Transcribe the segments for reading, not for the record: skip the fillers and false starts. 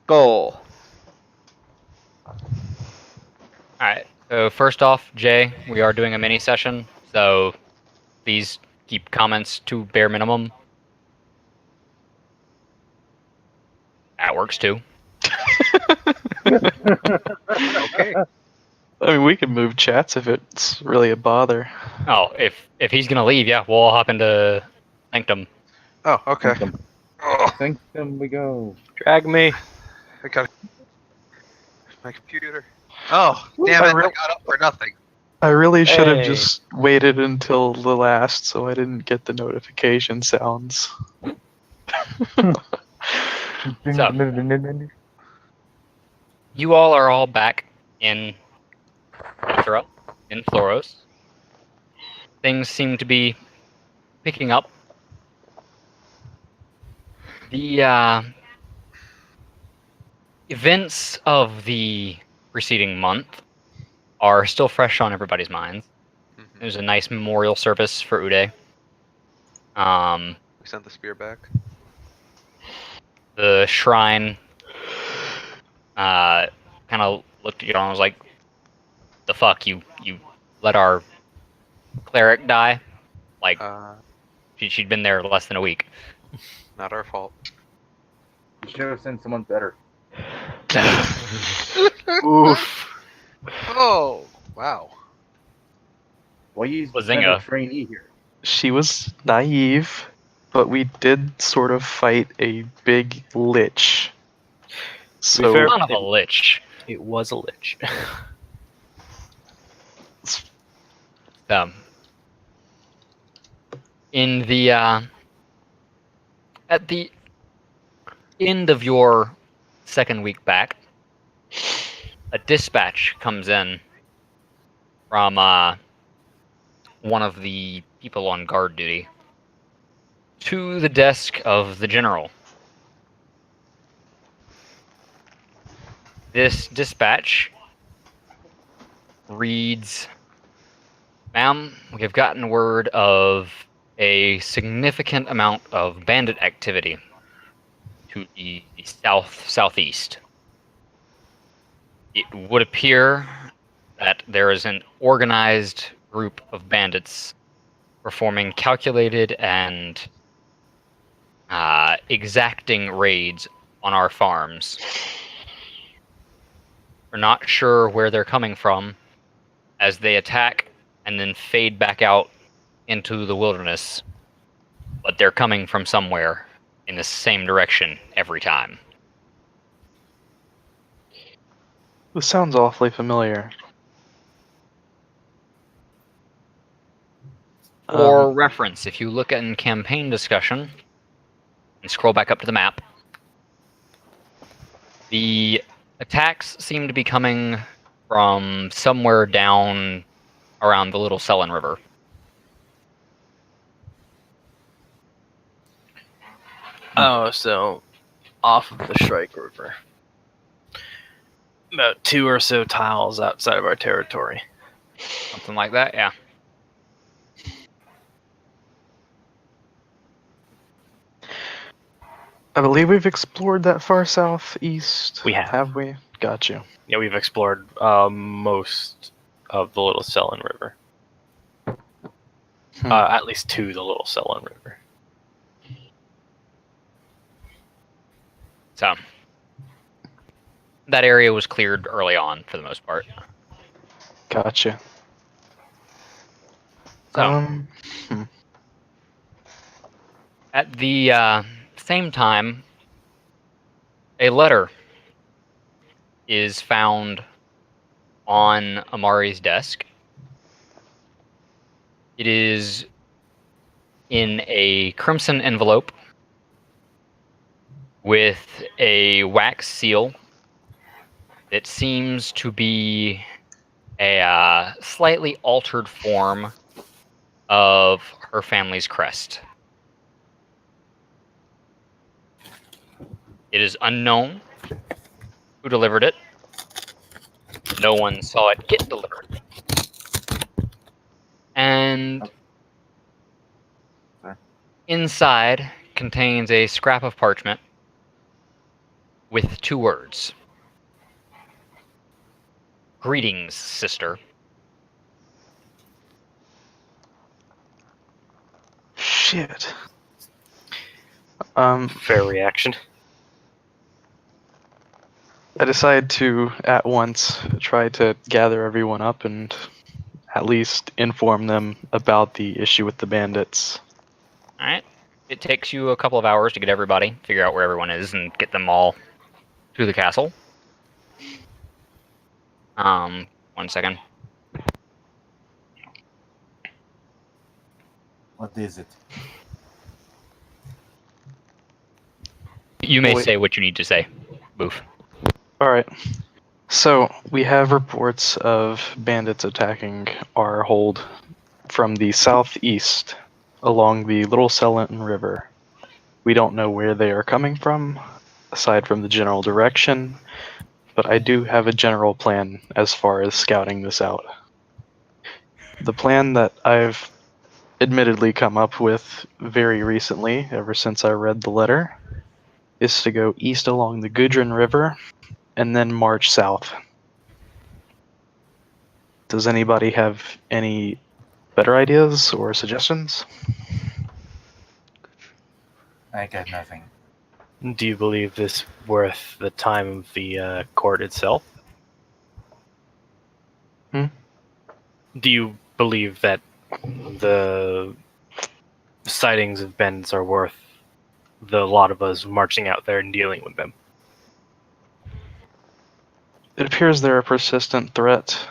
Goal. Alright, so first off, Jay, we are doing a mini session, so please keep comments to bare minimum. That works too. Okay. I mean, we can move chats if it's really a bother. Oh, if he's gonna leave, yeah, we'll all hop into Sanctum. Oh, okay. Oh, Sanctum we go. Drag me. I got my computer. Oh, damn it! I got up for nothing. I really should have Hey. just waited until the last so I didn't get the notification sounds. You all are back in Mithra, in Floros. Things seem to be picking up. The events of the preceding month are still fresh on everybody's minds. Mm-hmm. There's a nice memorial service for Uday. We sent the spear back. The shrine kind of looked at you and was like, "The fuck, you let our cleric die? Like, she'd been there less than a week." Not our fault. You should have sent someone better. Oof. Oh, wow. Well, you Was sent Zinga. a trainee here. She was naive, but we did sort of fight a big lich. So fair- Son of a lich. It was a lich. In the at the end of your second week back, a dispatch comes in from one of the people on guard duty to the desk of the general. This dispatch reads, "Ma'am, we have gotten word of a significant amount of bandit activity to the southeast. It would appear that there is an organized group of bandits performing calculated and exacting raids on our farms. We're not sure where they're coming from, as they attack and then fade back out into the wilderness, but they're coming from somewhere in the same direction every time." this sounds awfully familiar. For reference, if you look at in campaign discussion and scroll back up to the map, the attacks seem to be coming from somewhere down around the Little Sellen River. Oh, so off of the Shrike River. About 2 or so tiles outside of our territory. Something like that, yeah. I believe we've explored that far southeast. We have. Have we? Got you. Yeah, we've explored most of the Little Sellen River. At least to the Little Sellen River. So, that area was cleared early on for the most part. Gotcha. So, at the same time, a letter is found on Amari's desk. It is in a crimson envelope with a wax seal that seems to be a slightly altered form of her family's crest. It is unknown who delivered it. No one saw it get delivered. And inside contains a scrap of parchment with 2 words. Greetings, sister. Shit. Fair reaction. I decide to at once try to gather everyone up and at least inform them about the issue with the bandits. Alright. It takes you a couple of hours to get everybody, figure out where everyone is, and get them all to the castle. 1 second. What is it? You may Wait. say what you need to say, Boof. Alright. So, we have reports of bandits attacking our hold from the southeast along the Little Selent River. We don't know where they are coming from, aside from the general direction, but I do have a general plan as far as scouting this out. The plan that I've admittedly come up with very recently, ever since I read the letter, is to go east along the Gudrun River and then march south. Does anybody have any better ideas or suggestions? I got nothing. Do you believe this worth the time of the court itself? Hmm? Do you believe that the sightings of bandits are worth the lot of us marching out there and dealing with them? It appears they're a persistent threat,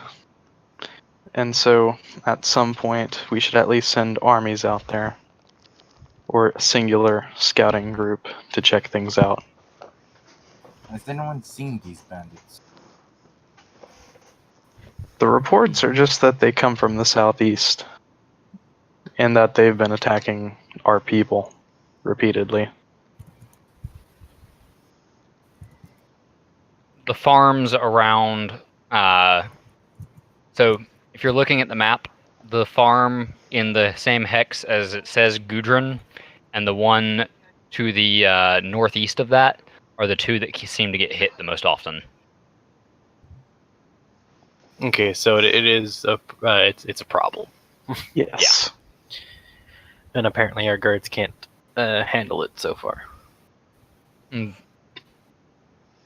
and so at some point we should at least send armies out there, or a singular scouting group to check things out. Has anyone seen these bandits? The reports are just that they come from the southeast, and that they've been attacking our people repeatedly. The farms around. So, if you're looking at the map, the farm in the same hex as it says Gudrun, and the one to the northeast of that are the 2 that seem to get hit the most often. Okay, so it is it's a problem, Yes. and apparently our guards can't handle it so far.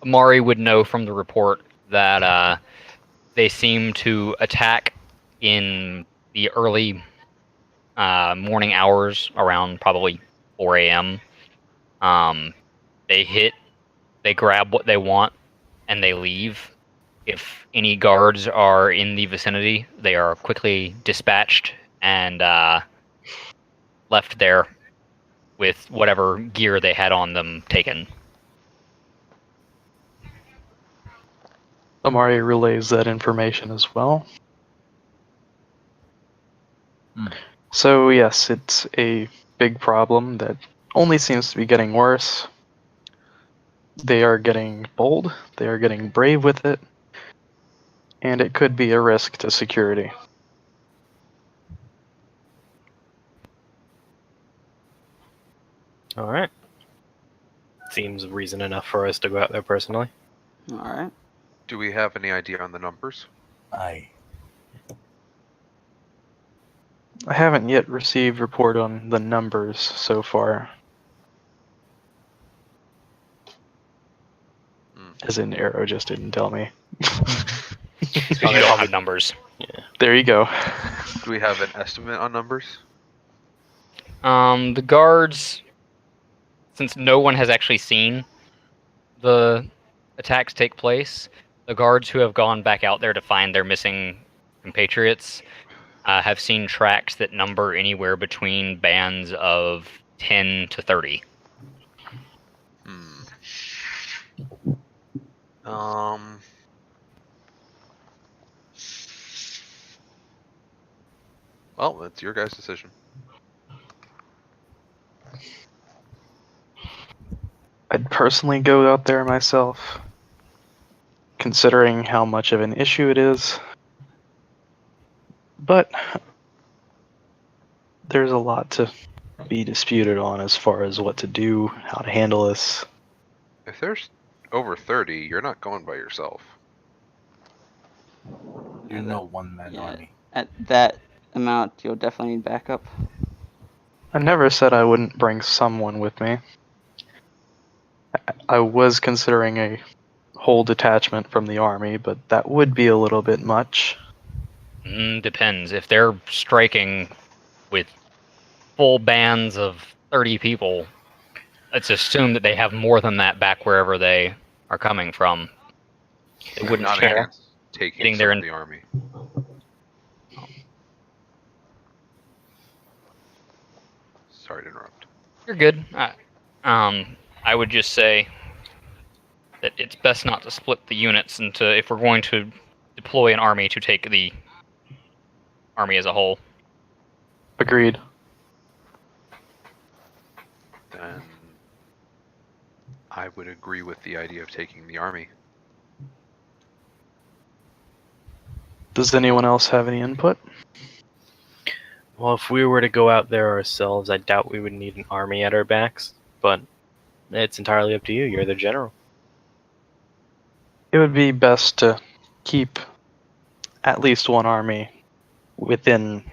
Amari would know from the report that they seem to attack in the early morning hours, around probably 4 a.m. They hit, they grab what they want, and they leave. If any guards are in the vicinity, they are quickly dispatched and left there with whatever gear they had on them taken. Amari relays that information as well. So yes, it's a big problem that only seems to be getting worse. They are getting bold, they are getting brave with it, and it could be a risk to security. All right. Seems reason enough for us to go out there personally. All right. Do we have any idea on the numbers? I haven't yet received report on the numbers so far. As in, Arrow just didn't tell me. You don't have the numbers. There you go. Do we have an estimate on numbers? The guards, since no one has actually seen the attacks take place, the guards who have gone back out there to find their missing compatriots have seen tracks that number anywhere between bands of 10 to 30. Well, it's your guys' decision. I'd personally go out there myself, considering how much of an issue it is. But there's a lot to be disputed on as far as what to do, how to handle this. If there's over 30, you're not going by yourself. You know, one-man Yeah. army. At that amount, you'll definitely need backup. I never said I wouldn't bring someone with me. I was considering a whole detachment from the army, but that would be a little bit much. Depends. If they're striking with full bands of 30 people, let's assume that they have more than that back wherever they are coming from. They wouldn't Not care. against taking Getting some there of in- the army. Sorry to interrupt. You're good. I would just say that it's best not to split the units into, if we're going to deploy an army, to take the army as a whole. Agreed. Then I would agree with the idea of taking the army. Does anyone else have any input? Well, if we were to go out there ourselves, I doubt we would need an army at our backs. But it's entirely up to you. You're the general. It would be best to keep at least one army within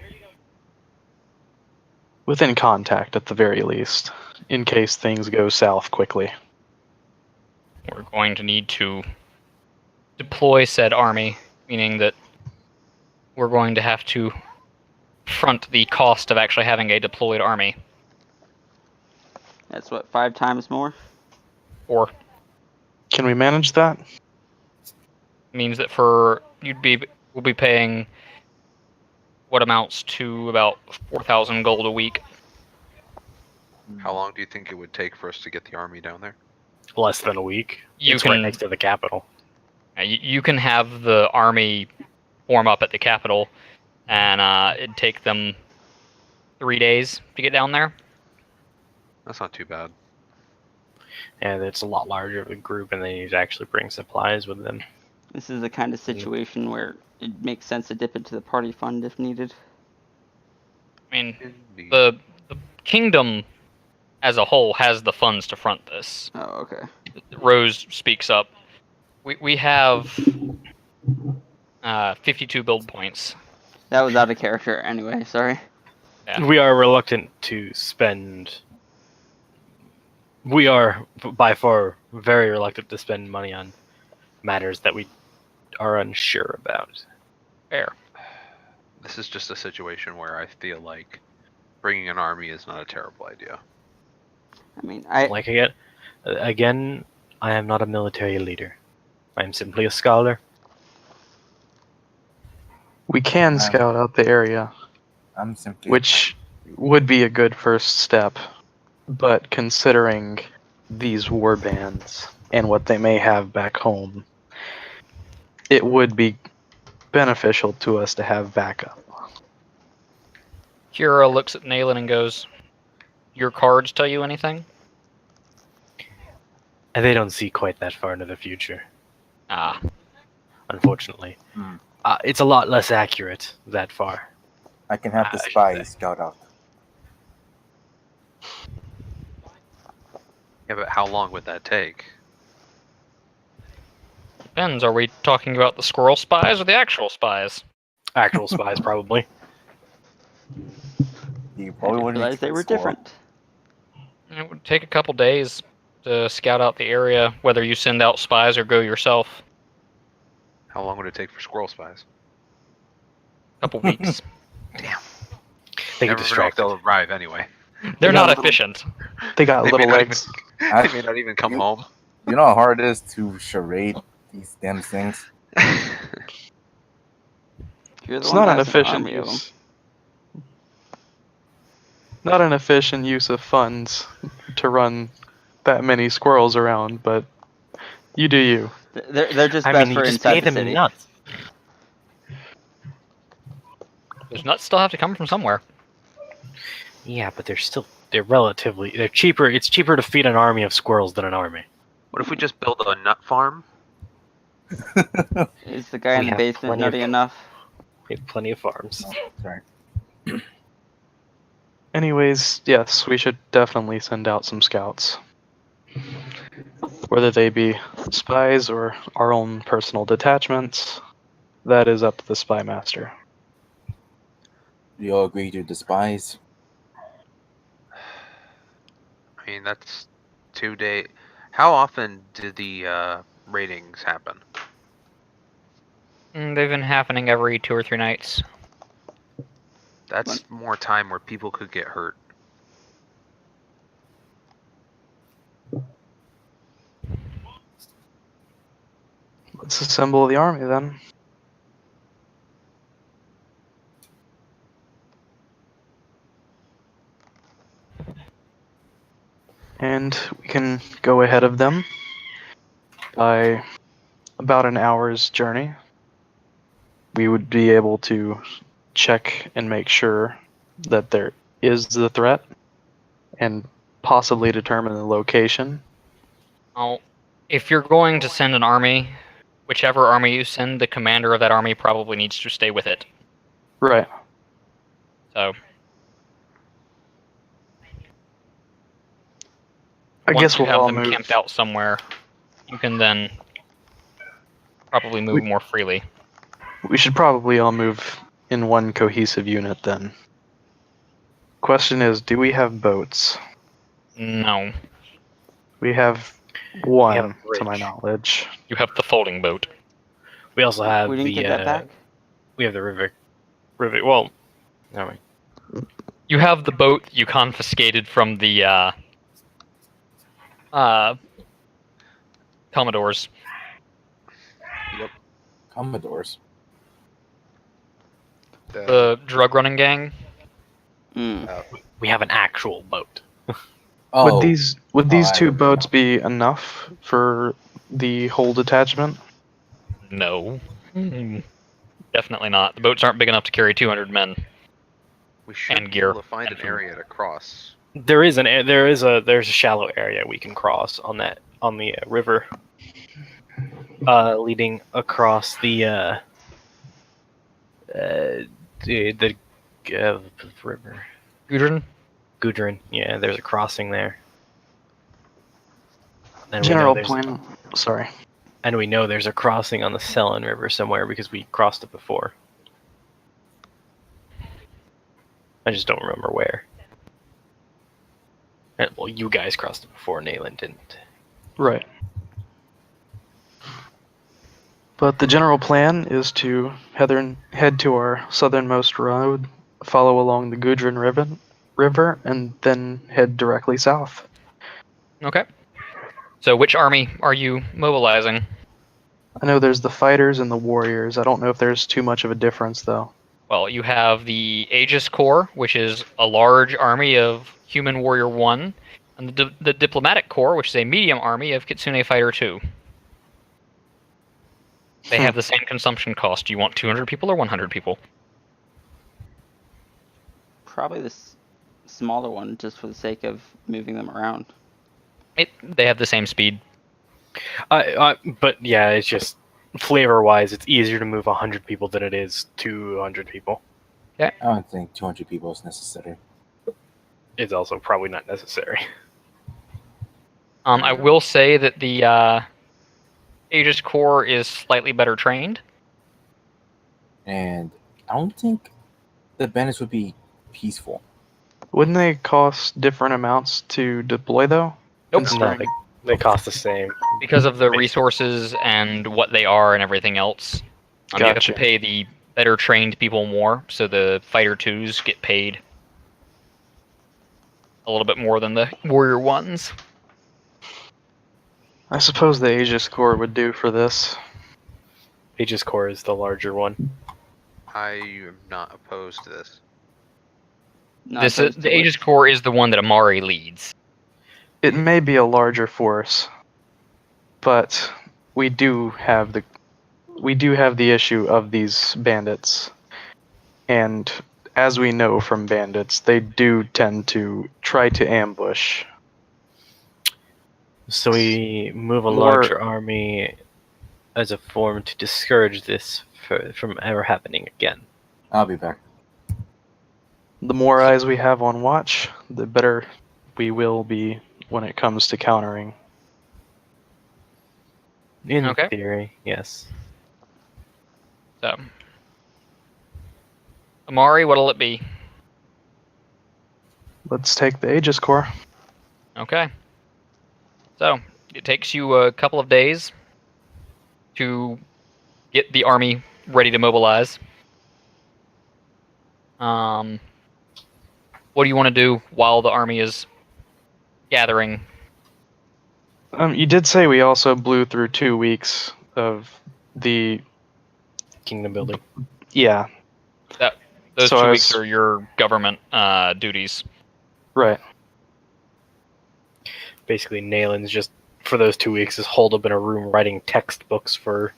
contact at the very least, in case things go south quickly. We're going to need to deploy said army, meaning that we're going to have to front the cost of actually having a deployed army. That's what, 5 times more? Or Can we manage that? means that we'll be paying what amounts to about 4,000 gold a week. How long do you think it would take for us to get the army down there? Less than a week. You It's right can- next to the capital. You can have the army form up at the capital, and it'd take them 3 days to get down there. That's not too bad. And it's a lot larger of a group, and they need to actually bring supplies with them. This is the kind of situation where it makes sense to dip into the party fund if needed. I mean, Indeed. the kingdom as a whole has the funds to front this. Oh, okay. Rose speaks up. We have 52 build points. That was out of character anyway, sorry. Yeah. We are reluctant to spend. We are by far very reluctant to spend money on matters that we are unsure about. Fair. This is just a situation where I feel like bringing an army is not a terrible idea. I mean, Like again, I am not a military leader. I am simply a scholar. We can scout out the area, I'm simply. which would be a good first step. But considering these war bands and what they may have back home, it would be beneficial to us to have backup. Kira looks at Nayland and goes, "Your cards tell you anything?" And they don't see quite that far into the future, Ah, unfortunately. Hmm. It's a lot less accurate that far. I can have the I should spies scout out. Yeah, but how long would that take? depends. Are we talking about the squirrel spies or the actual spies? Actual spies, probably. You I probably didn't wouldn't realize they were score. different. It would take a couple days to scout out the area, whether you send out spies or go yourself. How long would it take for squirrel spies? Couple weeks. They Never get know if distracted. they'll arrive anyway. They're got not little- efficient. They got They may little not legs. They may not even come You- home. You know how hard it is to charade these damn things? You're the It's one not that an has an efficient army of them. use. Not an efficient use of funds to run that many squirrels around, but you do you. They're just I best mean, for you just inside pay the them city. nuts. Those nuts still have to come from somewhere. Yeah, but they're cheaper. It's cheaper to feed an army of squirrels than an army. What if we just build a nut farm? Is the guy in We the have basement plenty of- nutty enough? We have plenty of farms. Sorry. Anyways, yes, we should definitely send out some scouts. Whether they be spies or our own personal detachments, that is up to the spy master. We all agree to despise. I mean, that's 2 day. How often do the ratings happen? They've been happening every 2 or 3 nights. That's more time where people could get hurt. Let's assemble the army then. And we can go ahead of them by about an hour's journey. We would be able to check and make sure that there is the threat and possibly determine the location. Well, if you're going to send an army, whichever army you send, the commander of that army probably needs to stay with it. Right. So I once guess you we'll have all them move. camped out somewhere, you can then probably move more freely. We should probably all move in one cohesive unit then. Question is, do we have boats? No, We have one, have a to my bridge. knowledge. you have the folding boat. We also have we didn't the get that back. we have the river. Well, never mind. You have the boat you confiscated from the Commodores. Commodores. The drug running gang. We have an actual boat. Oh, Would these I two remember boats now. be enough for the whole detachment? No. Definitely not. The boats aren't big enough to carry 200 men. We should And be gear able to find and an food. area to cross. There's a shallow area we can cross on the river, leading across the river. Gudrun? Gudrun. Yeah, there's a crossing there. And General we know plan. Sorry. And we know there's a crossing on the Selen River somewhere because we crossed it before. I just don't remember where. Well, you guys crossed it before, Nayland didn't. Right. But the general plan is to head to our southernmost road, follow along the Gudrun River, and then head directly south. Okay. So which army are you mobilizing? I know there's the fighters and the warriors. I don't know if there's too much of a difference, though. Well, you have the Aegis Corps, which is a large army of Human Warrior 1, and the Diplomatic Corps, which is a medium army of Kitsune Fighter 2. They have the same consumption cost. Do you want 200 people or 100 people? Probably this smaller one, just for the sake of moving them around. They have the same speed. But yeah, it's just flavor-wise, it's easier to move 100 people than it is 200 people. I don't think 200 people is necessary. It's also probably not necessary. I will say that the Aegis Corps is slightly better trained. And I don't think the bandits would be peaceful. Wouldn't they cost different amounts to deploy, though? Nope. Considering- No, they cost the same. Because of the resources and what they are and everything else. You have Gotcha. to pay the better trained people more, so the Fighter 2s get paid a little bit more than the Warrior 1s. I suppose the Aegis Corps would do for this. Aegis Corps is the larger one. I am not opposed to this. Not This opposed is, to the what- Aegis Corps is the one that Amari leads. It may be a larger force, but we do have the issue of these bandits. And as we know from bandits, they do tend to try to ambush. So we move a More- larger army as a form to discourage this from ever happening again. I'll be back. The more eyes we have on watch, the better we will be when it comes to countering In Okay. theory, yes. So, Amari, what'll it be? Let's take the Aegis Corps. Okay. So, it takes you a couple of days to get the army ready to mobilize. What do you want to do while the army is gathering? You did say we also blew through 2 weeks of the Kingdom building. yeah. Those So 2 I weeks was- are your government duties. Right. Basically, Nalen's just for those 2 weeks is holed up in a room writing textbooks for,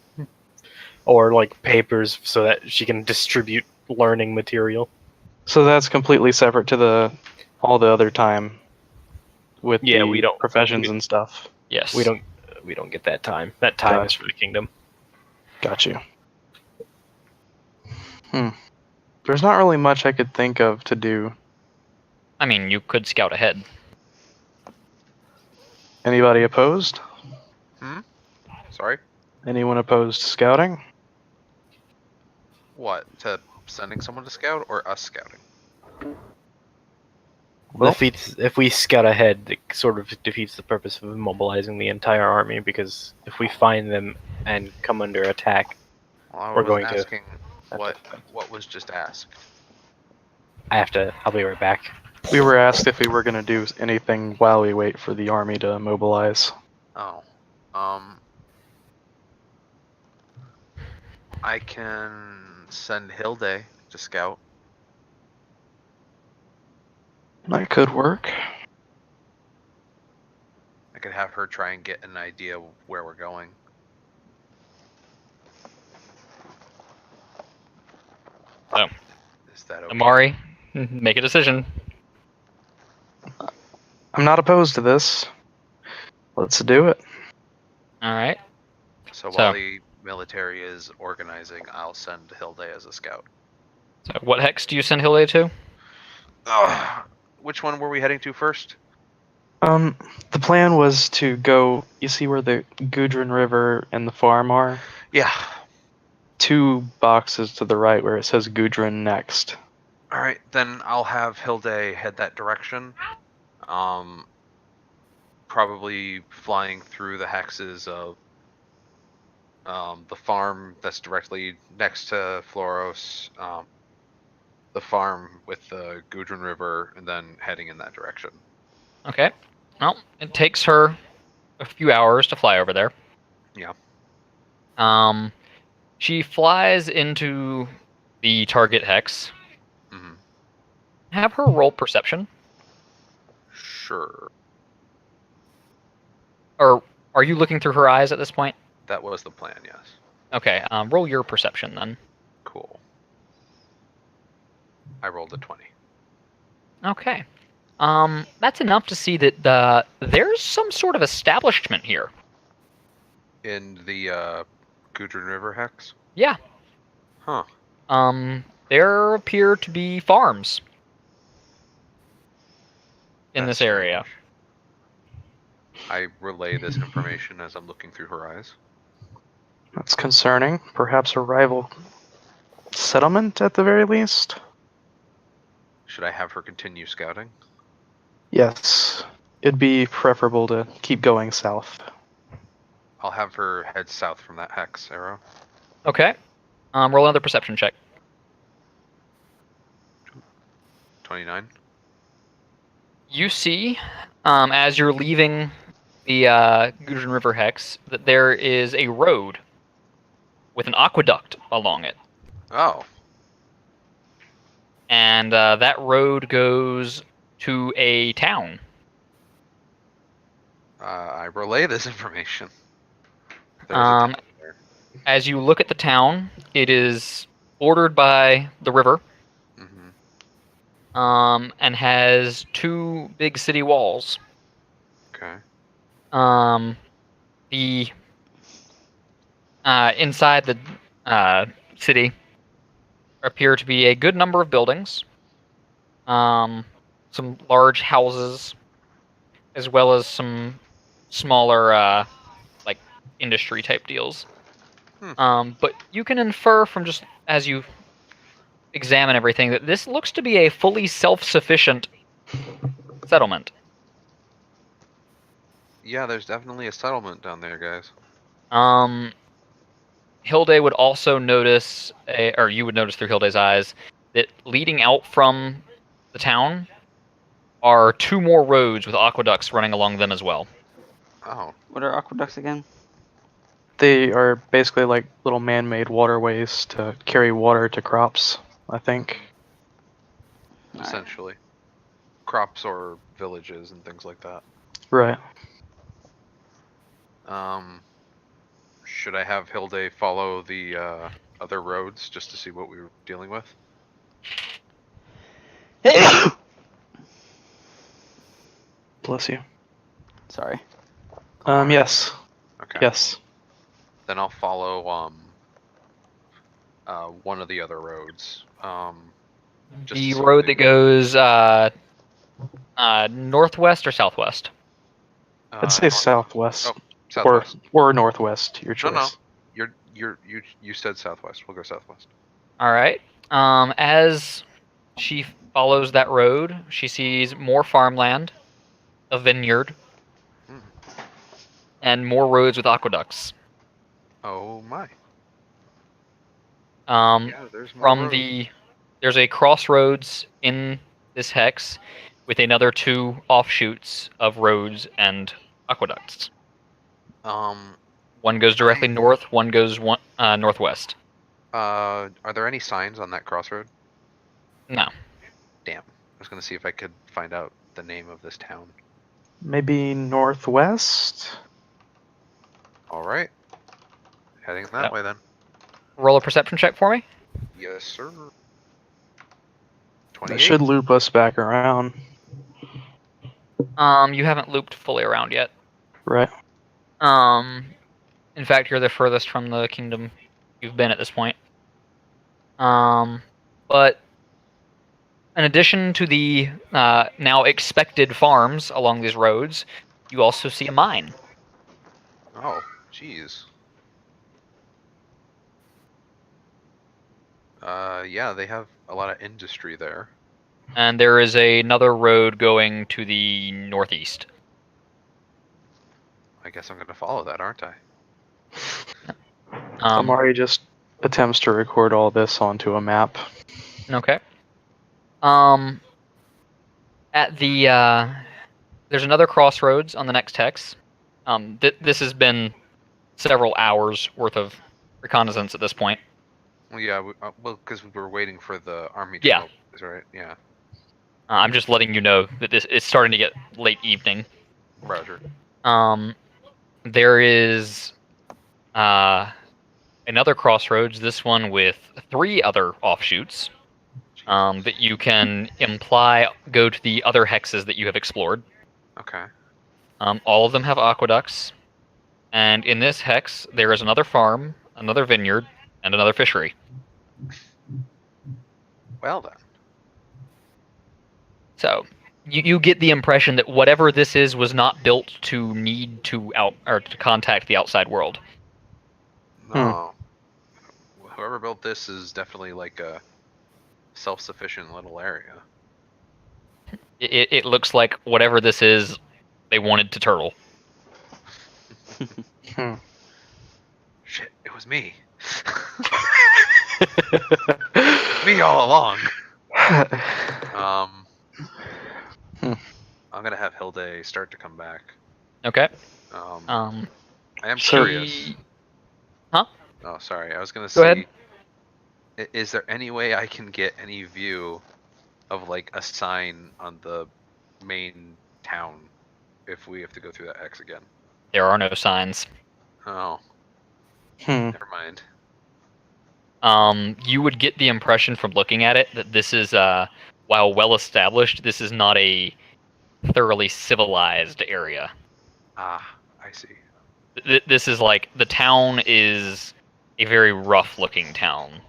or like papers so that she can distribute learning material. So that's completely separate to all the other time with Yeah, the we don't- professions we- and stuff. Yes. We don't get that time. That time is Gotcha. for the kingdom. Got you. There's not really much I could think of to do. I mean, you could scout ahead. Anybody opposed? Sorry? Anyone opposed to scouting? What? To sending someone to scout or us scouting? Well- If we scout ahead, it sort of defeats the purpose of mobilizing the entire army, because if we find them and come under attack, Well, I We're was going to- asking what was just asked. I'll be right back. We were asked if we were going to do anything while we wait for the army to mobilize. Oh. I can send Hilde to scout. That could work. I could have her try and get an idea of where we're going. So, Is that okay? Amari, make a decision. I'm not opposed to this. Let's do it. All right. So So- while the military is organizing, I'll send Hilde as a scout. So, what hex do you send Hilde to? Which one were we heading to first? The plan was to go. You see where the Gudrun River and the farm are? Yeah. 2 boxes to the right where it says Gudrun next. All right, then I'll have Hilde head that direction. Probably flying through the hexes of the farm that's directly next to Floros, the farm with the Gudrun River, and then heading in that direction. Okay. Well, it takes her a few hours to fly over there. Yeah. She flies into the target hex. hmm Have her roll perception. Sure. Or are you looking through her eyes at this point? That was the plan, yes. Okay, roll your perception then. Cool. I rolled a 20. Okay. That's enough to see that there's some sort of establishment here. In the Gudrun River hex? Yeah. Huh. There appear to be farms in That's this area. strange. I relay this information as I'm looking through her eyes. That's concerning. Perhaps a rival settlement at the very least? Should I have her continue scouting? Yes. It'd be preferable to keep going south. I'll have her head south from that hex arrow. Okay. Roll another perception check. 29. You see, as you're leaving the Gudrun River Hex, that there is a road with an aqueduct along it. Oh, And that road goes to a town. I relay this information. There's a Um, town there. As you look at the town, it is bordered by the river, Mhm. and has 2 big city walls. Okay. The inside the city appear to be a good number of buildings, some large houses, as well as some smaller like industry type deals. Hmm. But you can infer from just as you examine everything that this looks to be a fully self-sufficient settlement. Yeah, there's definitely a settlement down there, guys. Hilde would also notice, or you would notice through Hilde's eyes, that leading out from the town are 2 more roads with aqueducts running along them as well. Oh, What are aqueducts again? They are basically like little man-made waterways to carry water to crops, I think. Alright. essentially. Crops or villages and things like that. Right. Should I have Hilde follow the other roads just to see what we were dealing with? Bless you. Sorry. Yes. Okay. Yes. Then I'll follow one of the other roads. Just to The see what road they- that goes northwest or southwest? I'd say north- southwest Oh, southwest. or northwest. Your choice. No, you said southwest. We'll go southwest. All right. As she follows that road, she sees more farmland, a vineyard, Hmm. and more roads with aqueducts. Oh my. Yeah, there's more from roads. there's a crossroads in this hex with another 2 offshoots of roads and aqueducts. One goes directly north, one goes northwest. Are there any signs on that crossroad? No. Damn. I was gonna see if I could find out the name of this town. Maybe northwest. All right. Heading that Yep. way then. Roll a perception check for me. Yes, sir. That 28. should loop us back around. You haven't looped fully around yet. Right. In fact, you're the furthest from the kingdom you've been at this point. But in addition to the now expected farms along these roads, you also see a mine. Oh, jeez. Yeah, they have a lot of industry there. And there is another road going to the northeast. I guess I'm gonna follow that, aren't I? Amari just attempts to record all this onto a map. Okay. At the there's another crossroads on the next hex. This has been several hours worth of reconnaissance at this point. Well, yeah, because we were waiting for the army to Yeah. mobilize, right? Yeah. I'm just letting you know that this is starting to get late evening. Roger. There is another crossroads. This one with 3 other offshoots that you can imply go to the other hexes that you have explored. Okay. All of them have aqueducts, and in this hex there is another farm, another vineyard, and another fishery. Well then. So you get the impression that whatever this is was not built to need to to contact the outside world. No. Whoever built this is definitely like a self-sufficient little area. It looks like whatever this is, they wanted to turtle. Shit, it was me. Me all along. I'm gonna have Hilde start to come back. Okay. I am She- curious. Huh? Oh, sorry. I was gonna Go say. ahead. Is there any way I can get any view of like a sign on the main town if we have to go through that X again? There are no signs. Oh, Hmm. never mind. You would get the impression from looking at it that this is, while well established, this is not a thoroughly civilized area. Ah, I see. This is like the town is a very rough looking town.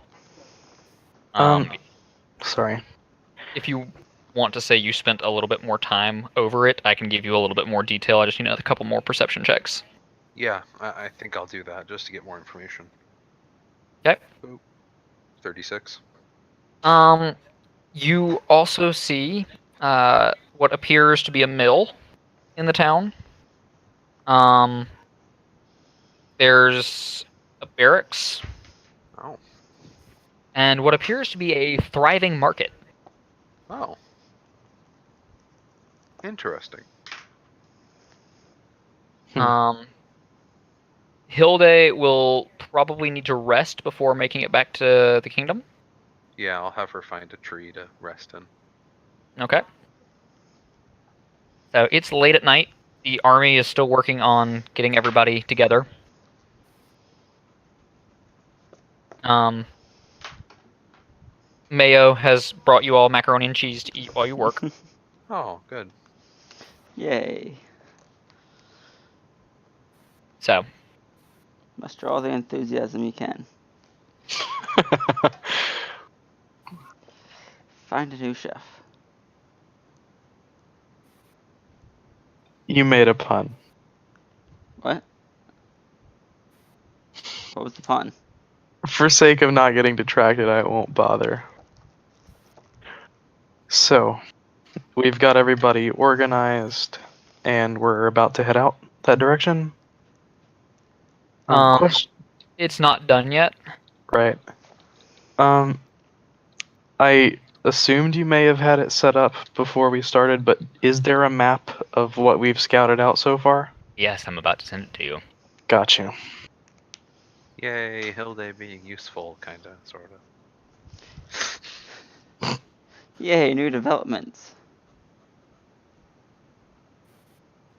Sorry. If you want to say you spent a little bit more time over it, I can give you a little bit more detail. I just need a couple more perception checks. Yeah, I think I'll do that just to get more information. Okay. 36. You also see what appears to be a mill in the town. There's a barracks Oh. and what appears to be a thriving market. Oh. Interesting. Hilde will probably need to rest before making it back to the kingdom. Yeah, I'll have her find a tree to rest in. Okay. So it's late at night. The army is still working on getting everybody together. Mayo has brought you all macaroni and cheese to eat while you work. Oh, good. Yay. So, Muster all the enthusiasm you can. Find a new chef. You made a pun. What? What was the pun? For sake of not getting detracted, I won't bother. So, we've got everybody organized, and we're about to head out that direction. Question, it's not done yet. right? I assumed you may have had it set up before we started, but is there a map of what we've scouted out so far? Yes, I'm about to send it to you. Got you. Yay, Hilde being useful, kinda, sorta. Yay, new developments.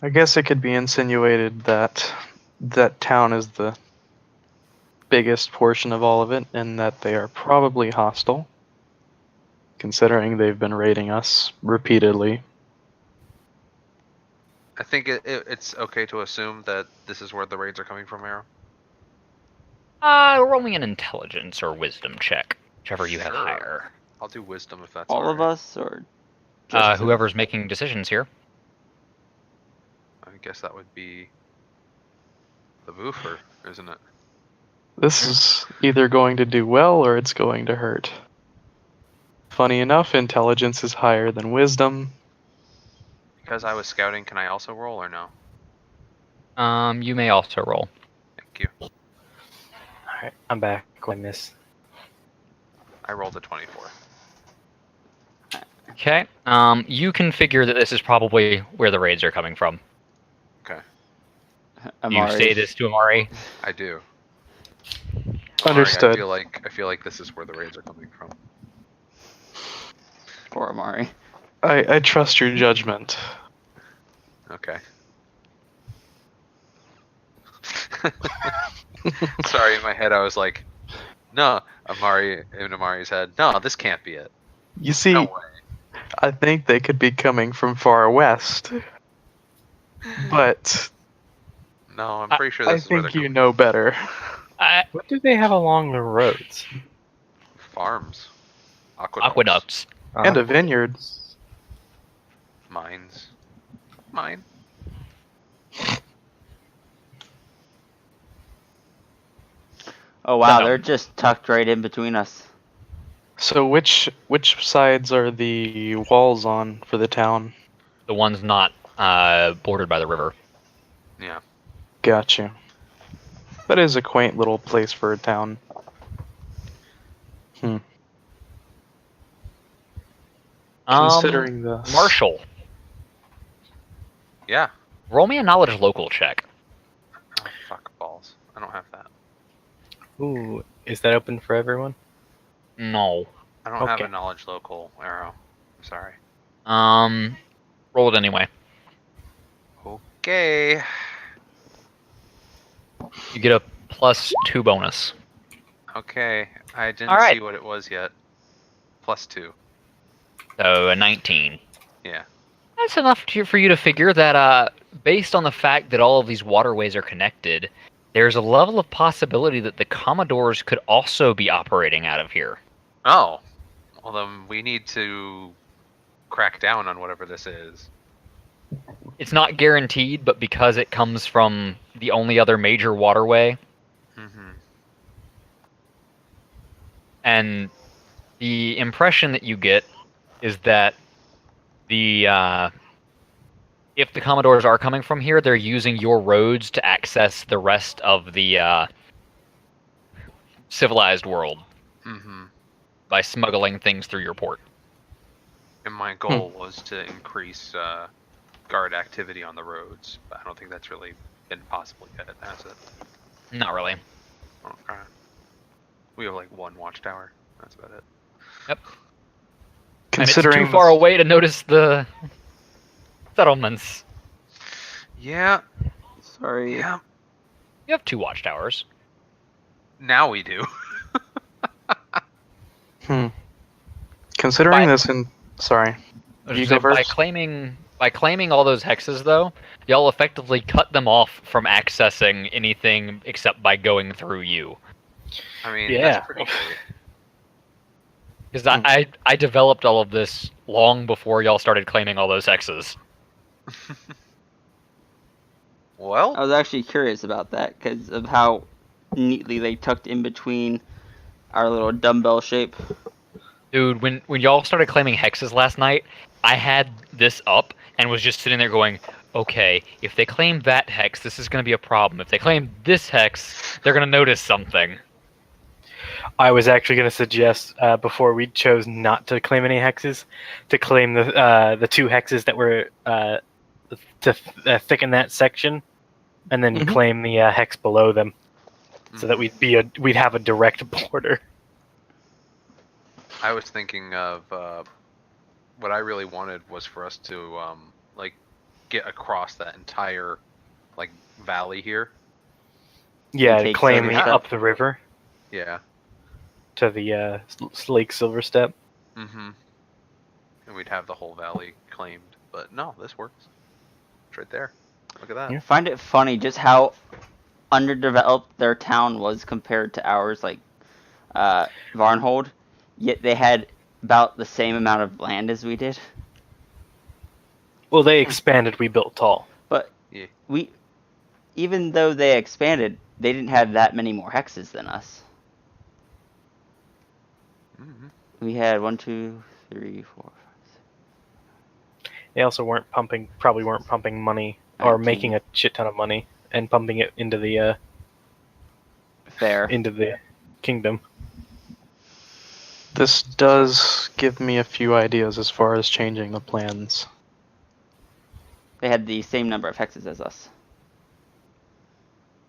I guess it could be insinuated that that town is the biggest portion of all of it, and that they are probably hostile, considering they've been raiding us repeatedly. I think it's okay to assume that this is where the raids are coming from, Arrow. Roll me an intelligence or wisdom check, whichever you have Sure. higher. I'll do wisdom if that's All of alright. us, or just Whoever's making decisions here. I guess that would be the boofer, isn't it? This is either going to do well or it's going to hurt. Funny enough, intelligence is higher than wisdom. Because I was scouting, can I also roll or no? You may also roll. Thank you. Alright, I'm back. I miss. I rolled a 24. Okay. You can figure that this is probably where the raids are coming from. Okay, You say this to Amari. I do. Understood. Amari, I feel like this is where the raids are coming from. Poor Amari. I trust your judgment. Okay. Sorry, in my head I was like, no, in Amari's head, no, this can't be it. You see, No way. I think they could be coming from far west, but No, I'm pretty sure I this is where think they're you know better. What do they have along the roads? farms. Aqueducts. And a vineyard. Mines. Mine. Oh wow, No. they're just tucked right in between us. So which sides are the walls on for the town? The ones not bordered by the river. Yeah. Got you. That is a quaint little place for a town. Considering this. Marshall, Yeah. roll me a knowledge local check. Oh, fuck balls. I don't have that. Ooh, is that open for everyone? No. I don't have Okay. a knowledge local arrow. I'm sorry. Roll it anyway. Okay. You get a +2 bonus. Okay. I didn't All right. see what it was yet. +2. So a 19. Yeah. That's enough for you to figure that, based on the fact that all of these waterways are connected, there's a level of possibility that the Commodores could also be operating out of here. Oh. Well, then we need to crack down on whatever this is. it's not guaranteed, but because it comes from the only other major waterway, Mm-hmm. and the impression that you get is that the if the Commodores are coming from here, they're using your roads to access the rest of the civilized world Mm-hmm. by smuggling things through your port. And my goal was to increase guard activity on the roads, but I don't think that's really been possible yet, has it? Not really. Okay. We have like one watchtower. That's about it. Yep. Considering and it's too far away to notice the settlements. Yeah. Sorry. Yeah. You have 2 watchtowers. Now we do. Considering By- this in sorry. You go By first? claiming all those hexes, though, y'all effectively cut them off from accessing anything except by going through you. I mean, Yeah. that's pretty great. Because I developed all of this long before y'all started claiming all those hexes. Well, I was actually curious about that because of how neatly they tucked in between our little dumbbell shape. Dude, when y'all started claiming hexes last night, I had this up and was just sitting there going, okay, if they claim that hex, this is going to be a problem. If they claim this hex, they're going to notice something. I was actually going to suggest before we chose not to claim any hexes, to claim the 2 hexes that were to thicken that section, and then Mhm. claim the hex below them, so that we'd have a direct border. I was thinking of what I really wanted was for us to like get across that entire like valley here. Yeah, to take claim Silverstep. up the river Yeah. to the Lake Silverstep. Mm-hmm. And we'd have the whole valley claimed. But no, this works. It's right there. Look at that. I find it funny just how underdeveloped their town was compared to ours, like Varnhold. Yet they had about the same amount of land as we did. Well, they expanded. We built tall. But Yeah. even though they expanded, they didn't have that many more hexes than us. Mm-hmm. We had 1, 2, 3, 4, 5, 6. They also probably weren't pumping money or 19. making a shit ton of money and pumping it into the Fair. kingdom. This does give me a few ideas as far as changing the plans. They had the same number of hexes as us.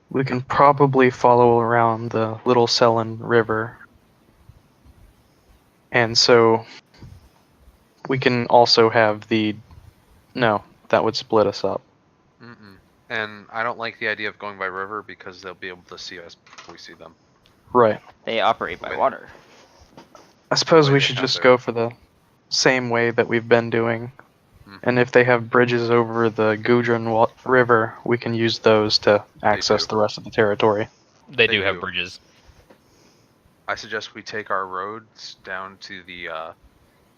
We can probably follow around the Little Selen River. And so we can also have no, that would split us up. Mm-mm. And I don't like the idea of going by river because they'll be able to see us before we see them. Right. They operate by Wait. water. I suppose Way we they should have just their- go for the same way that we've been doing. Mhm. And if they have bridges over the Gudrun River, we can use those to access do. the rest of the territory. They They do have do. bridges. I suggest we take our roads down to the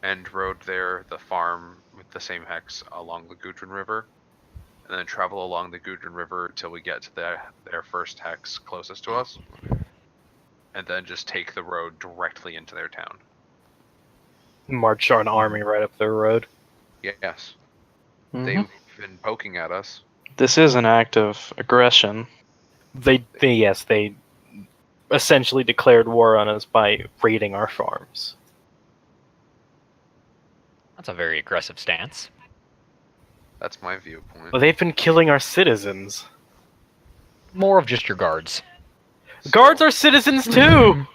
end road there, the farm with the same hex along the Gudrun River, and then travel along the Gudrun River till we get to their first hex closest to us, and then just take the road directly into their town. March our army right up their road. Yes, Mhm. they've been poking at us. This is an act of aggression. They essentially declared war on us by raiding our farms. That's a very aggressive stance. That's my viewpoint. Well, they've been killing our citizens. More of just your guards. Guards are citizens too.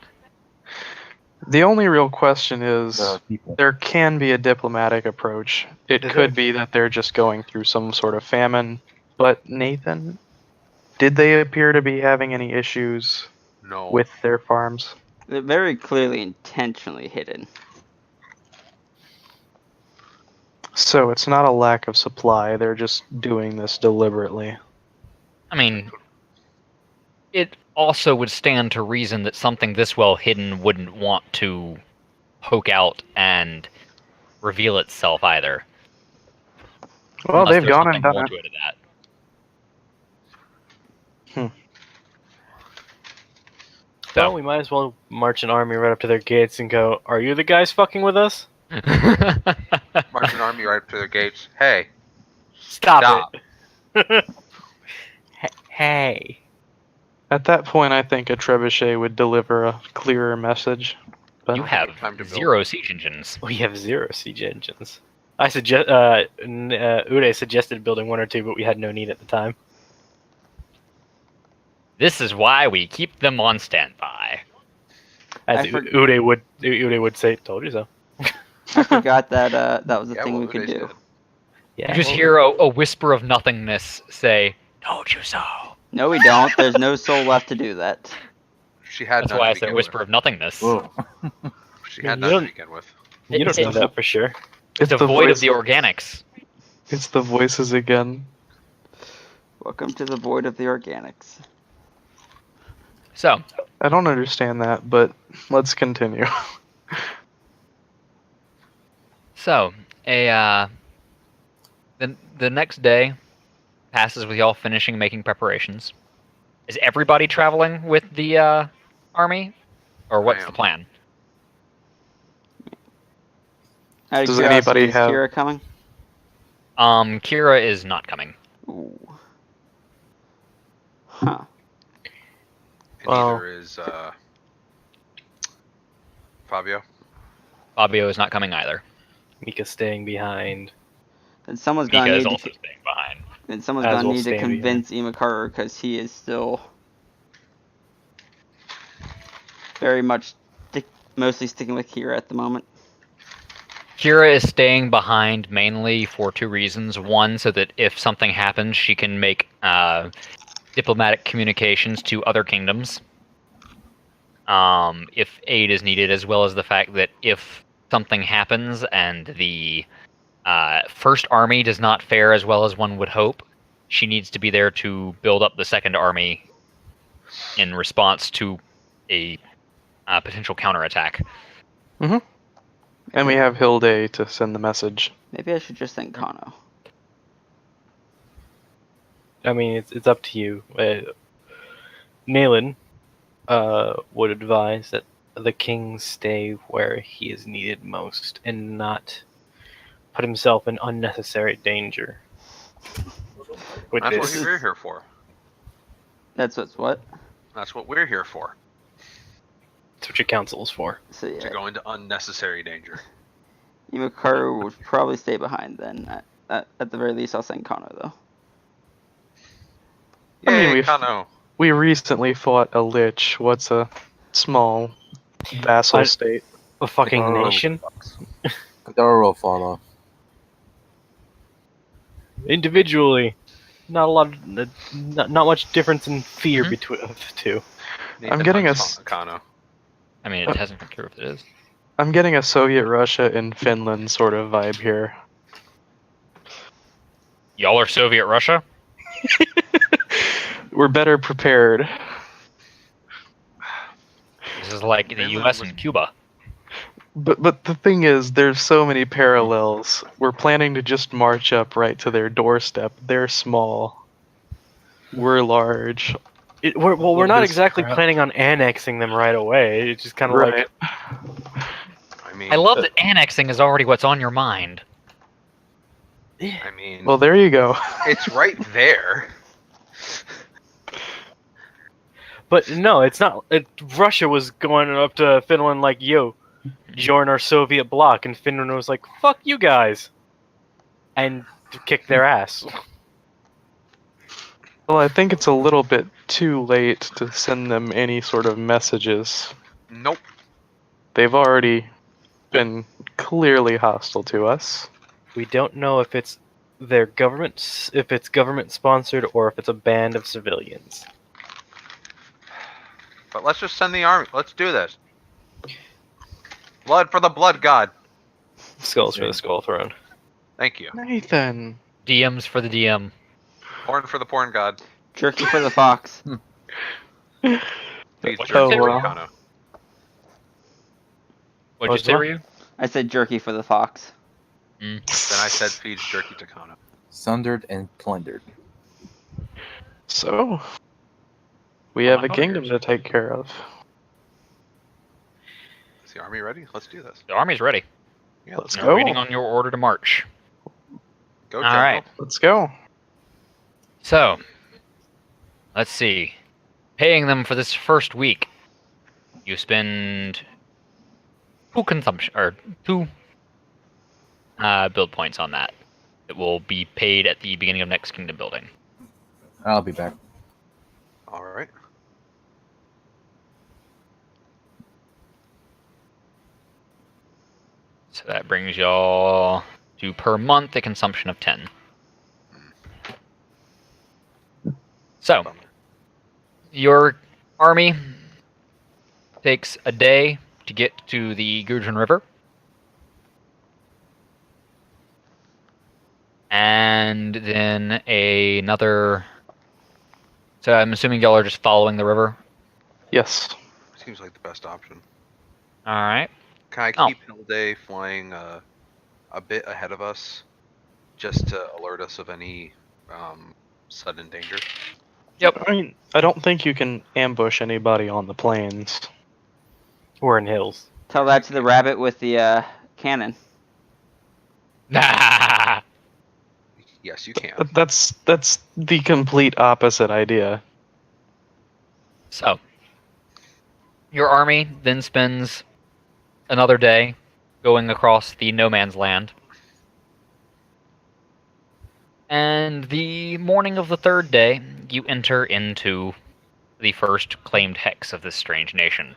The only real question is The people. there can be a diplomatic approach. It Is could there? be that they're just going through some sort of famine. But Nathan, did they appear to be having any issues No. with their farms? They're very clearly intentionally hidden. So it's not a lack of supply, they're just doing this deliberately. I mean, it also would stand to reason that something this well hidden wouldn't want to poke out and reveal itself either. Well, Unless they've there's gone something and done more it. to it of that. So, Well, we might as well march an army right up to their gates and go, "Are you the guys fucking with us? March an army right up to their gates. Hey, Stop, Stop. it!" Hey. At that point, I think a trebuchet would deliver a clearer message. But you have Time to build. 0 siege engines. We have 0 siege engines. I suggest. Uday suggested building 1 or 2, but we had no need at the time. This is why we keep them on standby. As I for- Uday would say, "Told you so." I forgot that that was a yeah, thing well, we could Uday's do. dead. Yeah. You just hear a whisper of nothingness say, "Told you so." No, we don't. There's no soul left to do that. She had That's none why to I said begin whisper with. of nothingness. Whoa. She had You none to don't- begin with. You don't know that for sure. It's the devoid voice- of the organics. It's the voices again. Welcome to the void of the organics. So, I don't understand that, but let's continue. the next day passes with y'all finishing making preparations. Is everybody traveling with the army, or what's I the am. plan? Out of Does curiosity, anybody is have- Kira coming? Kira is not coming. Ooh. Huh. And Well- neither is Fabio. Fabio is not coming either. Mika staying behind. Then someone's Mika gonna is need also to. staying behind. Then someone's As gonna will need to stay behind. convince Imakaru because he is still very much mostly sticking with Kira at the moment. Kira is staying behind mainly for 2 reasons. One, so that if something happens, she can make diplomatic communications to other kingdoms if aid is needed, as well as the fact that if something happens and the first army does not fare as well as one would hope, she needs to be there to build up the second army in response to a potential counterattack. And we have Hilde to send the message. Maybe I should just send Kano. I mean, it's up to you. Naylan would advise that the king stay where he is needed most and not put himself in unnecessary danger. With That's this. what we're here for. That's what's what? That's what we're here for. That's what your council is for. So To yeah, go into unnecessary danger. Imakaru would probably stay behind then. At the very least, I'll send Kano though. I mean, Yay, we've- Kano. We recently fought a lich. What's a small vassal I- state? A fucking Oh. nation? Kadara will fall off. Individually. Not a lot of, not much difference in fear Mhm. between the two. Nathan getting hunts a Kano. I mean, it hasn't been clear if it is. I'm getting a Soviet Russia and Finland sort of vibe here. Y'all are Soviet Russia? We're better prepared. This is like the Finland U.S. was- and Cuba. But the thing is, there's so many parallels. We're planning to just march up right to their doorstep. They're small. We're large. We're Well, not this exactly crap. planning on annexing them right away. It's just kind of Right. like, I mean, I love that annexing is already what's on your mind. I mean, Well, there you go. it's right there. but no, it's not. Russia was going up to Finland like, yo, join our Soviet bloc, and Finland was like, fuck you guys, and kicked their ass. Well, I think it's a little bit too late to send them any sort of messages. Nope. They've already been clearly hostile to us. We don't know if it's their government, if it's government sponsored, or if it's a band of civilians. But let's just send the army. Let's do this. Blood for the blood god. Skulls for the skull throne. Thank you. Nathan. DMs for the DM. Porn for the porn god. Jerky for the fox. Please What'd jerk you say, to Ryu? Kano. What'd you What's say, that? Ryu? I said jerky for the fox. Then I said feed jerky to Kano. sundered and plundered. So, we Oh have my a kingdom God. to take care of. Is the army ready? Let's do this. The army's ready. Yeah, Let's They're go. waiting on your order to march. go, All General. right. Let's go. So, let's see. Paying them for this first week, you spend 2 consumption or 2 build points on that. It will be paid at the beginning of next kingdom building. I'll be back. All right. So that brings y'all to per month a consumption of 10. So, Bummer. your army takes a day to get to the Gudrun River. And then another. So I'm assuming y'all are just following the river. Yes. Seems like the best option. All right. Can I Oh. keep Hilde flying a bit ahead of us, just to alert us of any sudden danger? Yep. I mean, I don't think you can ambush anybody on the plains. We're in hills. Tell that to the rabbit with the cannon. Nah. Yes, you can. That's the complete opposite idea. So, your army then spends another day going across the no man's land. And the morning of the third day, you enter into the first claimed hex of this strange nation.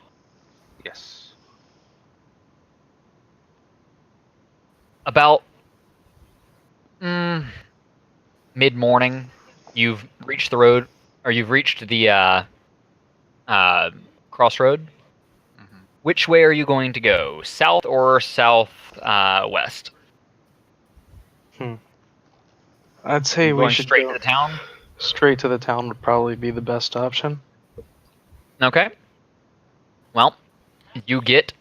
Yes. About mid-morning, you've reached the road, or you've reached the crossroad. Hmm. Which way are you going to go? South or south-west? I'd say we Going should straight go to the town? straight to the town would probably be the best option. Okay. Well, you get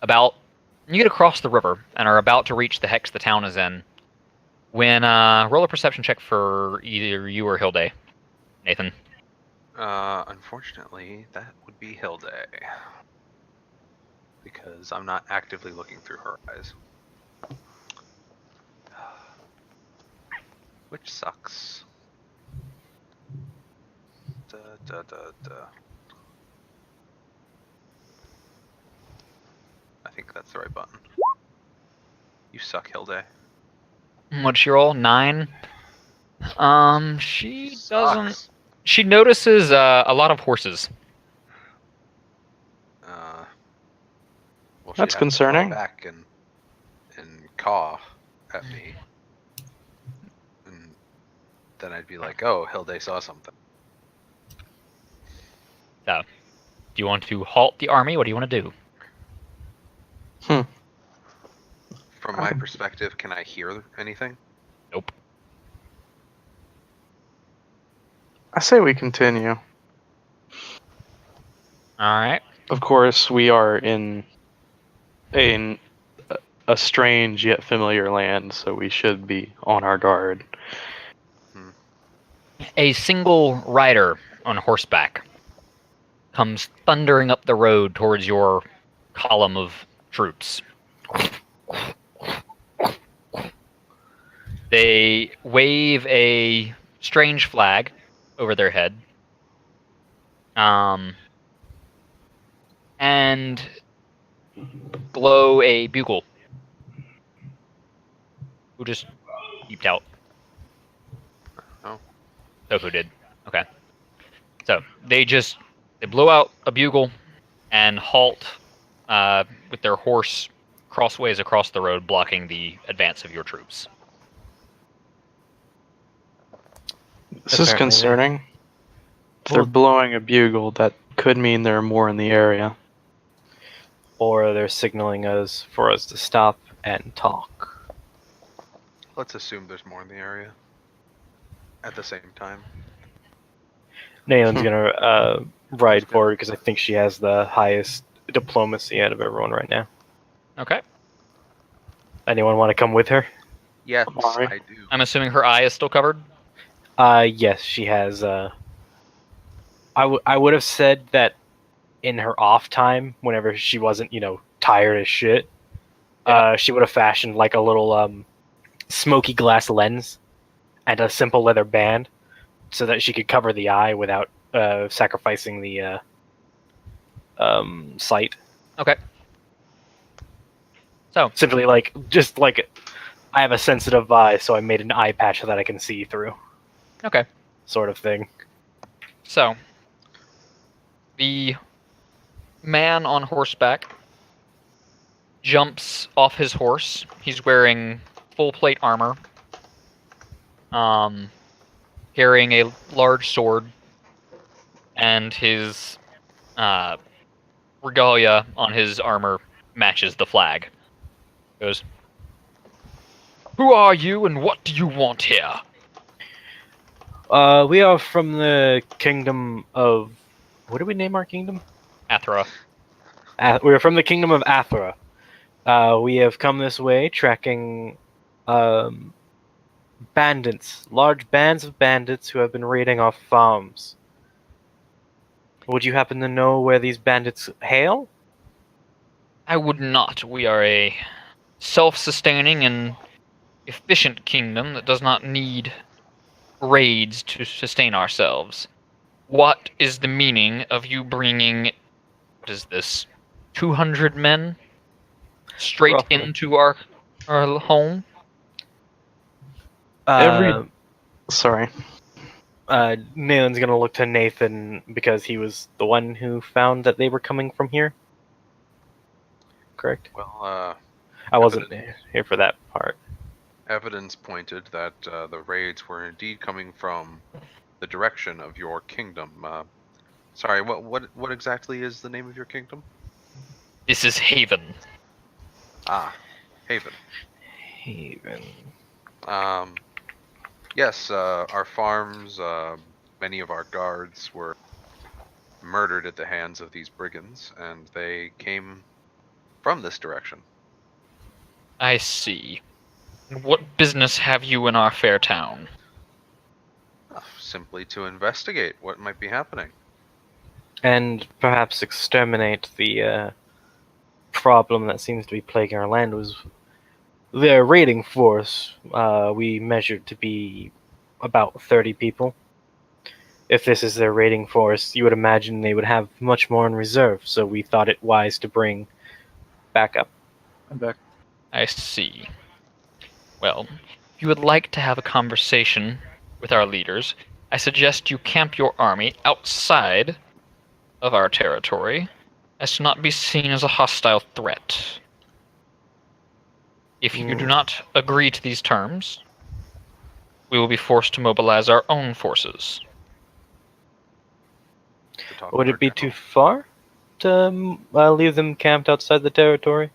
across the river and are about to reach the hex the town is in. When roll a perception check for either you or Hilde, Nathan. Unfortunately, that would be Hilde. Because I'm not actively looking through her eyes. Which sucks. Da, da, da, da. I think that's the right button. You suck, Hilde. What's your roll? 9. She doesn't. Sucks. She notices a lot of horses. Well, she'd That's have to fly concerning. back and caw at me. And then I'd be like, oh, Hilde saw something. So, do you want to halt the army? What do you want to do? From my perspective, can I hear anything? Nope. I say we continue. All right. Of course, we are in a strange yet familiar land, so we should be on our guard. A single rider on horseback comes thundering up the road towards your column of troops. They wave a strange flag over their head. And blow a bugle. Who just beeped out? Oh. Tofu did. Okay. So they blow out a bugle and halt with their horse crossways across the road, blocking the advance of your troops. This is Apparently, concerning. If they're Well- blowing a bugle, that could mean there are more in the area. Or they're signaling us for us to stop and talk. Let's assume there's more in the area. At the same time. Naelin's gonna ride forward because I think she has the highest diplomacy out of everyone right now. Okay. Anyone want to come with her? Yes, Amari? I do. I'm assuming her eye is still covered. Yes, she has. I would have said that in her off time, whenever she wasn't, tired as shit, Yeah. she would have fashioned like a little smoky glass lens and a simple leather band, so that she could cover the eye without sacrificing the sight. Okay. So, Simply just like I have a sensitive eye, so I made an eye patch that I can see through, okay. sort of thing. So, the man on horseback jumps off his horse. He's wearing full plate armor, carrying a large sword, and his regalia on his armor matches the flag. Goes, "Who are you, and what do you want here?" We are from the kingdom of. What did we name our kingdom? Athra. We are from the kingdom of Athra. We have come this way tracking bandits, large bands of bandits who have been raiding our farms. Would you happen to know where these bandits hail? I would not. We are a self-sustaining and efficient kingdom that does not need raids to sustain ourselves. What is the meaning of you bringing, what is this, 200 men straight Roughly. into our home? Sorry. Nalen's gonna look to Nathan because he was the one who found that they were coming from here. Correct? Well, I wasn't here for that part. evidence pointed that the raids were indeed coming from the direction of your kingdom. Sorry, what exactly is the name of your kingdom? This is Haven. Ah, Haven. Haven. Yes, our farms, many of our guards were murdered at the hands of these brigands, and they came from this direction. I see. And what business have you in our fair town? Simply to investigate what might be happening. And perhaps exterminate the problem that seems to be plaguing our land. Was their raiding force we measured to be about 30 people. If this is their raiding force, you would imagine they would have much more in reserve, so we thought it wise to bring backup. I'm back. I see. Well, if you would like to have a conversation with our leaders, I suggest you camp your army outside of our territory, as to not be seen as a hostile threat. If you do not agree to these terms, we will be forced to mobilize our own forces. To talk Would with it be our too general. far to leave them camped outside the territory?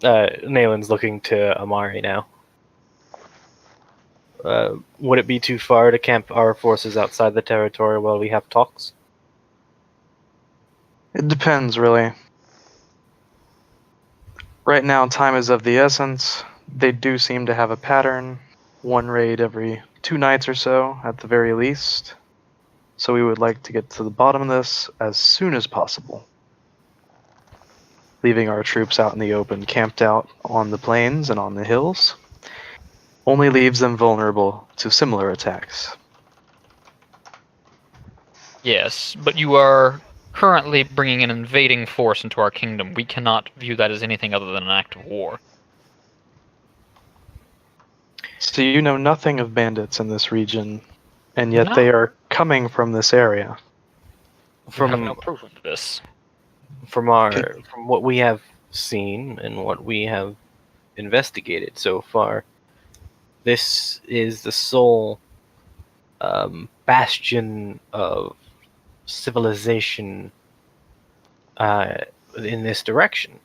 Nalen's looking to Amari now. Would it be too far to camp our forces outside the territory while we have talks? It depends, really. Right now, time is of the essence. They do seem to have a pattern. One raid every 2 nights or so, at the very least. So we would like to get to the bottom of this as soon as possible. Leaving our troops out in the open, camped out on the plains and on the hills, only leaves them vulnerable to similar attacks. Yes, but you are currently bringing an invading force into our kingdom. We cannot view that as anything other than an act of war. So you know nothing of bandits in this region, and yet No. they are coming from this area. We have no proof of this. From what we have seen and what we have investigated so far, this is the sole bastion of civilization in this direction.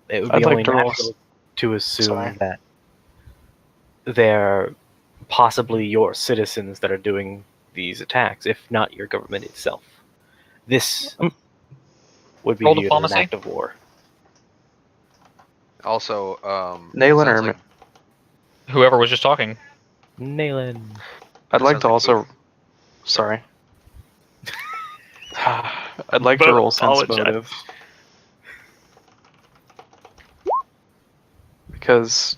It would be I'd like only to roll natural to assume Sorry. that they're possibly your citizens that are doing these attacks, if not your government itself. This would be Roll viewed as an diplomacy. act of war. Also, Nayland sounds or like Whoever was just talking. Nayland. I'd That like sounds to like also. both. Sorry. I'd like to Both roll sense apologize. motive. Because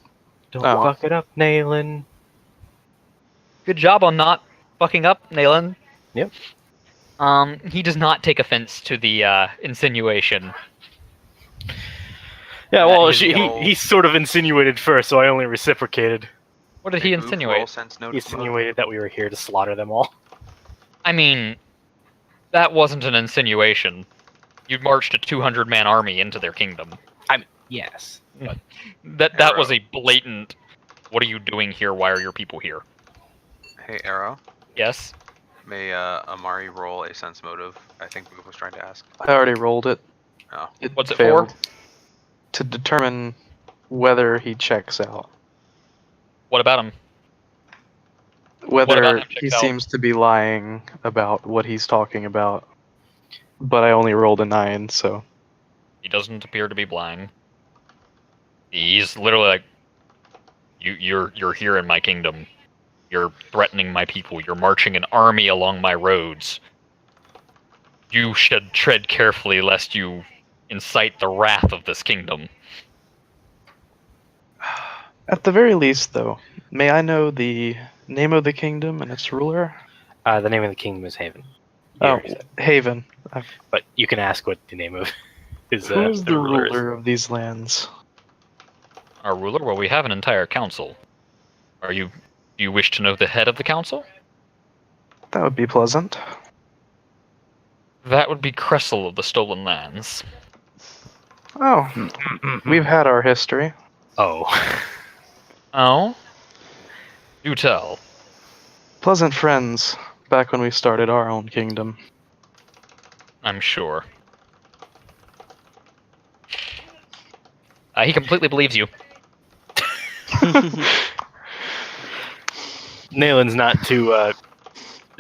Don't Oh. fuck it up, Nayland. Good job on not fucking up, Nayland. Yep. He does not take offense to the insinuation. Yeah, That well, is he sort of insinuated first, so I only reciprocated. What did he Hey, Oof, roll insinuate? sense He notice mode. insinuated that we were here to slaughter them all. I mean, that wasn't an insinuation. You marched a 200-man army into their kingdom. Yes. That was Arrow. a blatant. What are you doing here? Why are your people here? Hey, Arrow. Yes. May Amari roll a sense motive? I think Boop was trying to ask. I already rolled it. Oh. What's it failed. for? To determine whether he checks out. What about him? Whether about him he checks out? seems to be lying about what he's talking about. But I only rolled a 9, so. He doesn't appear to be blind. He's literally like, you're here in my kingdom. You're threatening my people. You're marching an army along my roads. You should tread carefully lest you incite the wrath of this kingdom. At the very least, though, may I know the name of the kingdom and its ruler? The name of the kingdom is Haven. Oh, Here, Haven. but you can ask what the name of his Who's the ruler is. ruler of these lands? Our ruler? Well, we have an entire council. Do you wish to know the head of the council? That would be pleasant. That would be Cressel of the Stolen Lands. Oh, we've had our history. Oh. Oh? Do tell. Pleasant friends back when we started our own kingdom. I'm sure. He completely believes you. Nayland's not too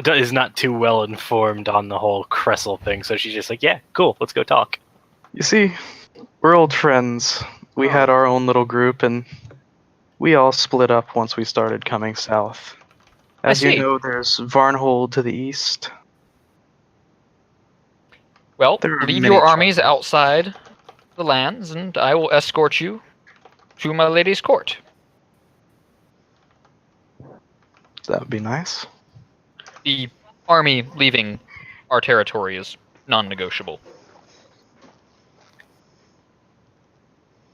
is not too well informed on the whole Cressel thing, so she's just like, yeah, cool, let's go talk. You see, we're old friends. We had our own little group, and we all split up once we started coming south. As see. you know, there's Varnhold to the east. Well, There are leave many your armies tribes. outside the lands, and I will escort you to my lady's court. That would be nice. The army leaving our territory is non-negotiable.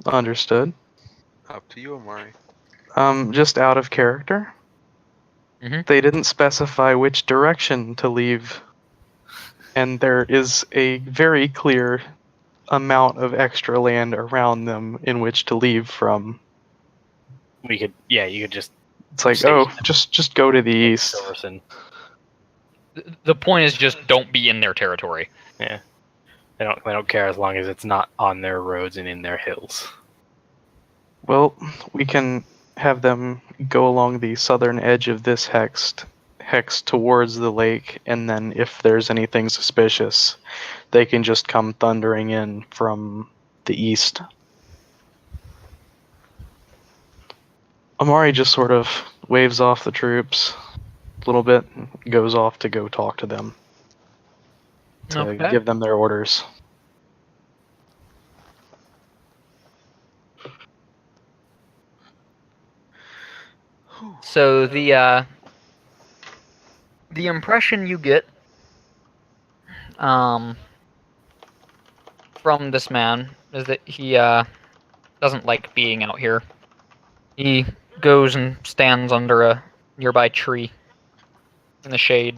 Understood. Up to you, Amari. Just out of character. Mhm. They didn't specify which direction to leave, and there is a very clear amount of extra land around them in which to leave from. You could just It's like, State. oh, just go to the east. Silverson. The point is just don't be in their territory. They don't care as long as it's not on their roads and in their hills. Well, we can have them go along the southern edge of this hex towards the lake, and then if there's anything suspicious, they can just come thundering in from the east. Amari just sort of waves off the troops a little bit, and goes off to go talk to them, to Okay. give them their orders. So the impression you get from this man is that he doesn't like being out here. He goes and stands under a nearby tree in the shade,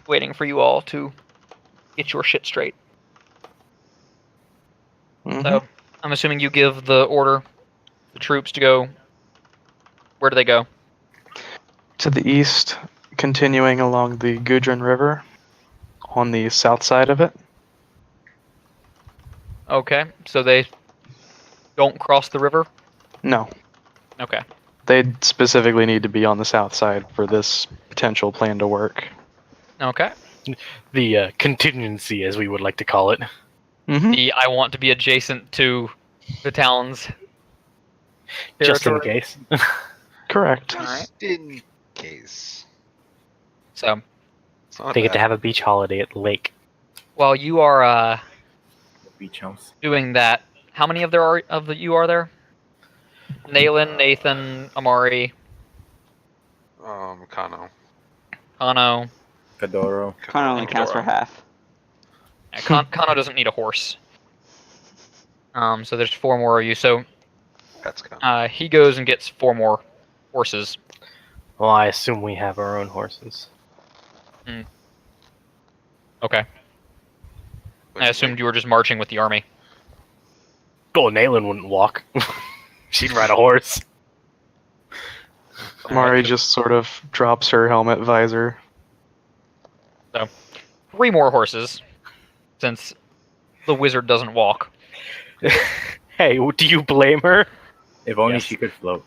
waiting for you all to get your shit straight. Mhm. So I'm assuming you give the order, the troops to go. Where do they go? To the east, continuing along the Gudrun River on the south side of it. Okay, so they don't cross the river? No, Okay. they specifically need to be on the south side for this potential plan to work. Okay. The contingency, as we would like to call it. The I want to be adjacent to the town's Just in territory. case. Correct. Alright. Just in case. So It's not They get to bad. have a beach holiday at the lake. while you are Beach house. doing that, how many of you are there? Nayland, Nathan, Amari, Kano. Kano. Kadoro. Kind of only counts for half. Kano doesn't need a horse. So there's 4 more of you. So That's Kano. he goes and gets 4 more horses. Well, I assume we have our own horses. Okay. I assumed you were just marching with the army. Oh, Nayland wouldn't walk. She'd ride a horse. Mari just sort of drops her helmet visor. 3 more horses, since the wizard doesn't walk. Hey, do you blame her? If only Yes. she could float.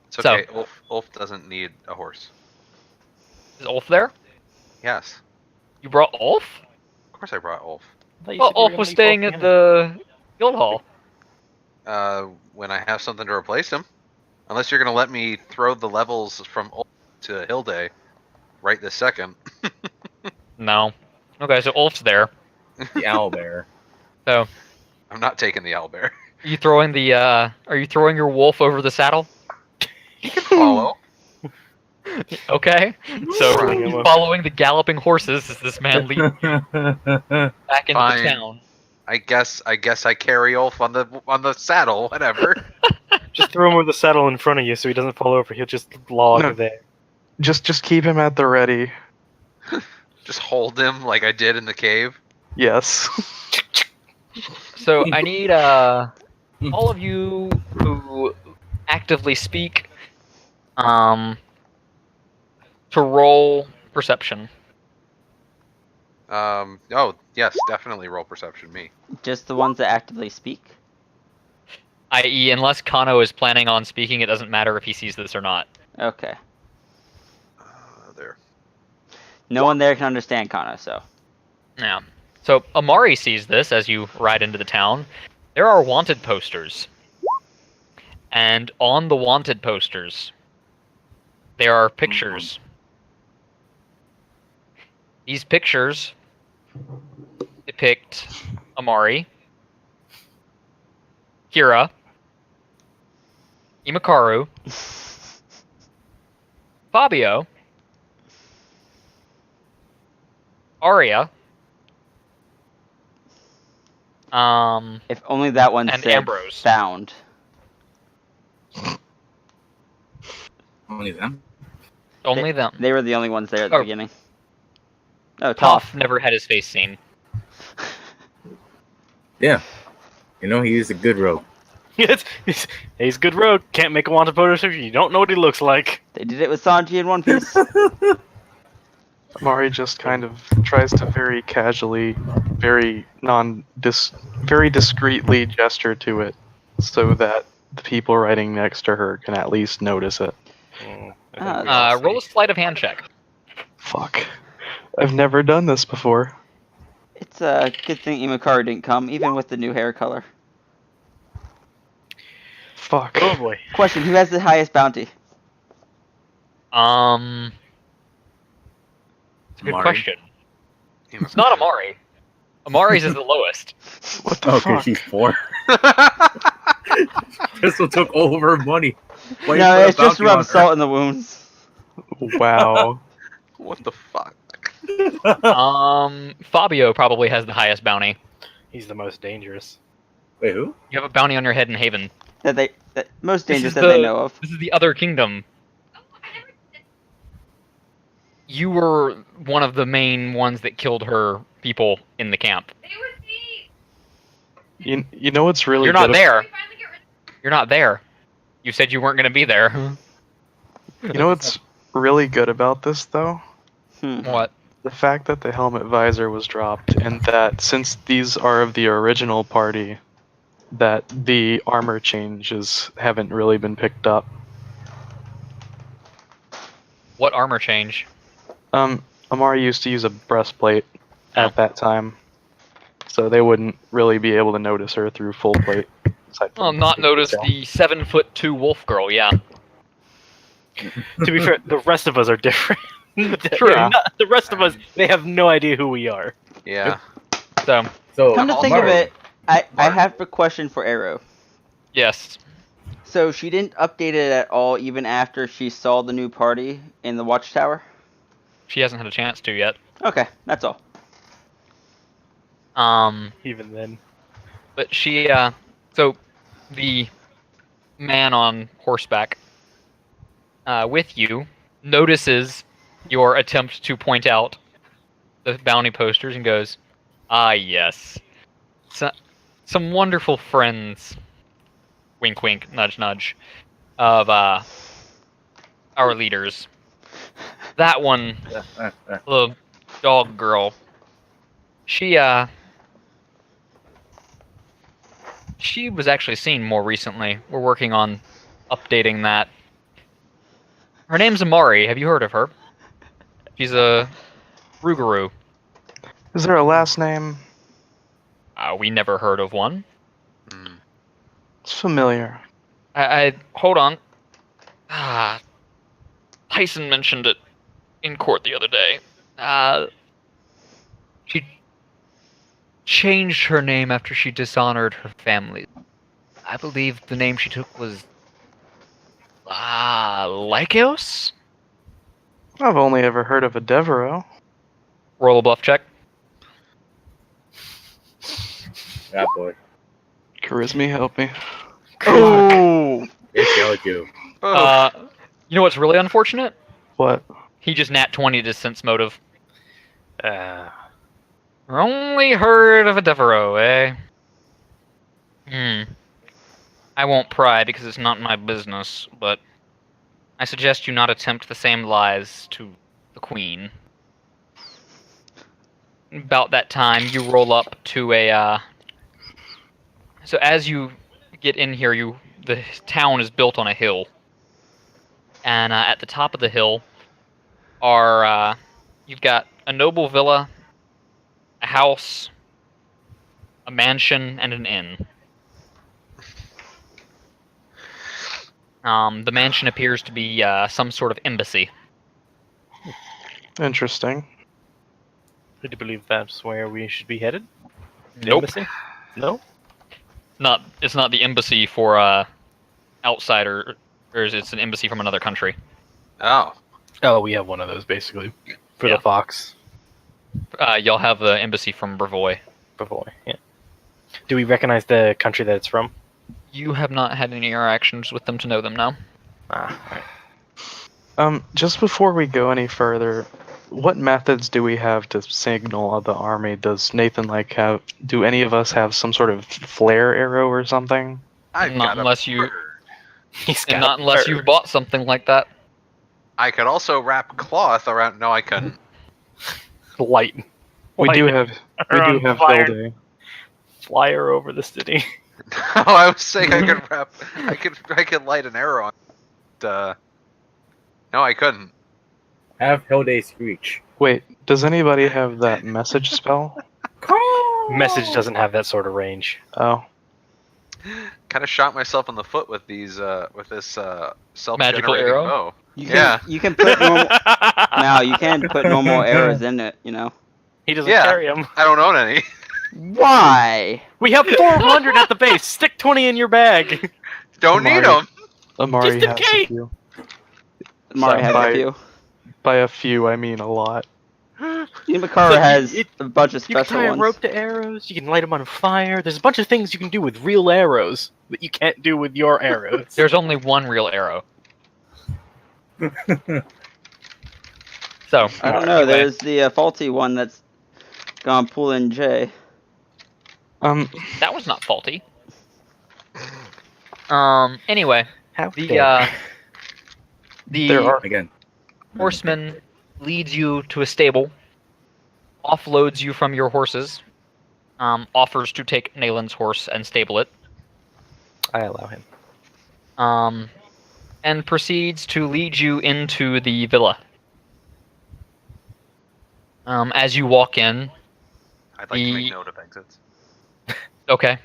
It's okay. Ulf doesn't need a horse. Is Ulf there? Yes. You brought Ulf? Of course I brought Ulf. Well, Ulf was staying at the guild hall. When I have something to replace him. Unless you're going to let me throw the levels from Ulf to Hilde right this second. No. Okay, so Ulf's there. The owlbear. So, I'm not taking the owlbear. are you throwing your wolf over the saddle? He can follow. Okay. So, Running him over. following the galloping horses as this man leads back into Fine. the town. I guess I carry Ulf on the saddle, whatever. Just throw him with the saddle in front of you so he doesn't fall over. He'll just log No. there. Just keep him at the ready. Just hold him like I did in the cave. Yes. So I need all of you who actively speak to roll perception. Oh, yes, definitely roll perception, me. Just the ones that actively speak. I.e., unless Kano is planning on speaking, it doesn't matter if he sees this or not. Okay. There. No one there can understand Kana, so. Yeah. So Amari sees this as you ride into the town. There are wanted posters. And on the wanted posters, there are pictures. These pictures depict Amari, Kira, Imakaru, Fabio, Arya, If only that one and said Ambrose. found. Only them? Only them. They were the only ones there at the Oh. beginning. Oh, Toph Toph. never had his face seen. Yeah. You know, he used a good rope. He's good rogue. Can't make a wanted poster. You don't know what he looks like. They did it with Sanji in One Piece. Mari just kind of tries to very casually, very discreetly gesture to it, so that the people riding next to her can at least notice it. Roll a sleight of hand check. Fuck. I've never done this before. It's a good thing Imakaru didn't come, even with the new hair color. Fuck. Oh boy. Question, who has the highest bounty? It's a good Amari. question. It's not Amari. Amari's is the lowest. What the Okay, fuck? she's 4. Crystal took all of her money. Why No, you put it's a just bounty rub on salt in the wounds. Wow. What the fuck? Fabio probably has the highest bounty. He's the most dangerous. Wait, who? You have a bounty on your head in Haven. That most This dangerous is that they know of. This is the other kingdom. You were one of the main ones that killed her people in the camp. You know what's really You're not good there. You're not there. You said you weren't going to be there. You know what's really good about this, though? What? The fact that the helmet visor was dropped, and that since these are of the original party, that the armor changes haven't really been picked up. What armor change? Amari used to use a breastplate at that time, so they wouldn't really be able to notice her through full plate. aside Well, from not the notice detail. the 7'2" wolf girl. Yeah. To be fair, the rest of us are different. True. The rest of us, they have no idea who we are. Yeah. So So, Come to think of Marty, it, I Martin. have a question for Arrow. yes, So she didn't update it at all, even after she saw the new party in the Watchtower. she hasn't had a chance to yet. Okay, that's all. Even then, But she, so the man on horseback with you notices your attempt to point out the bounty posters and goes, "Ah, yes, some wonderful friends." Wink, wink, nudge, nudge. Of our leaders. That one, the dog girl. She was actually seen more recently. We're working on updating that. Her name's Amari. Have you heard of her? She's a Rougarou. Is there a last name? We never heard of one. Mm. It's familiar. I hold on. Tyson mentioned it in court the other day. She changed her name after she dishonored her family. I believe the name she took was Lycos? I've only ever heard of a Devereaux. Roll a bluff check. that boy. Charisma, help me. Oh, It's Yellow. You know what's really unfortunate? What? He just nat 20 to sense motive. uh, Only heard of a Devereaux, eh? I won't pry because it's not my business, but I suggest you not attempt the same lies to the Queen. About that time, you roll up to a, So as you get in here, the town is built on a hill. And at the top of the hill are, you've got a noble villa, a house, a mansion, and an inn. The mansion appears to be some sort of embassy. Interesting. I do believe that's where we should be headed. The Nope. embassy? No. It's not the embassy for outsider, or it's an embassy from another country. Oh. Oh, we have one of those basically for Yeah. the Fox. Y'all have the embassy from Brevoy. Before, yeah. Do we recognize the country that it's from? You have not had any interactions with them to know them now. Alright. Just before we go any further, what methods do we have to signal the army? Does Nathan do any of us have some sort of flare arrow or something? I've Not got a unless you- bird. He's And got not unless bird. you've bought something like that. I could also wrap cloth around. No, I couldn't. light. We do have on fire. Hilde. Flyer over the city. Oh, I was saying I could wrap. I could light an arrow on. No, I couldn't. Have Hilde screech. Wait, does anybody have that message spell? Message doesn't have that sort of range. Oh, Kind of shot myself in the foot with these. With this self-generating arrow? bow. you Yeah. can put normal. Now you can put normal arrows in it. You know He doesn't Yeah. carry them. I don't own any. why? We have 400 at the base. Stick 20 in your bag. Don't need Mario. them. Amari Just in has case. a few. Mari has by- a few. By a few, I mean a lot. Makara So has a bunch of You can special tie a ones. rope to arrows. You can light them on fire. There's a bunch of things you can do with real arrows that you can't do with your arrows. There's only one real arrow. So I don't know. anyway, There's the faulty one that's gonna pull in Jay. that was not faulty. Anyway, How the dare. There are Again. horseman leads you to a stable, offloads you from your horses, offers to take Nalen's horse and stable it, I allow him. and proceeds to lead you into the villa. As you walk in, I'd like to make The- note of exits. okay,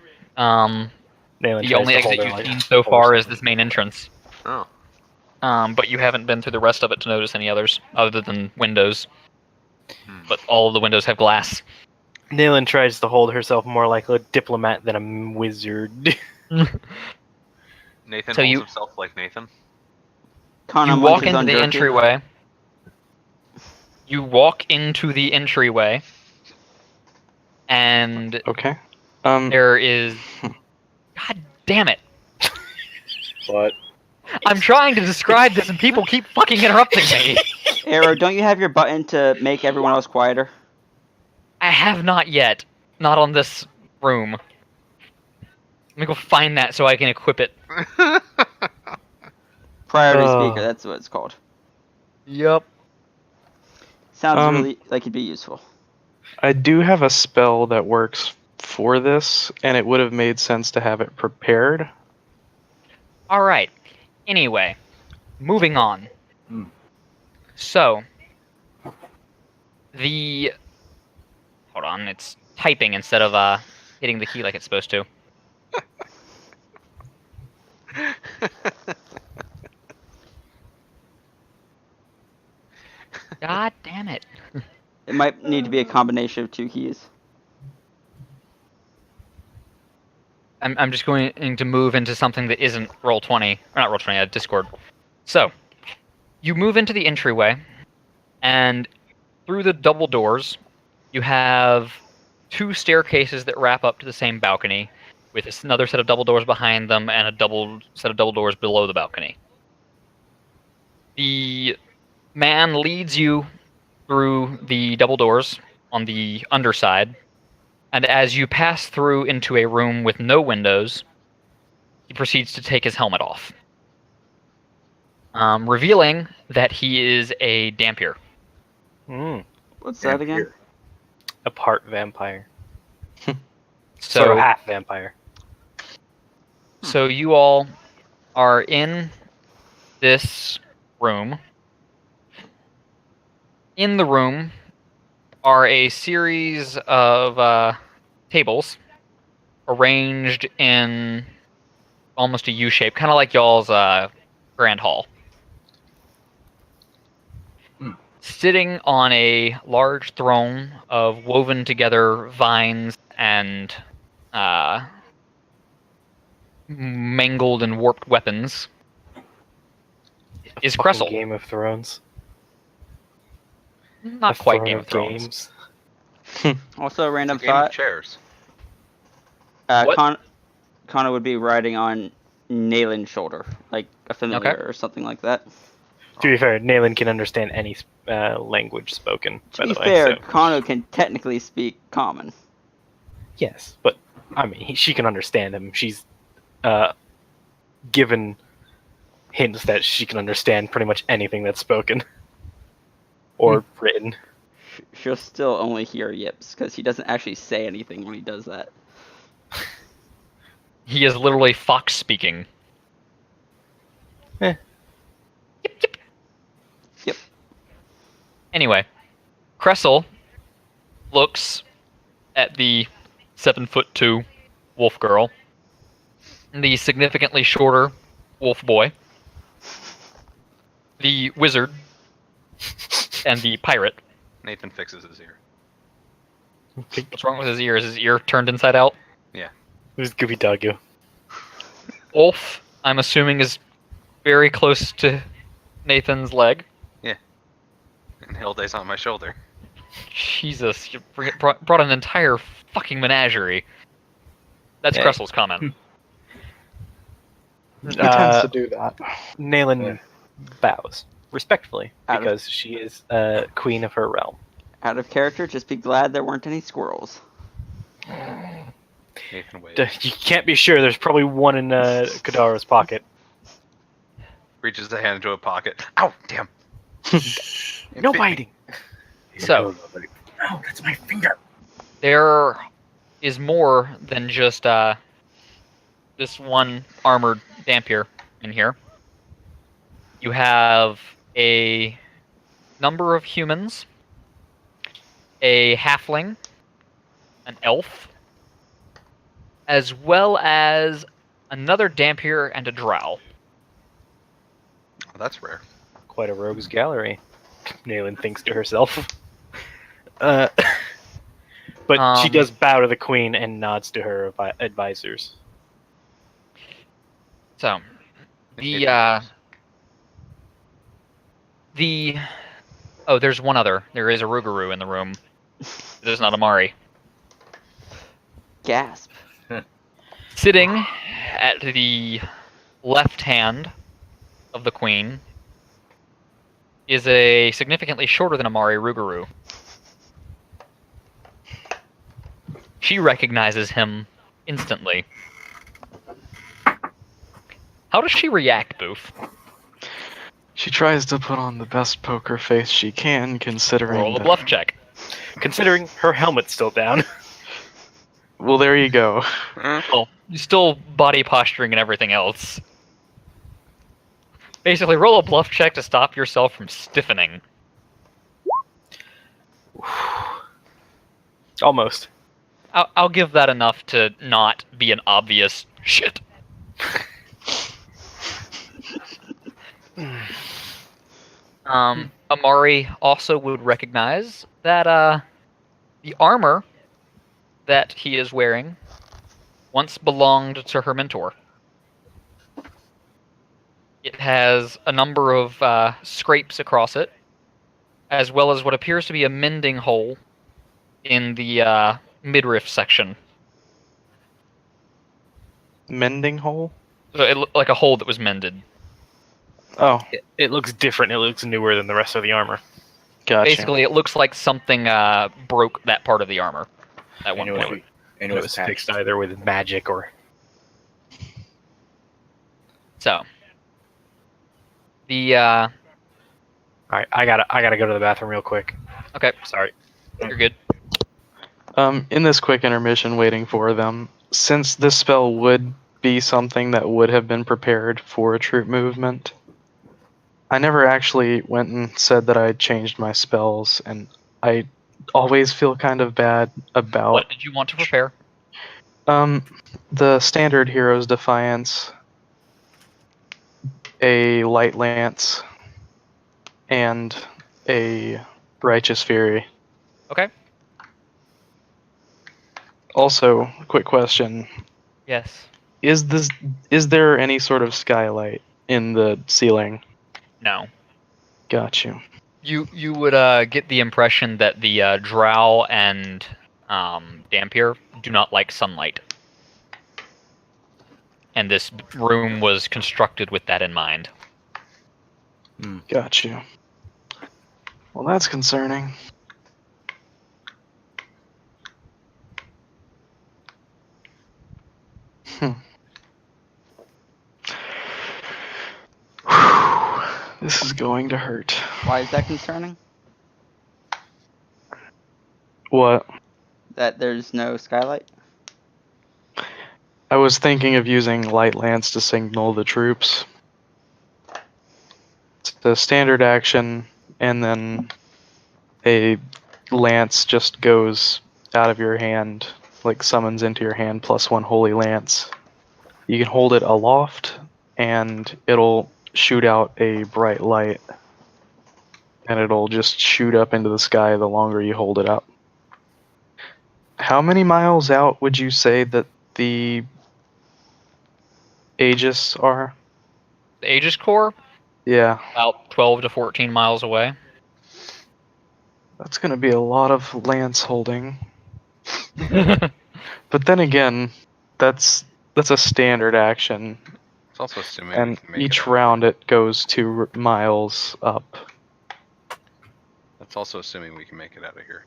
Nayland The tries only to exit hold her, you've like, seen so force far her. is this main entrance. Oh. But you haven't been through the rest of it to notice any others, other than windows. Hmm. But all of the windows have glass. Nayland tries to hold herself more like a diplomat than a wizard. Nathan So holds you- himself like Nathan. Connor You walk munches into on the jerky. entryway. You walk into the entryway, and Okay. there is. God damn it! But I'm trying to describe this, and people keep fucking interrupting me. Arrow, don't you have your button to make everyone else quieter? I have not yet. Not on this room. Let me go find that so I can equip it. Priority Oh. speaker, that's what it's called. Yep. Sounds Um, really like it'd be useful. I do have a spell that works for this, and it would have made sense to have it prepared. All right. Anyway, moving on. Hmm. So, the hold on, it's typing instead of hitting the key like it's supposed to. God damn it! It might need to be a combination of two keys. I'm just going to move into something that isn't Roll20, or not Roll20, Discord. So, you move into the entryway, and through the double doors, you have two staircases that wrap up to the same balcony, with another set of double doors behind them and a double set of double doors below the balcony. The man leads you through the double doors on the underside, and as you pass through into a room with no windows, he proceeds to take his helmet off, revealing that he is a Dampier. What's that again? here. A part vampire. So, Sort of half vampire. so you all are in this room. In the room are a series of tables arranged in almost a U shape, kind of like y'all's grand hall. Sitting on a large throne of woven together vines and mangled and warped weapons is Fucking Cressel. Game of Thrones. Not A quite throne Game of Thrones. Games. Also, a random Game of thought. chairs. What? Connor would be riding on Nalen's shoulder, like a familiar or something like that. To be fair, Nayland can understand any language spoken. To by be the way, fair, so- Connor can technically speak common. Yes, but I mean, she can understand him. She's given hints that she can understand pretty much anything that's spoken or written. She'll still only hear yips because he doesn't actually say anything when he does that. He is literally fox speaking. Yep. Anyway, Cressel looks at the 7'2" wolf girl, the significantly shorter wolf boy, the wizard, and the pirate. Nathan fixes his ear. What's wrong with his ear? Is his ear turned inside out? Who's Goofy Doggo? Wolf, I'm assuming, is very close to Nathan's leg. And Hilde's on my shoulder. Jesus, you brought an entire fucking menagerie. That's Yeah. Cressel's comment. He tends Uh, to do that. Nayland bows respectfully Out of- because she is queen of her realm. Out of character, just be glad there weren't any squirrels. Nathan waves. You can't be sure. There's probably one in Kadaro's pocket. Reaches the hand into a pocket. Ow! Damn. No biting. So- Oh, that's my finger. There is more than just this one armored Dampier in here. You have a number of humans, a halfling, an elf, as well as another Dampier, and a Drow. Oh, that's rare. Quite a rogues gallery, Nayland thinks to herself. But she does bow to the queen and nods to her advisors. So, oh, there's one other. There is a Rougarou in the room. There's not Amari. Gasp. Sitting at the left hand of the queen is a significantly shorter than Amari Rougarou. She recognizes him instantly. How does she react, Boof? She tries to put on the best poker face she can, considering. Roll a bluff check. Considering her helmet's still down. Well, there you go. Well, still body posturing and everything else. Basically, roll a bluff check to stop yourself from stiffening. Almost. I'll give that enough to not be an obvious shit. Amari also would recognize that the armor that he is wearing once belonged to her mentor. It has a number of scrapes across it, as well as what appears to be a mending hole in the midriff section. Mending hole? So it looked like a hole that was mended. Oh, It looks different. It looks newer than the rest of the armor. gotcha. Basically, it looks like something broke that part of the armor at one point. And it was fixed either with magic or... So, the Alright, I gotta go to the bathroom real quick. okay, Sorry. you're good. In this quick intermission waiting for them, since this spell would be something that would have been prepared for a troop movement, I never actually went and said that I changed my spells, and I always feel kind of bad about... What did you want to prepare? The standard Hero's Defiance, a Light Lance, and a Righteous Fury. Okay. Also, quick question. Yes. Is there any sort of skylight in the ceiling? No. Got you. You would get the impression that the Drow and Dampier do not like sunlight. And this room was constructed with that in mind. Got you. Well, that's concerning. This is going to hurt. Why is that concerning? What? That there's no skylight? I was thinking of using Light Lance to signal the troops. It's the standard action, and then a lance just goes out of your hand, like summons into your hand, +1 Holy Lance. You can hold it aloft, and it'll shoot out a bright light, and it'll just shoot up into the sky the longer you hold it up. How many miles out would you say that the Aegis are? The Aegis Core, Yeah, about 12 to 14 miles away. that's going to be a lot of lance holding. But then again, that's a standard action, It's also assuming we and can make each it out. round it goes 2 miles up. That's also assuming we can make it out of here.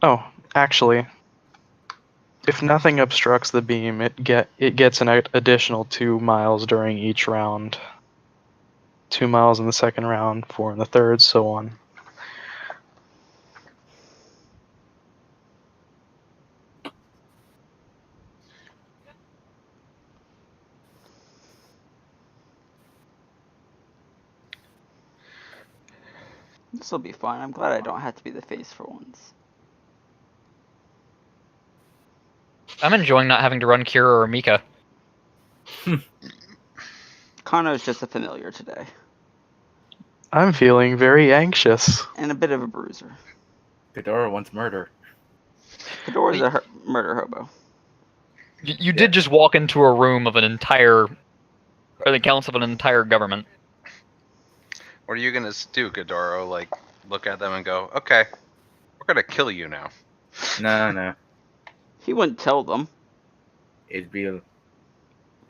Oh, actually, if nothing obstructs the beam, it gets an additional 2 miles during each round. 2 miles in the second round, 4 in the third, so on. This will be fun. I'm glad I don't have to be the face for once. I'm enjoying not having to run Kira or Mika. Kano's just a familiar today, I'm feeling very anxious. and a bit of a bruiser. Ghidorah wants murder. Ghidorah's a murder hobo. You did just walk into a room of an entire, or the council of an entire government. What are you gonna do, Ghidorah? Like, look at them and go, okay, we're gonna kill you now. No. He wouldn't tell them. It'd be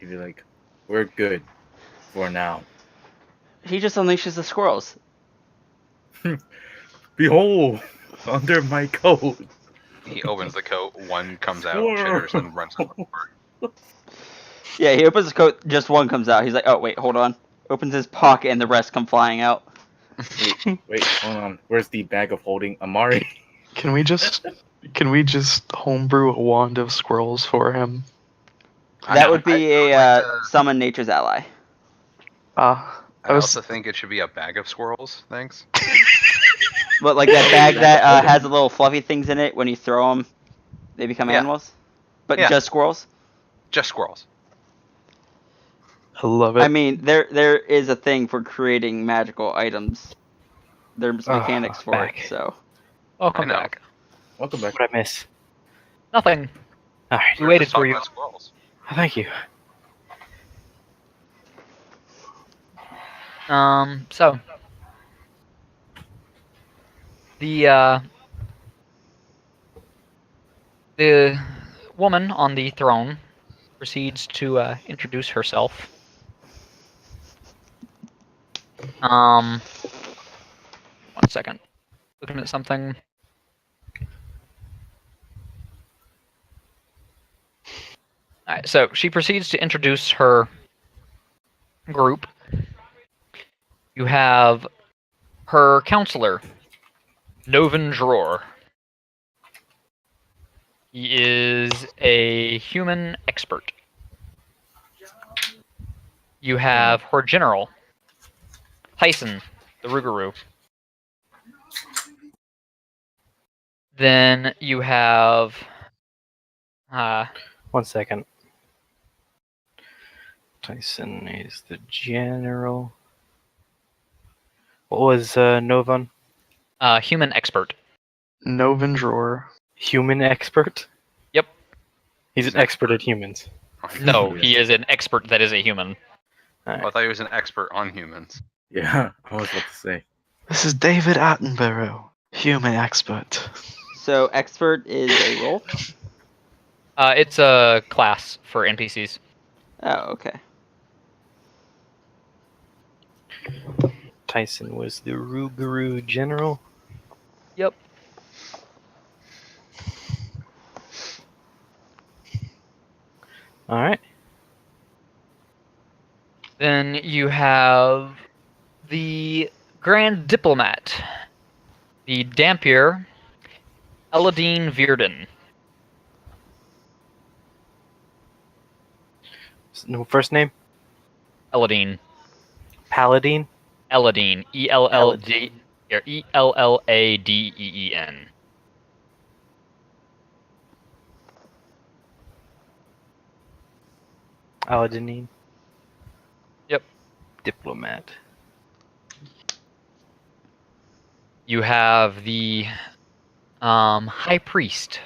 like, we're good for now. He just unleashes the squirrels. Behold, under my coat. He opens the coat, one comes out, Squirrel. chitters, and runs over. Yeah, he opens his coat, just one comes out. He's like, oh, wait, hold on. Opens his pocket, and the rest come flying out. Wait, hold on. Where's the bag of holding, Amari? Can we just homebrew a wand of squirrels for him? That would be I would a like to- summon nature's ally. I I was also think it should be a bag of squirrels. Thanks. But like that bag that has the little fluffy things in it, when you throw them, they become Yeah. animals? But Yeah. just squirrels? Just squirrels. I love it. I mean, there is a thing for creating magical items. There's Ah, mechanics for back. it, so. Welcome I know. back. Welcome back. What I miss? Nothing. All right. We waited Just talk for you. about squirrels. Thank you. So the woman on the throne proceeds to introduce herself. One second. Looking at something. Alright, so she proceeds to introduce her group. You have her counselor, Novan Dror. He is a human expert. You have her general, Tyson, the Rougarou. Then you have 1 second. Tyson is the general. What was Novan? human expert. Novan drawer. Human expert? Yep. He's an expert at humans. No, he is an expert that is a human. I thought he was an expert on humans. Yeah, I was about to say. This is David Attenborough, human expert. So, expert is a role? It's a class for NPCs. Oh, okay. Tyson was the Rougarou general. Yep. All right. Then you have the Grand Diplomat, the Dampier, Eladine Virden. No first name? Eladine. Paladine. Eladine. E-L-L-D... or E-L-L-A-D-E-E-N. Aladdin. Yep. Diplomat. You have the High Priest,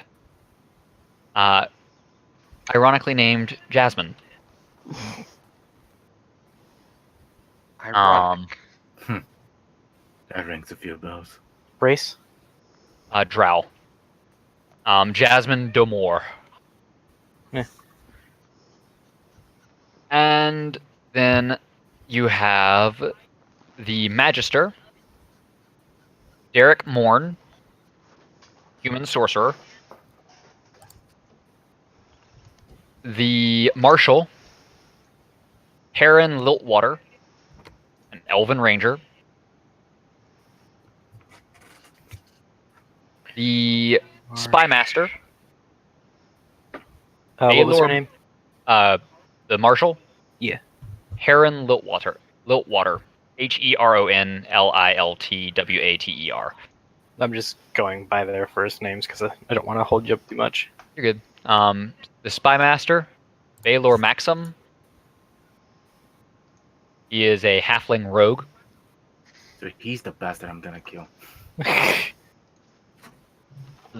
ironically named Jasmine. Ironic. That rings a few bells. Race. Drow. Jasmine Domore. Yeah. And then you have the Magister, Derek Morn, human sorcerer. The Marshal, Heron Liltwater, an elven ranger. The Spymaster, What was her Baylor- name? the Marshal. Yeah. Heron Liltwater. Liltwater. Heronliltwater. I'm just going by their first names because I don't want to hold you up too much. You're good. The Spymaster, Baylor Maxim, He is a halfling rogue. So he's the bastard I'm gonna kill.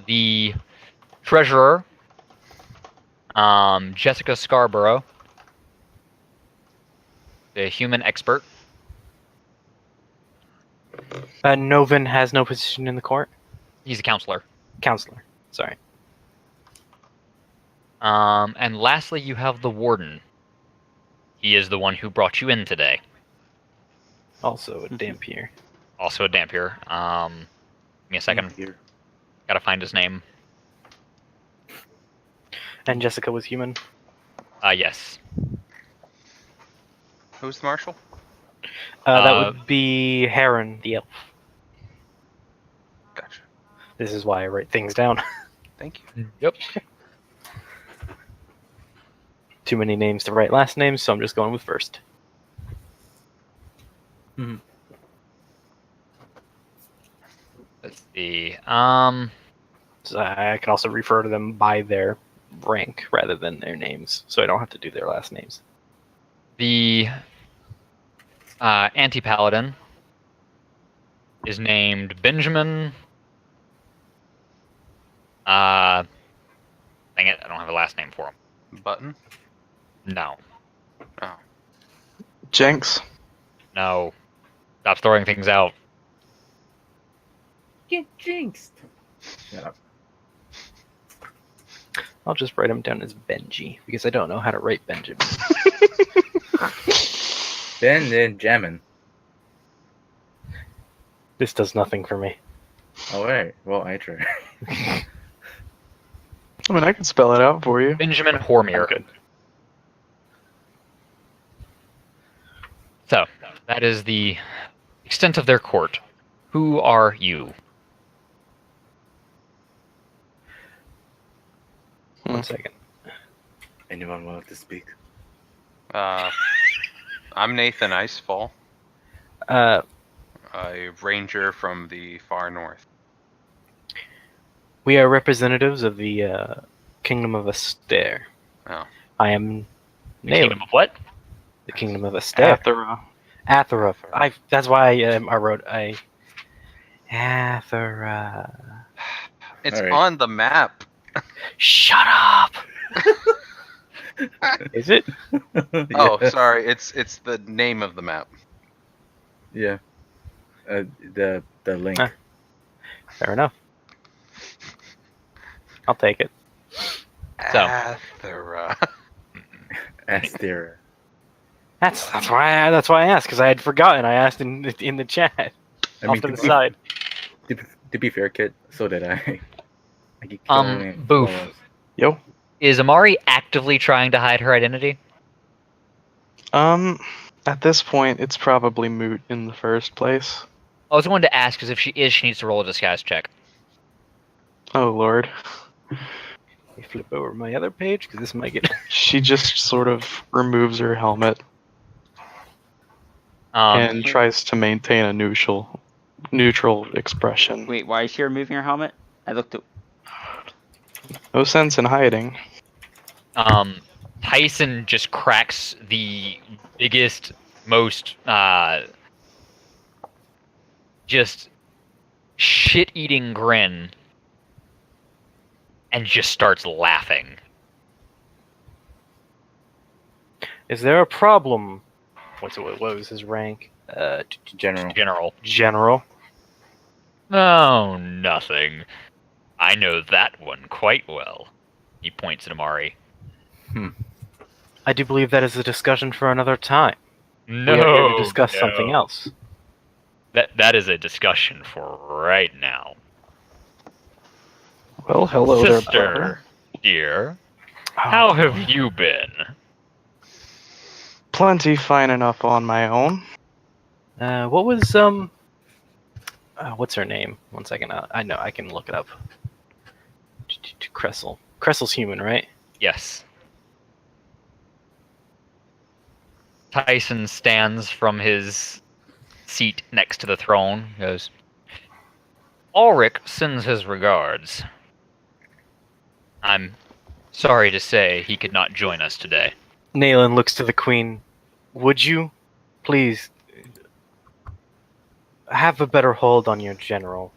The treasurer, Jessica Scarborough, the human expert. Novin has no position in the court. He's a counselor. Counselor. Sorry. And lastly, you have the warden. He is the one who brought you in today. Also a Dampier. Also a Dampier. Give me a second. Here. Gotta find his name. And Jessica was human. Yes. Who's the marshal? That would be Heron, the elf. Gotcha. This is why I write things down. Thank you. Yep. Too many names to write last names, so I'm just going with first. Let's see. So I can also refer to them by their rank rather than their names, so I don't have to do their last names. The anti-paladin is named Benjamin. Dang it, I don't have a last name for him. Button. No. Oh. Jenks. No. Stop throwing things out. Get jinxed. Shut up. I'll just write him down as Benji, because I don't know how to write Benjamin. Benjamin. This does nothing for me. Oh wait. Well, I try. I mean, I can spell it out for you. Benjamin Hormier. Good. So, that is the extent of their court. Who are you? One second. Anyone want to speak? I'm Nathan Icefall, Uh, a ranger from the far north. we are representatives of the Kingdom of Astaire. Oh. I am The Nayland, kingdom of what? the Kingdom of Astaire. Athera. Athera. That's why I wrote Athera. It's All right. on the map. Shut up! Is it? Oh, sorry. It's the name of the map. Yeah. The link. Huh. Fair enough. I'll take it. So. Athera. Astaire. That's why I asked, because I had forgotten. I asked in the chat I off mean, to the side. to be fair, kid, so did I. I keep killing Boof. flowers. Yo. Is Amari actively trying to hide her identity? At this point, it's probably moot in the first place. I was going to ask, because if she is, she needs to roll a disguise check. Oh lord. Let me flip over my other page, because this might get... She just sort of removes her helmet and tries to maintain a neutral expression. Wait, why is she removing her helmet? I looked at. No sense in hiding. Tyson just cracks the biggest, most, just shit-eating grin and just starts laughing. Is there a problem? What was his rank? General. General. Oh, nothing. I know that one quite well. He points at Amari. I do believe that is a discussion for another time. No, We are here to discuss no. something else. That is a discussion for right now. Well, hello there, Sister, brother. dear, Oh, how have you been? Plenty fine enough on my own. what was what's her name? One second. I know I can look it up. Cressel. Cressel's human, right? Yes. Tyson stands from his seat next to the throne. Goes, Ulrich sends his regards. I'm sorry to say he could not join us today. Nayland looks to the queen. Would you please have a better hold on your general.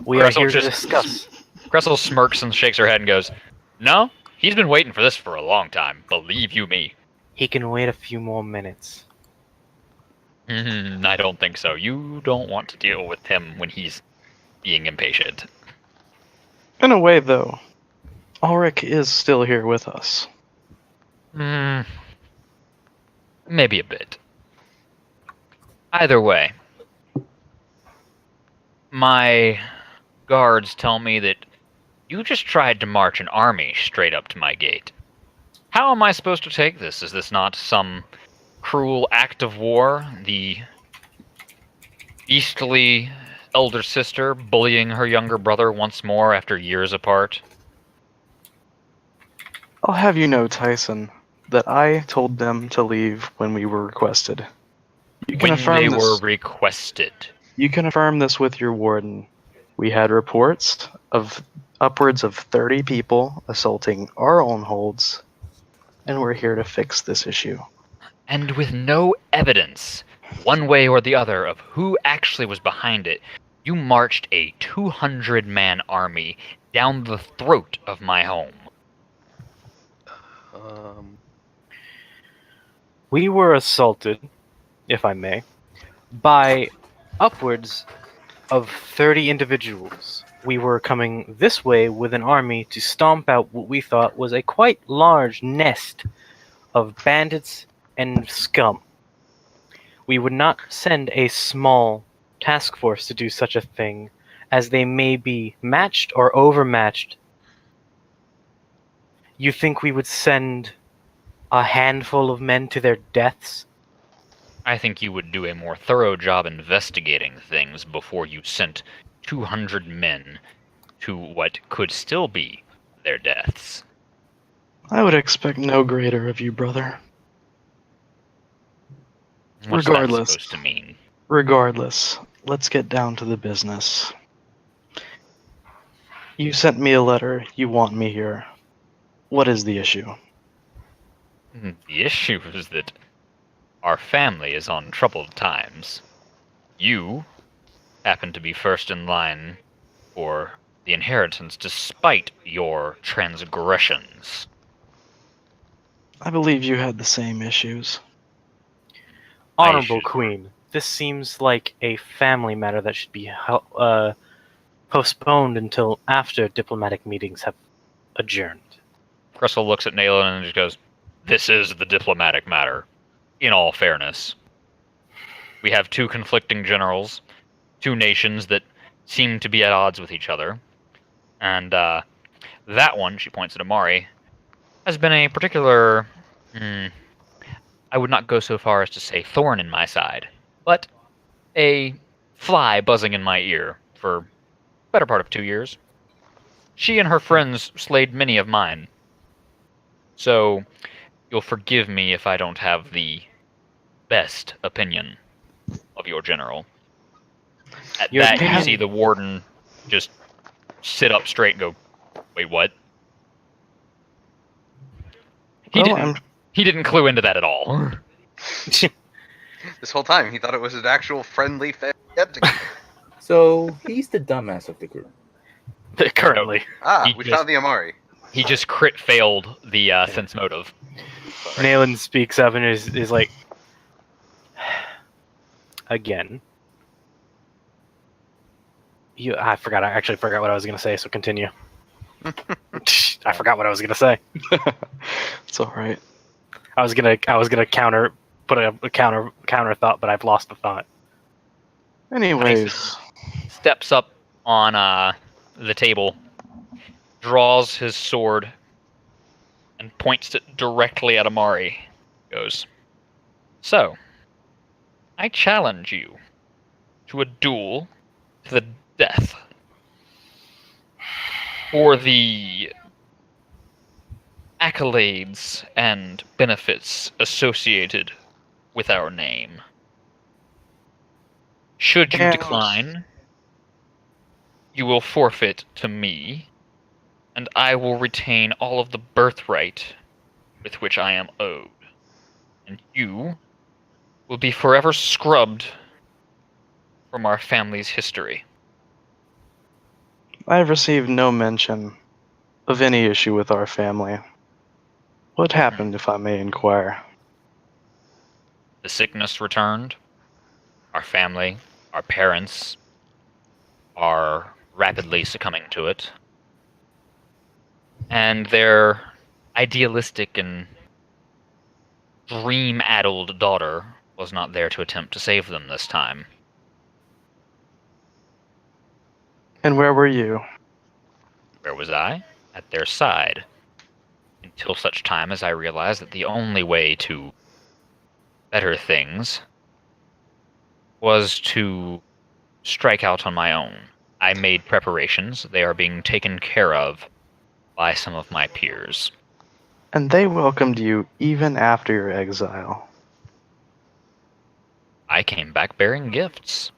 We are Cressel here to just- discuss. Cressel smirks and shakes her head and goes, "No, he's been waiting for this for a long time. Believe you me." He can wait a few more minutes. I don't think so. You don't want to deal with him when he's being impatient. In a way, though, Ulrich is still here with us. Maybe a bit. Either way, my guards tell me that you just tried to march an army straight up to my gate. How am I supposed to take this? Is this not some cruel act of war? The beastly elder sister bullying her younger brother once more after years apart? I'll have you know, Tyson, that I told them to leave when we were requested. You can When affirm they this. were requested. You can affirm this with your warden. We had reports of upwards of 30 people assaulting our own holds, and we're here to fix this issue. And with no evidence, one way or the other, of who actually was behind it, you marched a 200-man army down the throat of my home. We were assaulted, if I may, by upwards of 30 individuals. We were coming this way with an army to stomp out what we thought was a quite large nest of bandits and scum. We would not send a small task force to do such a thing, as they may be matched or overmatched. You think we would send a handful of men to their deaths? I think you would do a more thorough job investigating things before you sent 200 men to what could still be their deaths. I would expect no greater of you, brother. What's Regardless. that supposed to mean? Regardless, let's get down to the business. You sent me a letter. You want me here. What is the issue? The issue is that our family is on troubled times. You happen to be first in line for the inheritance despite your transgressions. I believe you had the same issues. Honorable should- Queen, this seems like a family matter that should be postponed until after diplomatic meetings have adjourned. Crystal looks at Nayland and just goes, "This is the diplomatic matter. In all fairness, we have two conflicting generals, two nations that seem to be at odds with each other, and that one," she points at Amari, "has been a particular, I would not go so far as to say thorn in my side, but a fly buzzing in my ear for the better part of 2 years. She and her friends slayed many of mine. So, you'll forgive me if I don't have the best opinion of your general." At Your that, you opinion- see the warden just sit up straight and go, "Wait, what?" Well, He didn't clue into that at all. This whole time, he thought it was an actual friendly get-together. So he's the dumbass of the group. Currently. He We just- found the Amari. He just crit failed the sense motive. Nayland speaks up and is like, again. I actually forgot what I was going to say, so continue. I forgot what I was going to say. It's all right. I was gonna put a counter thought, but I've lost the thought. Anyways, Steps up on the table, draws his sword, and points it directly at Amari. Goes, "So, I challenge you to a duel to the death for the accolades and benefits associated with our name. Should you Yes. decline, you will forfeit to me, and I will retain all of the birthright with which I am owed. And you will be forever scrubbed from our family's history. I have received no mention of any issue with our family. What happened, if I may inquire? The sickness returned. Our family, our parents, are rapidly succumbing to it. And their idealistic and dream-addled daughter was not there to attempt to save them this time. And where were you? Where was I? At their side. Until such time as I realized that the only way to better things was to strike out on my own. I made preparations. They are being taken care of by some of my peers. And they welcomed you even after your exile. I came back bearing gifts.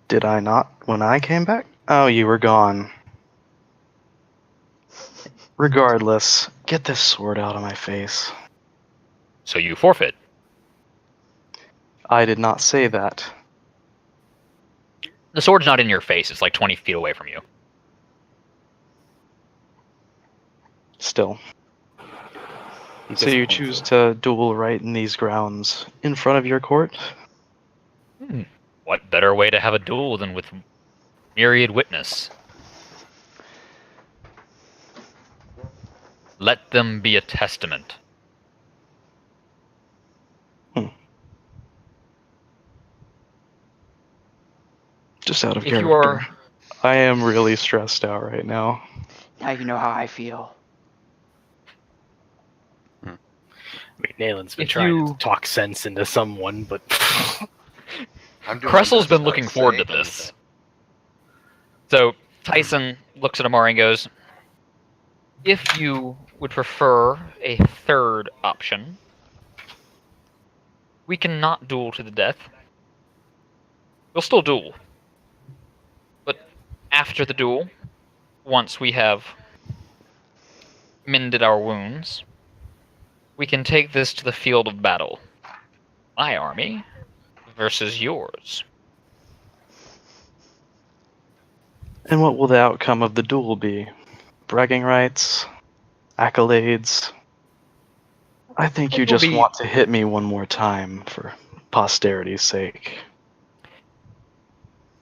Did I not when I came back? Oh, you were gone. Regardless, get this sword out of my face. So you forfeit. I did not say that. The sword's not in your face. It's like 20 feet away from you. Still. He So just you won't choose fall. to duel right in these grounds, in front of your court? What better way to have a duel than with myriad witness? Let them be a testament. Just out of If character. you are I am really stressed out right now. Now you know how I feel. I mean, Nalen's been If trying you- to talk sense into someone, but I'm doing Cressel's my best been not looking to forward say to this. anything. So Tyson looks at Amari and goes, if you would prefer a third option, we can not duel to the death. We'll still duel. But after the duel, once we have mended our wounds, we can take this to the field of battle. My army versus yours. And what will the outcome of the duel be? Bragging rights? Accolades? I think It you will just be- want to hit me one more time for posterity's sake.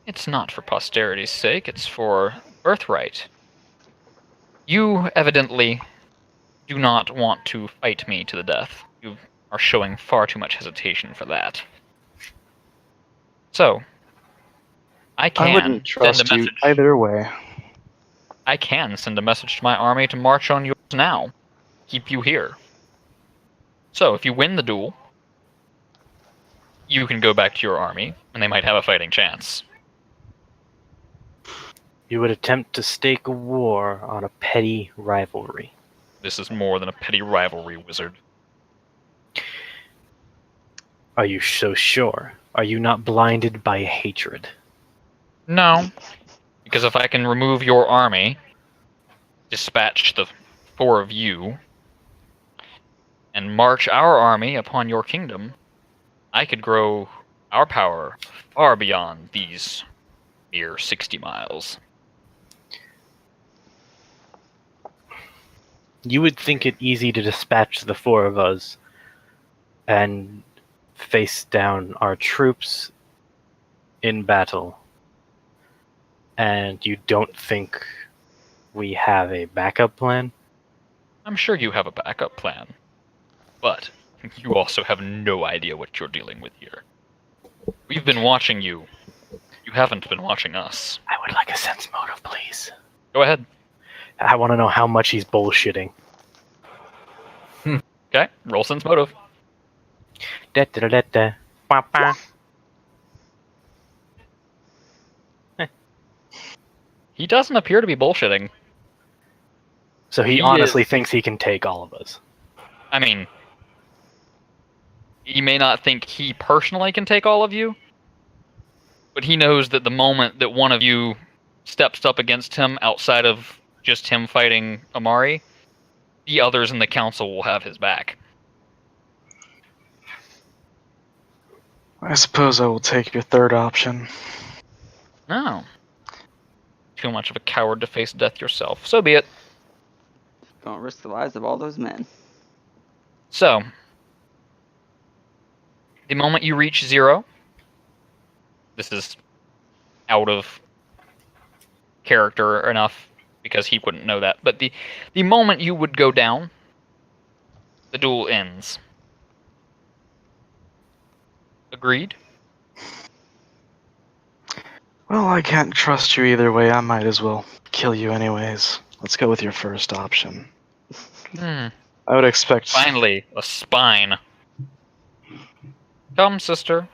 It's not for posterity's sake, it's for birthright. You evidently do not want to fight me to the death. You are showing far too much hesitation for that. So, I can I wouldn't send trust a you message. either way. I can send a message to my army to march on yours now. Keep you here. So, if you win the duel, you can go back to your army, and they might have a fighting chance. you would attempt to stake a war on a petty rivalry. This is more than a petty rivalry, wizard. Are you so sure? Are you not blinded by hatred? No, because if I can remove your army, dispatch the 4 of you, and march our army upon your kingdom, I could grow our power far beyond these mere 60 miles. You would think it easy to dispatch the 4 of us and face down our troops in battle. And you don't think we have a backup plan? I'm sure you have a backup plan, but you also have no idea what you're dealing with here. We've been watching you. You haven't been watching us. I would like a sense motive, please. Go ahead. I want to know how much he's bullshitting. Okay, roll sense motive. Da, da, da, da, da. Wah, wah. He doesn't appear to be bullshitting. So he He honestly thinks he can take all of us. I mean, he may not think he personally can take all of you, but he knows that the moment that one of you steps up against him outside of just him fighting Amari, the others in the council will have his back. I suppose I will take your third option. No. Too much of a coward to face death yourself. So be it. Don't risk the lives of all those men. So, the moment you reach 0, this is out of character enough because he wouldn't know that, but the moment you would go down, the duel ends. Agreed? Well, I can't trust you either way. I might as well kill you anyways. Let's go with your first option. Hmm. I would expect. Finally, a spine. Come, sister.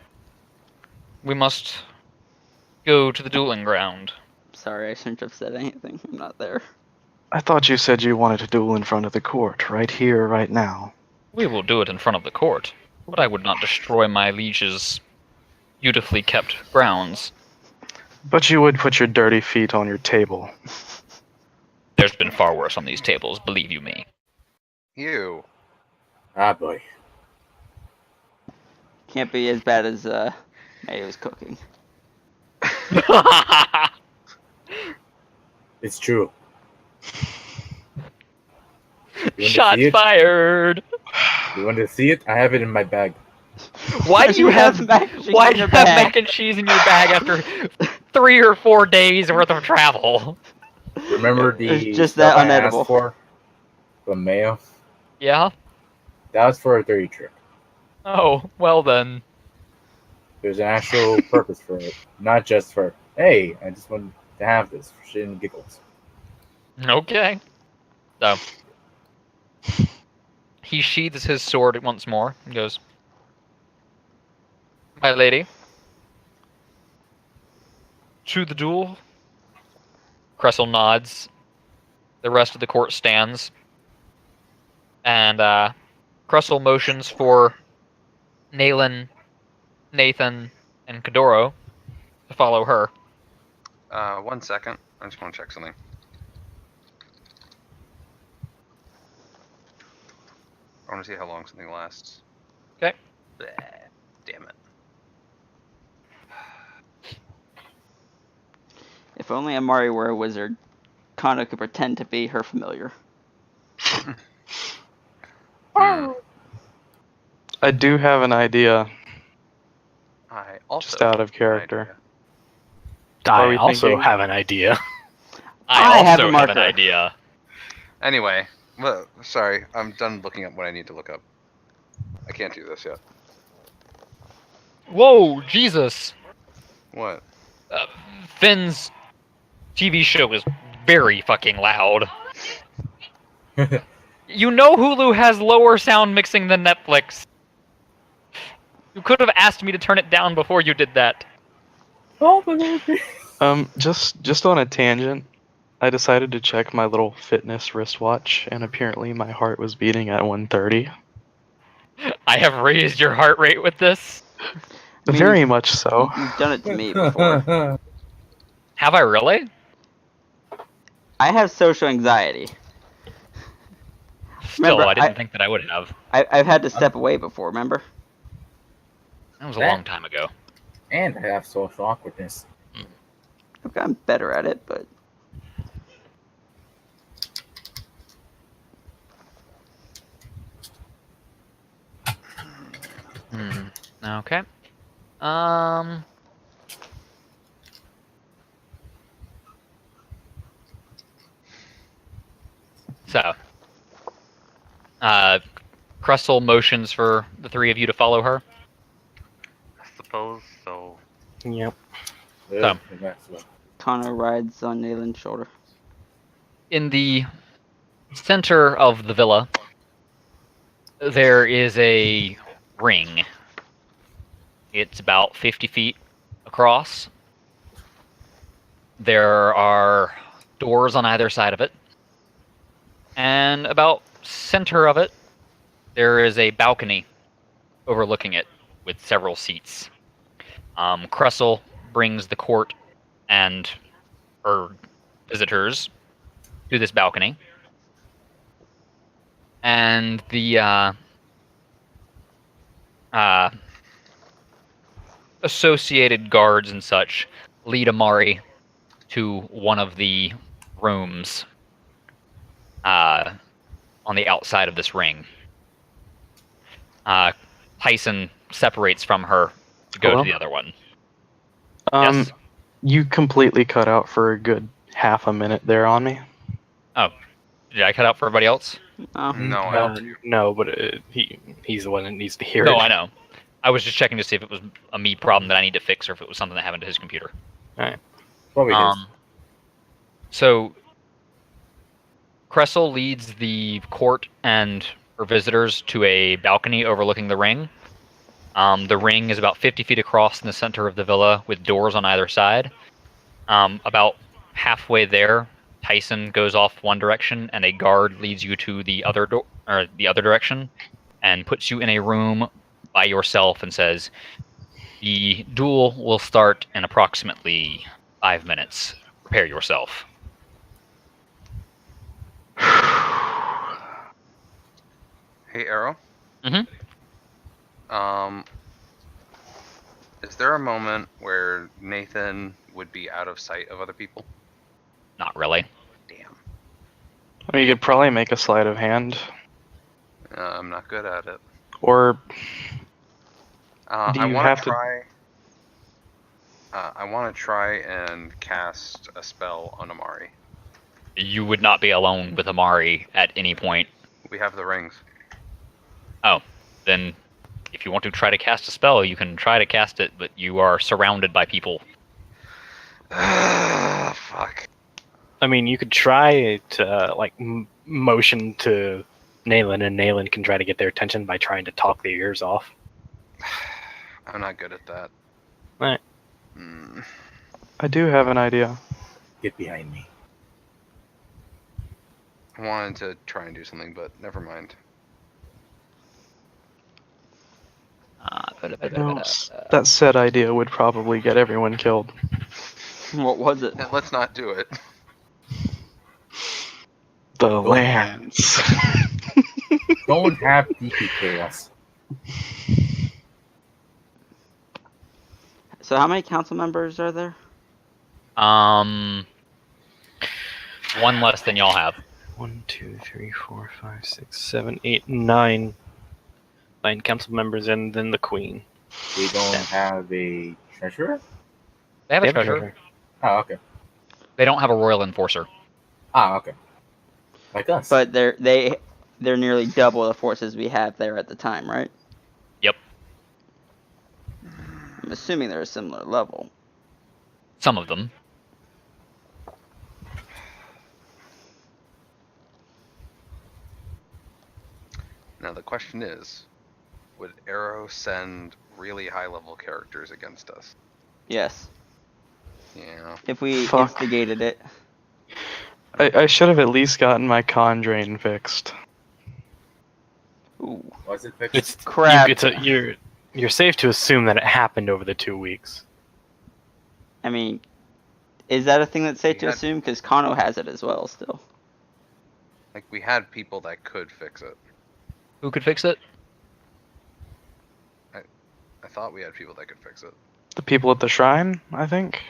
We must go to the dueling ground. Sorry, I shouldn't have said anything. I'm not there. I thought you said you wanted to duel in front of the court, right here, right now. We will do it in front of the court, but I would not destroy my liege's beautifully kept grounds. But you would put your dirty feet on your table. There's been far worse on these tables, believe you me. You. Ah, boy. Can't be as bad as Mayo's cooking. It's true. You want to Shots see it? fired! You want to see it? I have it in my bag. Why do you have mac and cheese why in do your you have bag? mac and cheese in your bag after 3 or 4 days worth of travel? Remember the It's just stuff that I unedible. asked for from Mayo? Yeah? That was for a dirty trick. Oh, well then. There's an actual purpose for it, not just for, hey, I just wanted to have this for shit and giggles. Okay. So he sheathes his sword once more and goes, "My lady, to the duel." Cressel nods. The rest of the court stands. And Cressel motions for Naylan, Nathan, and Kadoro to follow her. 1 second. I just want to check something. I want to see how long something lasts. Okay. Damn it. If only Amari were a wizard, Kana could pretend to be her familiar. Hmm. I do have an idea, I also just out of have an character. idea. Are I we also thinking- have an idea. I I have a also have an marker. idea. Anyway, well, sorry, I'm done looking up what I need to look up. I can't do this yet. Whoa, Jesus! What? Finn's TV show is very fucking loud. You know Hulu has lower sound mixing than Netflix. You could have asked me to turn it down before you did that. Just on a tangent, I decided to check my little fitness wristwatch, and apparently my heart was beating at 130. I have raised your heart rate with this. I mean, Very much so. You've done it to me before. Have I really? I have social anxiety. Still, Remember, I didn't think that I would have. I've had to step away before, remember? That was a long time ago. And I have social awkwardness. I've gotten better at it, but Okay. So, Cressel motions for the three of you to follow her. I suppose so. Yep. So. Kana rides on Nalen's shoulder. In the center of the villa, there is a ring. It's about 50 feet across. There are doors on either side of it. And about center of it, there is a balcony overlooking it with several seats. Cressel brings the court and her visitors to this balcony. And the associated guards and such lead Amari to one of the rooms on the outside of this ring. Tyson separates from her to go Hello? to the other one. Yes? You completely cut out for a good half a minute there on me. Oh, did I cut out for everybody else? Oh. No, I don't. No, but he's the one that needs to hear No, it. I know. I was just checking to see if it was a me problem that I need to fix or if it was something that happened to his computer. Probably his. So, Cressel leads the court and her visitors to a balcony overlooking the ring. The ring is about 50 feet across in the center of the villa with doors on either side. About halfway there, Tyson goes off one direction and a guard leads you to the other direction and puts you in a room by yourself and says, "The duel will start in approximately 5 minutes. Prepare yourself." Hey, Arrow. Mhm. Is there a moment where Nathan would be out of sight of other people? Not really. Damn. I mean, you could probably make a sleight of hand, I'm not good at it. or do I you want have to to? try. I want to try and cast a spell on Amari. You would not be alone with Amari at any point. We have the rings. Oh, then if you want to try to cast a spell, you can try to cast it, but you are surrounded by people. Fuck. I mean, you could try to motion to Nayland, and Nayland can try to get their attention by trying to talk their ears off. I'm not good at that. Right. I do have an idea. Get behind me. I wanted to try and do something, but never mind. No, that said idea would probably get everyone killed. What was it? Let's not do it. The lands. Don't have DP chaos. So how many council members are there? One less than y'all have. 1, 2, 3, 4, 5, 6, 7, 8, 9. 9 council members, and then the queen. They don't have a treasurer? They have a treasurer. Oh, okay. They don't have a royal enforcer. Ah, okay. Like us. But they're nearly double the forces we have there at the time, right? Yep. I'm assuming they're a similar level. Some of them. Now the question is, would Arrow send really high-level characters against us? Yes. Yeah. If we Fuck. instigated it. I should have at least gotten my con drain fixed. Ooh. Was it fixed? It's Crap. You're safe to assume that it happened over the 2 weeks. I mean, is that a thing that's safe to Yeah. assume? Because Kano has it as well still. Like, we had people that could fix it. Who could fix it? I thought we had people that could fix it. The people at the shrine, I think.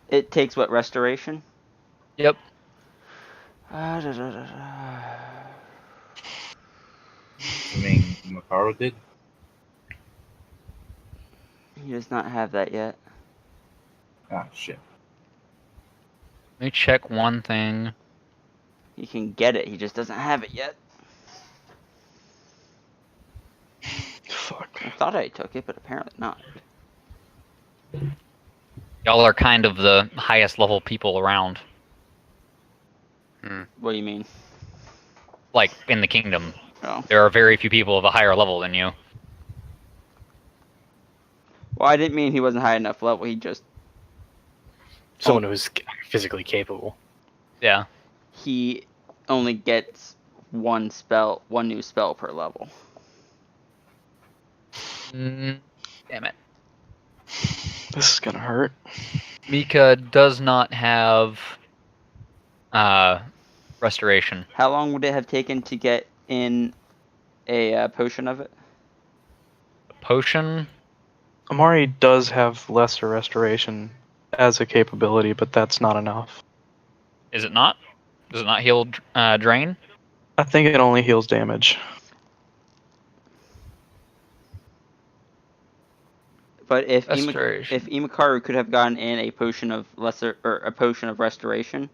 It takes what, restoration? Yep. Assuming Makaro did? He does not have that yet. Ah, shit. Let me check one thing. He can get it, he just doesn't have it yet. Fuck. I thought I took it, but apparently not. Y'all are kind of the highest level people around. What do you mean? Like, in the kingdom. Oh. There are very few people of a higher level than you. Well, I didn't mean he wasn't high enough level, he just... Someone who's physically capable. Yeah. He only gets one new spell per level. Damn it. This is gonna hurt. Mika does not have restoration. How long would it have taken to get in a potion of it? Potion. Amari does have lesser restoration as a capability, but that's not enough. Is it not? Does it not heal drain? I think it only heals damage. But if Restoration. if Imakaru could have gotten in a potion of lesser or a potion of restoration,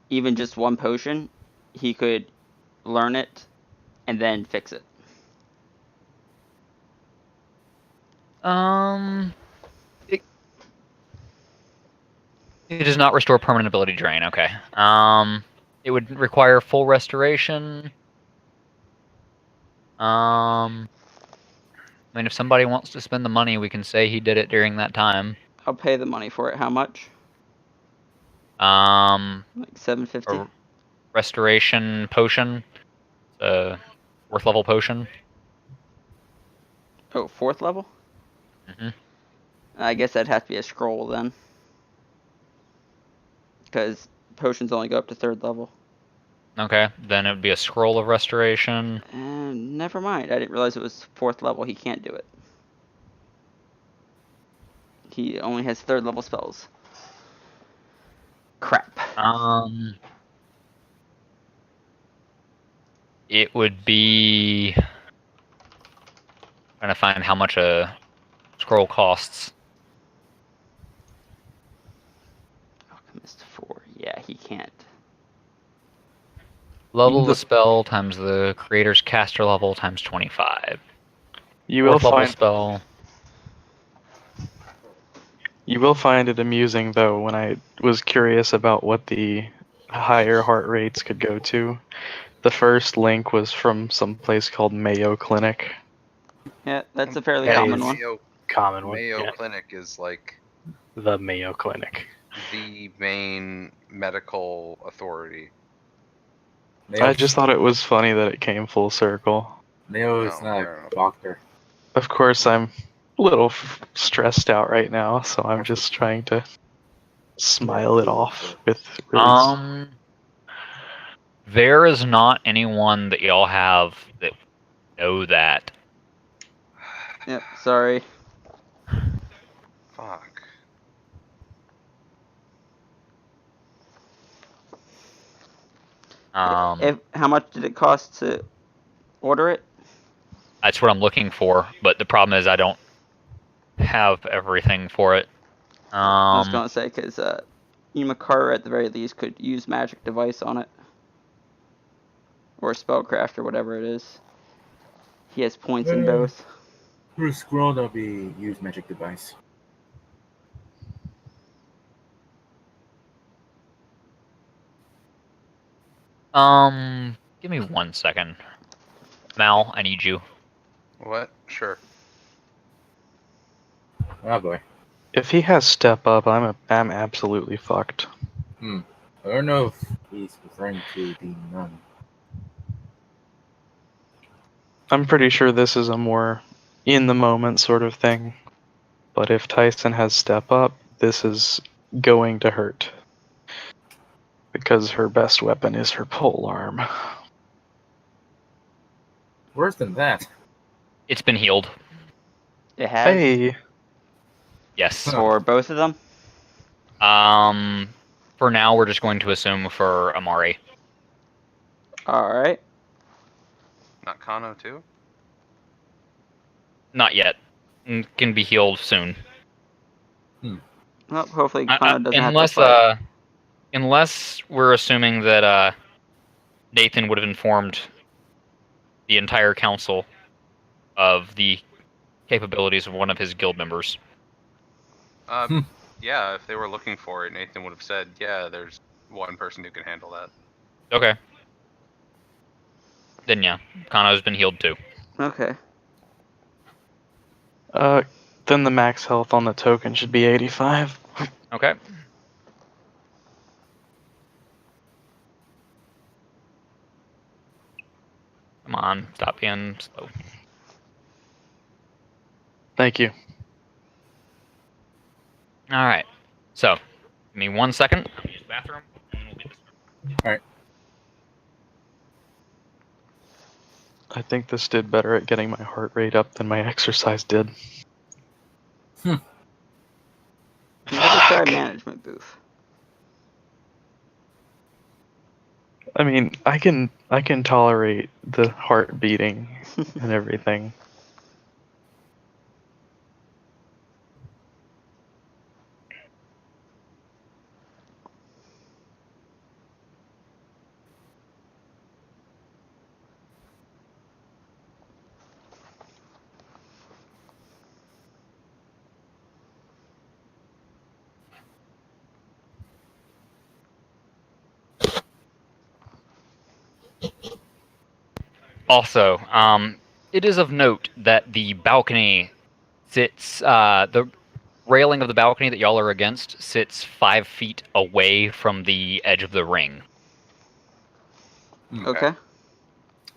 even just one potion, he could learn it and then fix it. It does not restore permanent ability drain. Okay. It would require full restoration. I mean, if somebody wants to spend the money, we can say he did it during that time. I'll pay the money for it. How much? Like $750. A restoration potion, fourth level potion. Oh, 4th level? Mhm. I guess that'd have to be a scroll then. Because potions only go up to 3rd level. Okay, then it would be a scroll of restoration. And never mind. I didn't realize it was 4th level. He can't do it. He only has 3rd level spells. Crap. It would be trying to find how much a scroll costs. Alchemist 4. Yeah, he can't. Level of the spell times the creator's caster level times 25. You will Fourth level find spell. You will find it amusing, though, when I was curious about what the higher heart rates could go to. The first link was from some place called Mayo Clinic. Yeah, that's a fairly That common is- one. Common one. Mayo yeah. Clinic is like The Mayo Clinic. the main medical authority. I just thought it was funny that it came full circle. Neo is No, not fair enough. a doctor. Of course, I'm a little stressed out right now, so I'm just trying to smile it off with release. There is not anyone that y'all have that know that. Yep, sorry. Fuck. How much did it cost to order it? That's what I'm looking for, but the problem is I don't have everything for it. I was gonna say, because Imakaru at the very least could use magic device on it. Or spellcraft or whatever it is. He has points in both. For a scroll, that'll be use magic device. Give me 1 second. Mal, I need you. What? Sure. Oh boy. If he has step up, I'm absolutely fucked. I don't know if he's referring to the nun. I'm pretty sure this is a more in the moment sort of thing. But if Tyson has step up, this is going to hurt. Because her best weapon is her pole arm. Worse than that. It's been healed. It has? Hey! Yes. For both of them? For now, we're just going to assume for Amari. Alright. Not Kano too? Not yet. Can be healed soon. Well, hopefully Kano doesn't unless have to fight. unless we're assuming that Nathan would have informed the entire council of the capabilities of one of his guild members. Yeah, if they were looking for it, Nathan would have said, yeah, there's one person who can handle that. Okay. Then yeah, Kano's been healed too. Okay. Then the max health on the token should be 85. Okay. Come on, stop being slow. Thank you. Alright. So, give me 1 second. I'll use the bathroom, and we'll get this. I think this did better at getting my heart rate up than my exercise did. You never tried management booth. I mean, I can tolerate the heart beating and everything. Also, it is of note that the balcony sits, the railing of the balcony that y'all are against sits 5 feet away from the edge of the ring. Okay.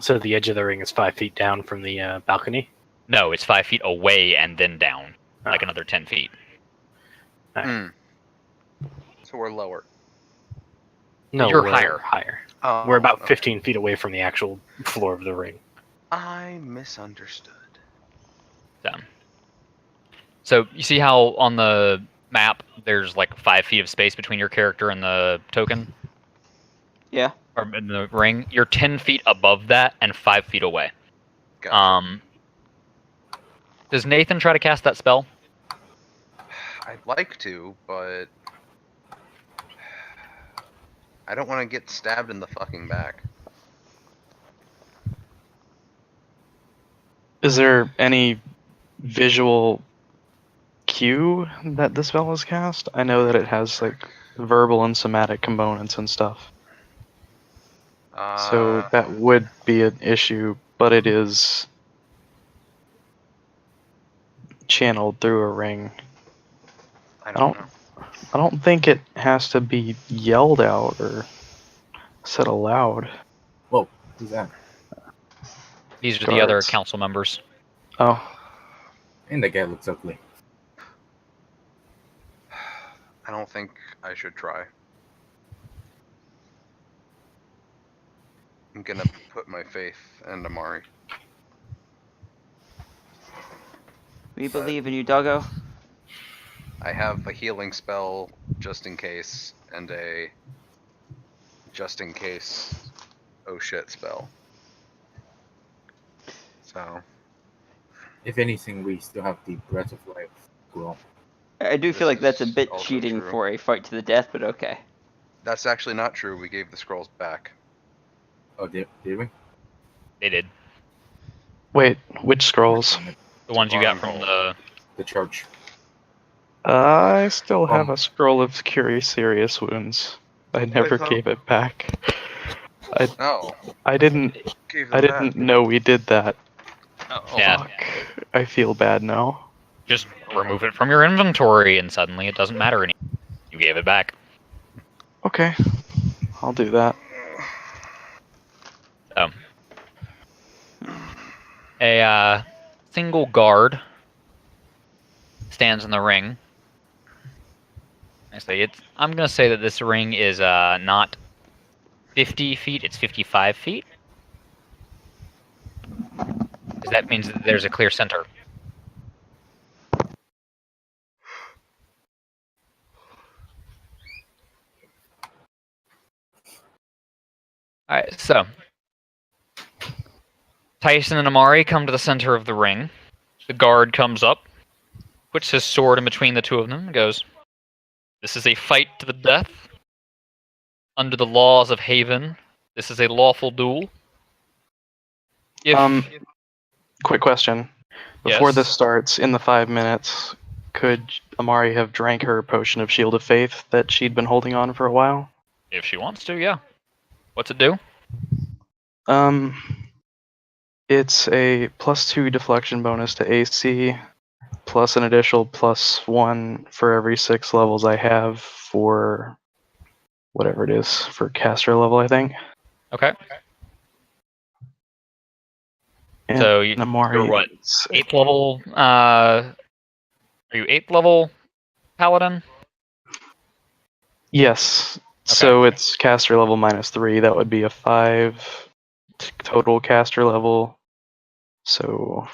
So the edge of the ring is 5 feet down from the balcony. No, it's 5 feet away and then down, like Ah. another 10 feet. So we're lower. No, You're we're higher. Higher. Oh, We're about okay. 15 feet away from the actual floor of the ring. I misunderstood. So you see how on the map there's like 5 feet of space between your character and the token? Yeah. Or in the ring? You're 10 feet above that and 5 feet away. Gotcha. Does Nathan try to cast that spell? I'd like to, but I don't want to get stabbed in the fucking back. Is there any visual cue that the spell is cast? I know that it has like verbal and somatic components and stuff. So that would be an issue, but it is channeled through a ring. I don't know. I don't think it has to be yelled out or said aloud. Whoa, who's that? These are the other Guards. council members. Oh, And the guy looks ugly. I don't think I should try. I'm gonna put my faith in Amari. We believe in you, Doggo. I have a healing spell just in case, and a just in case oh shit spell. So If anything, we still have the Breath of Life scroll. I do feel like that's a is bit also cheating true. for a fight to the death, but okay. that's actually not true. We gave the scrolls back. Oh, did we? They did. wait, which scrolls? The ones you got from Stronghold. the... The church. I still have a scroll of Cure Serious Wounds. I never thought- gave it back. Oh, I didn't gave them I didn't know we did that. back. Oh, Yeah. Fuck. I feel bad now. Just remove it from your inventory and suddenly it doesn't matter anymore. You gave it back. Okay. I'll do that. So, a single guard stands in the ring. Actually, I'm gonna say that this ring is not 50 feet; it's 55 feet. 'Cause that means that there's a clear center. All right, so Tyson and Amari come to the center of the ring. The guard comes up, puts his sword in between the two of them, and goes, "This is a fight to the death. Under the laws of Haven, this is a lawful duel. If Quick question. Before Yes. this starts, in the 5 minutes, could Amari have drank her potion of Shield of Faith that she'd been holding on for a while? she wants to, yeah. What's it do? It's a +2 deflection bonus to AC, plus an additional +1 for every 6 levels I have for whatever it is for caster level, I think. Okay. And So you, Amari you're what? is- 8th level. Are you 8th level paladin? Yes. So it's caster level -3. That would be a 5 total caster level So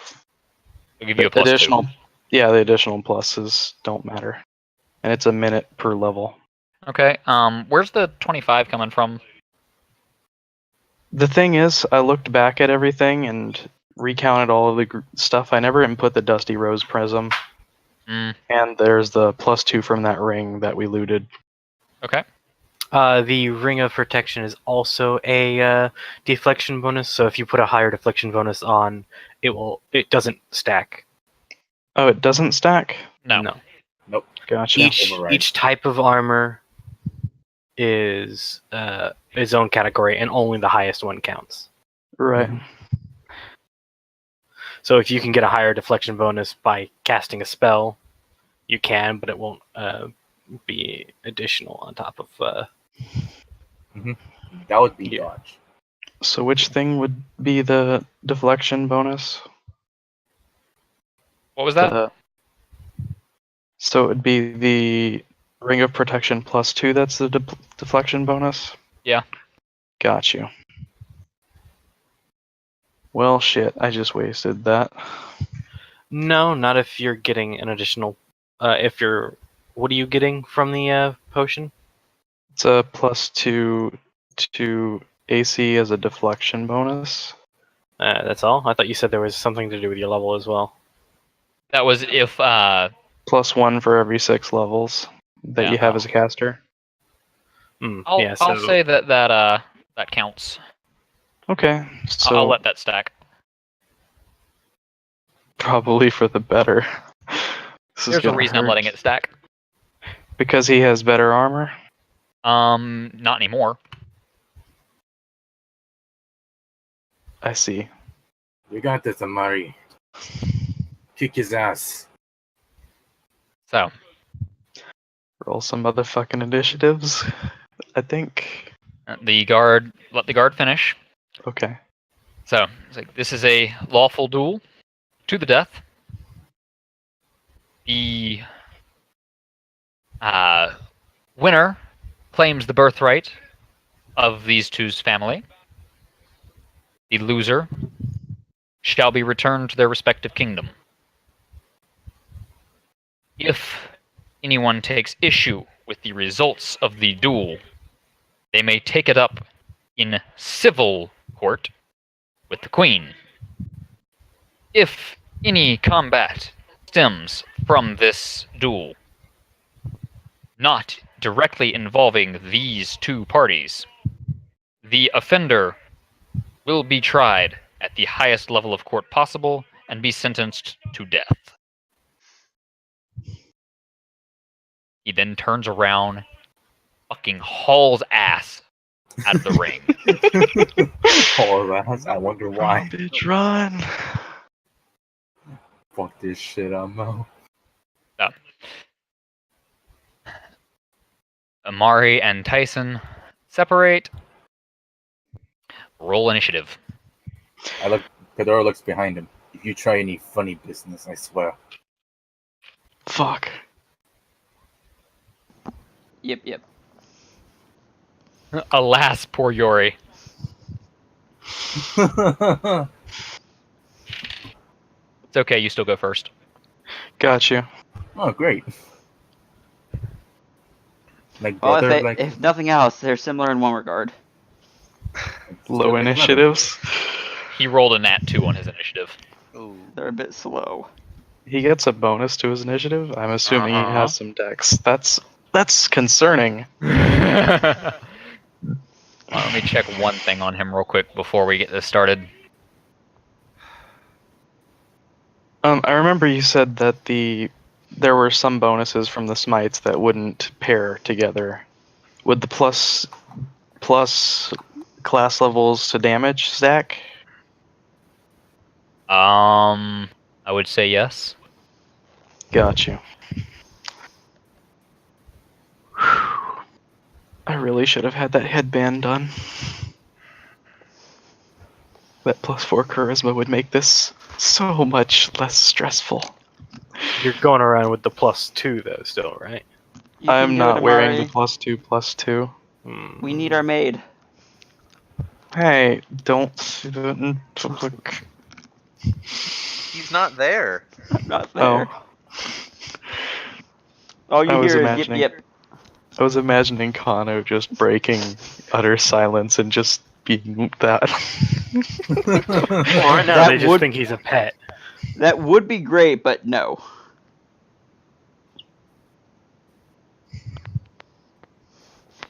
I'll give you a the plus additional, 2. yeah, the additional pluses don't matter, and it's a minute per level. Okay. Where's the 25 coming from? The thing is, I looked back at everything and recounted all of the stuff. I never input the Dusty Rose Prism, Mm, and there's the +2 from that ring that we looted. okay. The Ring of Protection is also a deflection bonus, so if you put a higher deflection bonus on, it doesn't stack. Oh, it doesn't stack? No. Nope. Gotcha. Override. Each type of armor is its own category, and only the highest one counts. Right. So if you can get a higher deflection bonus by casting a spell, you can, but it won't be additional on top of. That would be Yeah. dodge. So which thing would be the deflection bonus? What was that? So it would be the Ring of Protection +2 that's the deflection bonus? Yeah. Got you. Well, shit, I just wasted that. No, not if you're getting an additional. What are you getting from the potion? It's a +2 to AC as a deflection bonus. That's all. I thought you said there was something to do with your level as well. That was if +1 for every 6 levels that Yeah. you have as a caster. I'll say that counts. Okay, so I'll let that stack. probably for the better. This is There's a gonna reason I'm hurt. letting it stack. Because he has better armor? Not anymore. I see. You got this, Amari. Kick his ass. So, Roll some motherfucking initiatives, I think. let the guard finish. Okay. So, it's like, this is a lawful duel to the death. The winner claims the birthright of these two's family. The loser shall be returned to their respective kingdom. If anyone takes issue with the results of the duel, they may take it up in civil court with the Queen. If any combat stems from this duel, not directly involving these two parties, the offender will be tried at the highest level of court possible and be sentenced to death. He then turns around, fucking hauls ass out of the ring. Oh, ass. I wonder why. Bitch, run! Fuck this shit, Mo. Amari and Tyson separate. Roll initiative. Fedora looks behind him. If you try any funny business, I swear. Fuck. Yep. Alas, poor Yori. It's okay, you still go first. Got you. Oh, great. Like Well, brother, if nothing else, they're similar in one regard. Low initiatives. He rolled a nat 2 on his initiative. Ooh. They're a bit slow. He gets a bonus to his initiative. I'm assuming he Uh-huh. has some dex. That's concerning. Let me check one thing on him real quick before we get this started. I remember you said that there were some bonuses from the smites that wouldn't pair together. Would the plus class levels to damage stack? I would say yes. Got you. I really should have had that headband done. That +4 charisma would make this so much less stressful. You're going around with the +2 though, still, right? You can I'm do not it, wearing Amari. the +2. We need our maid. Hey, don't. He's not there. I'm not there. Oh, All you I was hear is yip imagining- yip. I was imagining Kano just breaking utter silence and just being that. Well, right now That they just would- think he's a pet. That would be great, but no.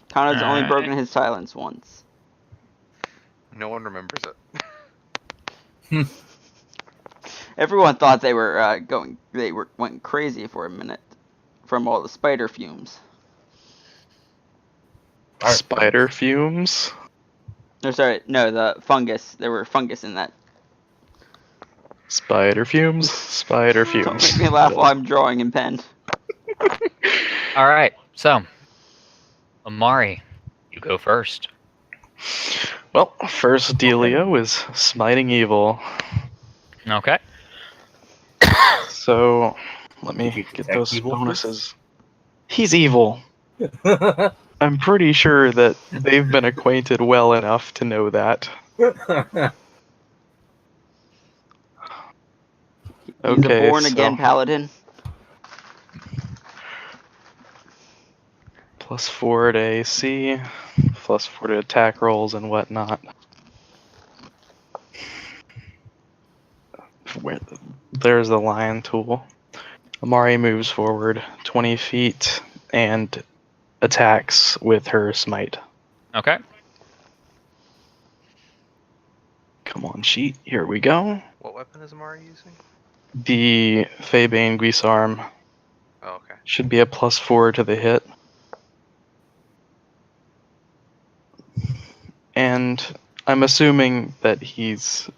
Kana's only Alright. broken his silence once. No one remembers it. Everyone thought they were went crazy for a minute from all the spider fumes. Spider fumes? No, sorry, no, the fungus. There were fungus in that. Spider fumes? Spider Don't fumes. make me laugh while I'm drawing in pen. All right, so Amari, you go first. Well, first dealio is smiting evil. Okay. So, let me Did you get detect those evil bonuses. He's evil. I'm pretty sure that they've been acquainted well enough to know that. He's Okay, a born-again so- paladin. +4 to AC, +4 to attack rolls and whatnot. There's the lion tool. Amari moves forward 20 feet and attacks with her smite. Okay. Come on, sheet. Here we go. What weapon is Amari using? The Febane Guisarm Oh, okay. should be a +4 to the hit. And I'm assuming that he's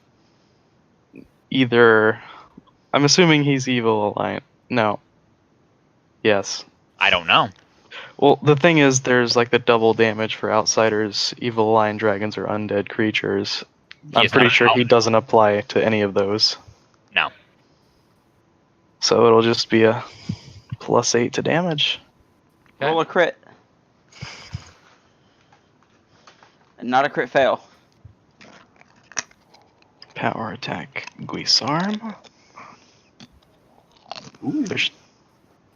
either. I'm assuming he's evil alliance. No. Yes. I don't know. Well, the thing is, there's like the double damage for outsiders, evil lion dragons, or undead creatures. He I'm is pretty not sure he out. doesn't apply to any of those. No. So it'll just be a +8 to damage. Okay. Roll a crit. And not a crit fail. Power attack, Guisarm. There's,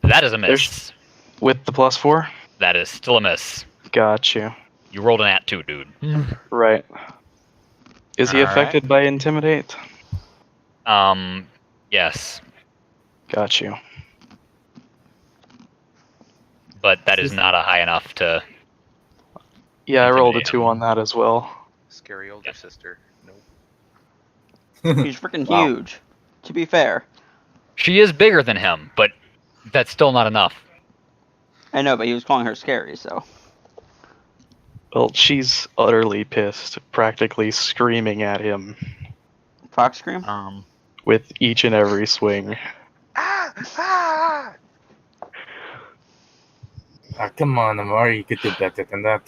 That is a miss. There's- with the +4? That is still a miss. Got you. You rolled an at 2, dude. Right. Is he Alright. affected by Intimidate? Yes, Got you. but that is not a high enough to. Yeah, I rolled a Intimidate 2 on that as well. Scary older sister. Nope. He's freaking Wow. huge. To be fair. She is bigger than him, but that's still not enough. I know, but he was calling her scary, so. Well, she's utterly pissed, practically screaming at him Fox scream? with each and every swing. Ah! Ah! Come on, Amari, you could do better than that.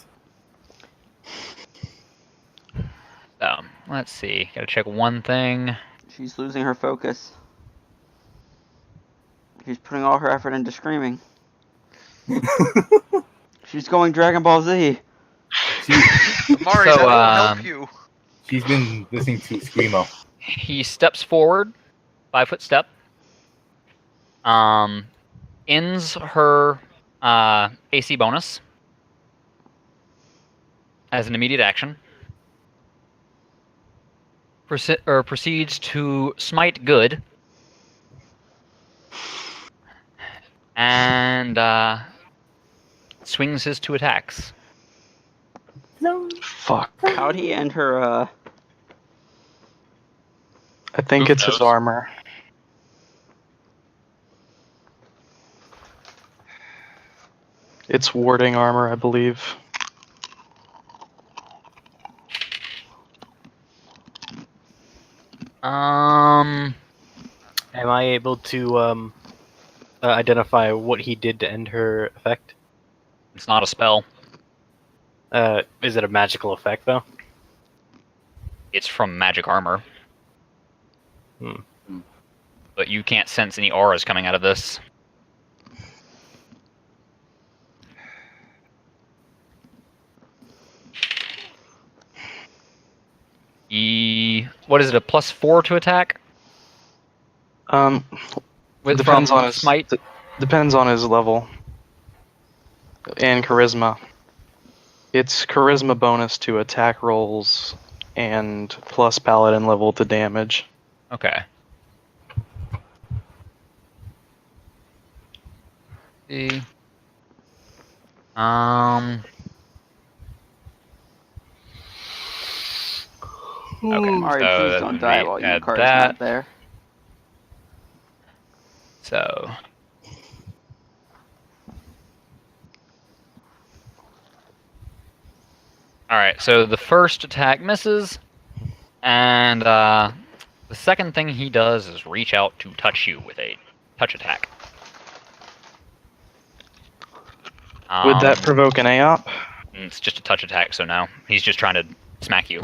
So, let's see. Gotta check one thing. She's losing her focus. She's putting all her effort into screaming. She's going Dragon Ball Z. Amari, So, that won't help um, you. She's been listening to Screamo. He steps forward, 5-foot step. Ends her AC bonus as an immediate action. Proceeds to smite good. And swings his 2 attacks. Fuck. How'd he end her, I think Who it's his knows? armor. It's warding armor, I believe. Am I able to identify what he did to end her effect? It's not a spell. Is it a magical effect though? It's from magic armor. Hmm. But you can't sense any auras coming out of this. What is it, a +4 to attack? Depends from on his smite. Depends on his level and charisma. It's charisma bonus to attack rolls and plus paladin level to damage. Okay. See. Okay, Alright, so please don't die while add Imakar's that. not there. So. Alright, so the first attack misses, and the second thing he does is reach out to touch you with a touch attack. Would that provoke an AOP? It's just a touch attack, so no. He's just trying to smack you.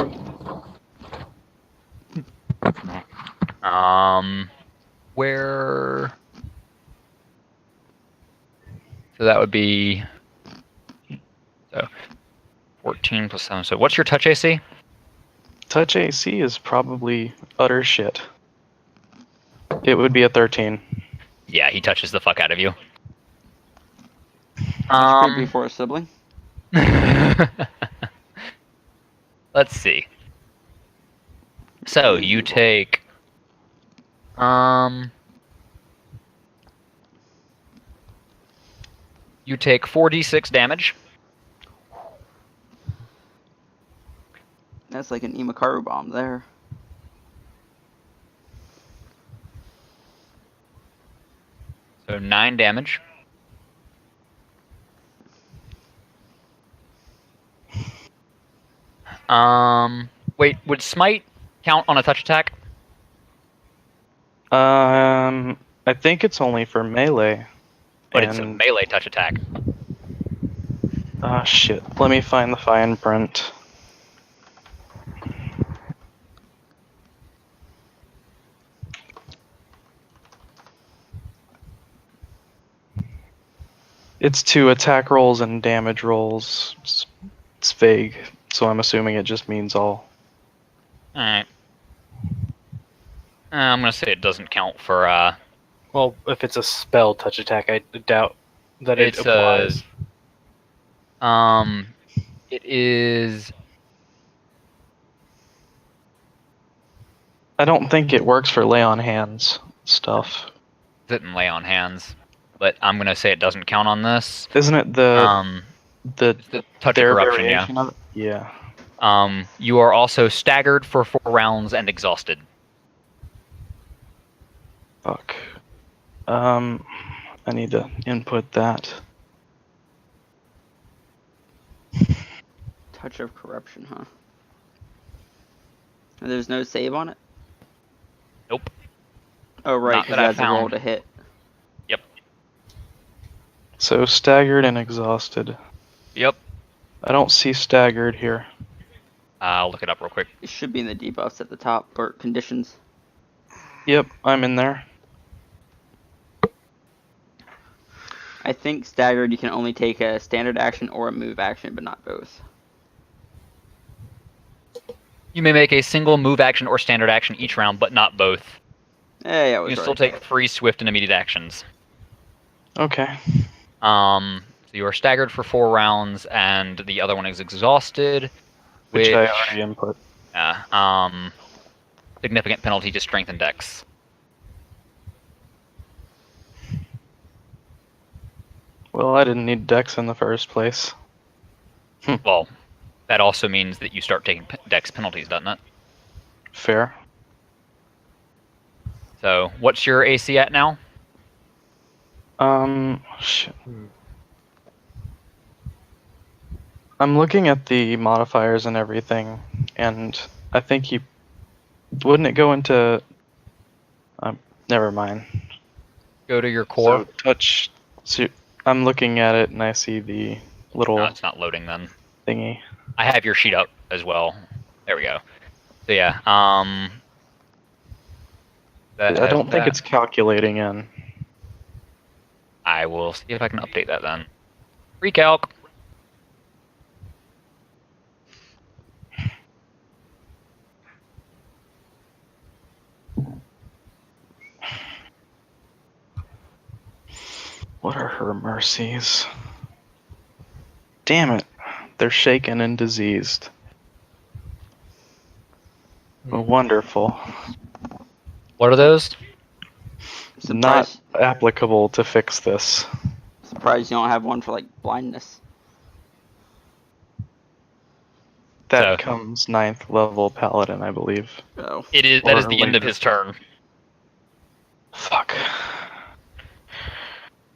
Where... So that would be... So, 14 plus 7. So what's your touch AC? Touch AC is probably utter shit. It would be a 13. Yeah, he touches the fuck out of you. That's creepy for a sibling. Let's see. So you take you take 4d6 damage. That's like an Imakaru bomb there. So 9 damage. Wait, would smite count on a touch attack? I think it's only for melee. But it's a melee touch attack. Ah, shit. Let me find the fine print. It's to attack rolls and damage rolls. It's vague, so I'm assuming it just means all. Alright. I'm gonna say it doesn't count for, Well, if it's a spell touch attack, I doubt that it applies. It is... I don't think it works for lay on hands stuff. Didn't lay on hands, but I'm gonna say it doesn't count on this. Isn't it the The touch of their corruption, yeah. variation of it? Yeah. You are also staggered for 4 rounds and exhausted. Fuck. I need to input that. Touch of corruption, huh? And there's no save on it? Nope. Oh, right, Not because that I that's a roll found. to hit. Yep. So staggered and exhausted. Yep. I don't see staggered here. I'll look it up real quick. It should be in the debuffs at the top, or conditions. Yep, I'm in there. I think staggered, you can only take a standard action or a move action, but not both. You may make a single move action or standard action each round, but not both. Hey, I You was can right. still take 3 swift and immediate actions. Okay. So you are staggered for 4 rounds, and the other one is exhausted, Which I already input. significant penalty to strength and dex. Well, I didn't need dex in the first place. Well, that also means that you start taking dex penalties, doesn't it? Fair. So, what's your AC at now? Shit. I'm looking at the modifiers and everything, and I think you... Wouldn't it go into... never mind. Go to your core. So touch... So I'm looking at it, and I see the little No, it's not loading then. thingy. I have your sheet up as well. There we go. So yeah, I don't think it's calculating in. I will see if I can update that then. Recalc. What are her mercies? Damn it. They're shaken and diseased. Wonderful. What are those? Not Surprised, applicable to fix this. surprised you don't have one for like blindness. That So- comes 9th level paladin, I believe. Oh, It is. That is Or the end of later. his turn. Fuck.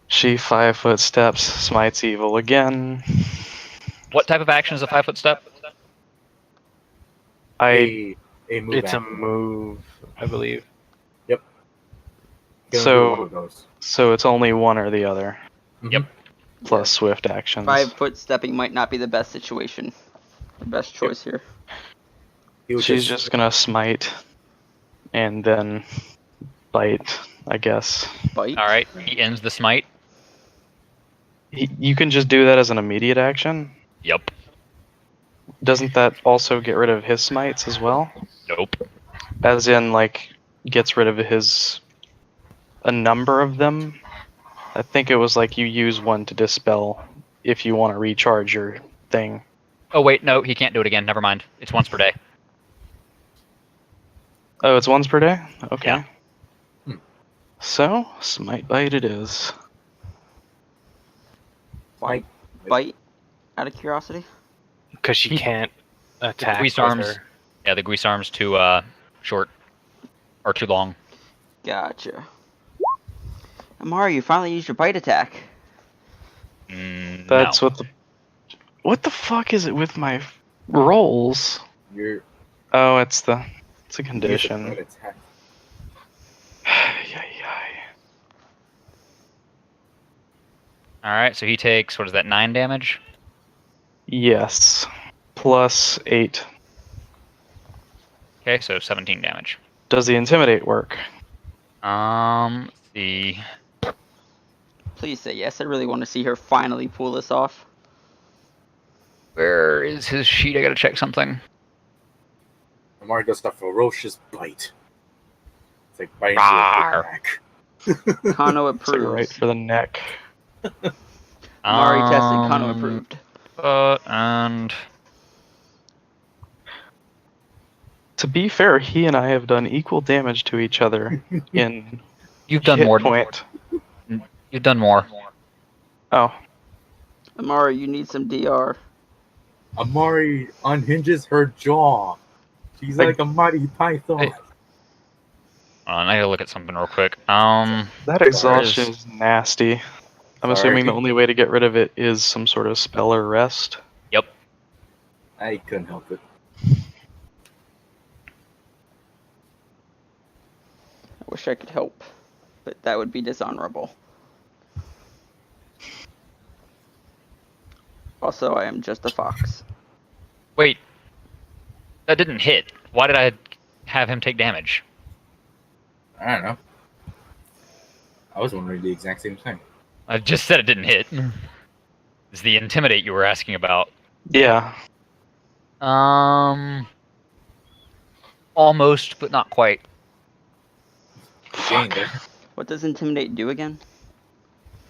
She 5-foot steps, smites evil again. What type of action is a 5-foot step? I A move It's a action. move, I believe. Can So- do one of those. so it's only one or the other. Yep. Plus swift actions. 5-foot stepping might not be the best situation. The best choice here. He would She's just gonna smite and then bite, I guess. Bite. All right. He ends the smite. You can just do that as an immediate action. Yep. Doesn't that also get rid of his smites as well? Nope. As in, like, gets rid of a number of them? I think it was like you use one to dispel if you want to recharge your thing. Oh wait, no, he can't do it again. Never mind. It's once per day. Oh, it's once per day? Okay. Yeah. So, smite bite it is. Bite. Bite. Out of curiosity. Because she can't attack. Grease with arms. her. Yeah, the grease arm's too short or too long. Gotcha. Amari, you finally used your bite attack. That's No. what the... What the fuck is it with my rolls? You're Oh, it's a use a condition. crit attack. All right, so he takes what is that? 9 damage. Yes. Plus 8. Okay, so 17 damage. Does the intimidate work? Let's see. Please say yes. I really want to see her finally pull this off. Where is his sheet? I gotta check something. Amari does a ferocious bite. It's like biting Rawr. into a big neck. Kano It's like right approves. for the neck. Amari tested. Kano Um, approved. And To be fair, he and I have done equal damage to each other in you've done hit more. point. You've done more. Oh, Amari, you need some DR. Amari unhinges her jaw. She's like a mighty python. Hey. I gotta look at something real quick. that exhaustion is nasty. I'm Sorry. assuming the only way to get rid of it is some sort of spell or rest. I couldn't help it. I wish I could help, but that would be dishonorable. Also, I am just a fox. Wait, that didn't hit. Why did I have him take damage? I don't know. I was wondering the exact same thing. I just said it didn't hit. It's the intimidate you were asking about. Yeah. Almost, but not quite. Getting there. What does intimidate do again?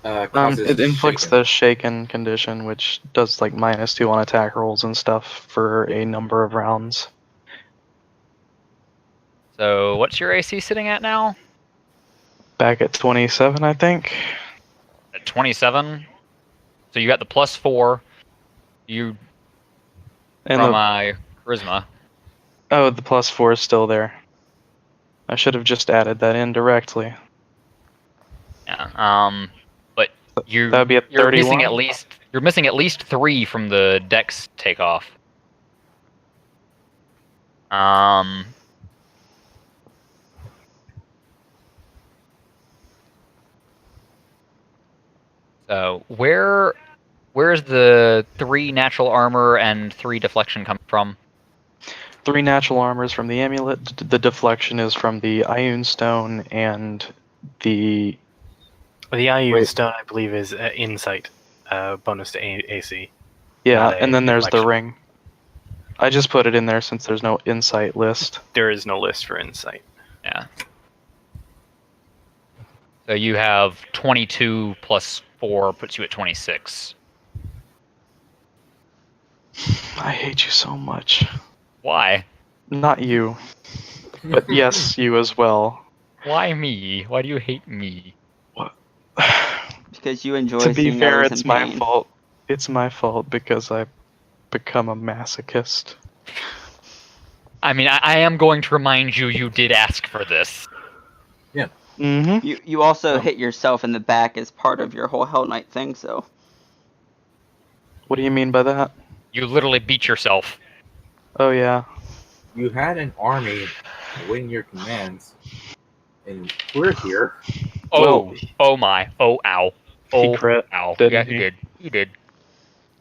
Causes It inflicts shaken. the shaken condition, which does like -2 on attack rolls and stuff for a number of rounds. So, what's your AC sitting at now? Back at 27, I think. At 27. So you got the +4. You And from the, charisma. oh, the +4 is still there. I should have just added that in directly. Yeah. But you're That'd be a you're missing 31. you're missing at least 3 from the dex takeoff. So where's the 3 natural armor and 3 deflection come from? 3 natural armors from the amulet. The deflection is from the Ioun Stone and the... The IU Wait. stone, I believe, is insight bonus to AC. Yeah, Not a and then there's the deflection. ring. I just put it in there since there's no insight list. There is no list for insight. Yeah. So you have 22 plus 4 puts you at 26. I hate you so much. Why? Not you. But yes, you as well. Why me? Why do you hate me? Because you enjoy To be seeing fair, others it's in my pain. fault. It's my fault because I've become a masochist. I mean, I am going to remind you, you did ask for this. Mm-hmm. You also Oh. hit yourself in the back as part of your whole Hell Knight thing, so What do you mean by that? You literally beat yourself. Oh yeah. You had an army waiting your commands, and we're here. Oh, Well, oh my, oh ow, he oh crit, ow. didn't Yeah, he? you did. You did.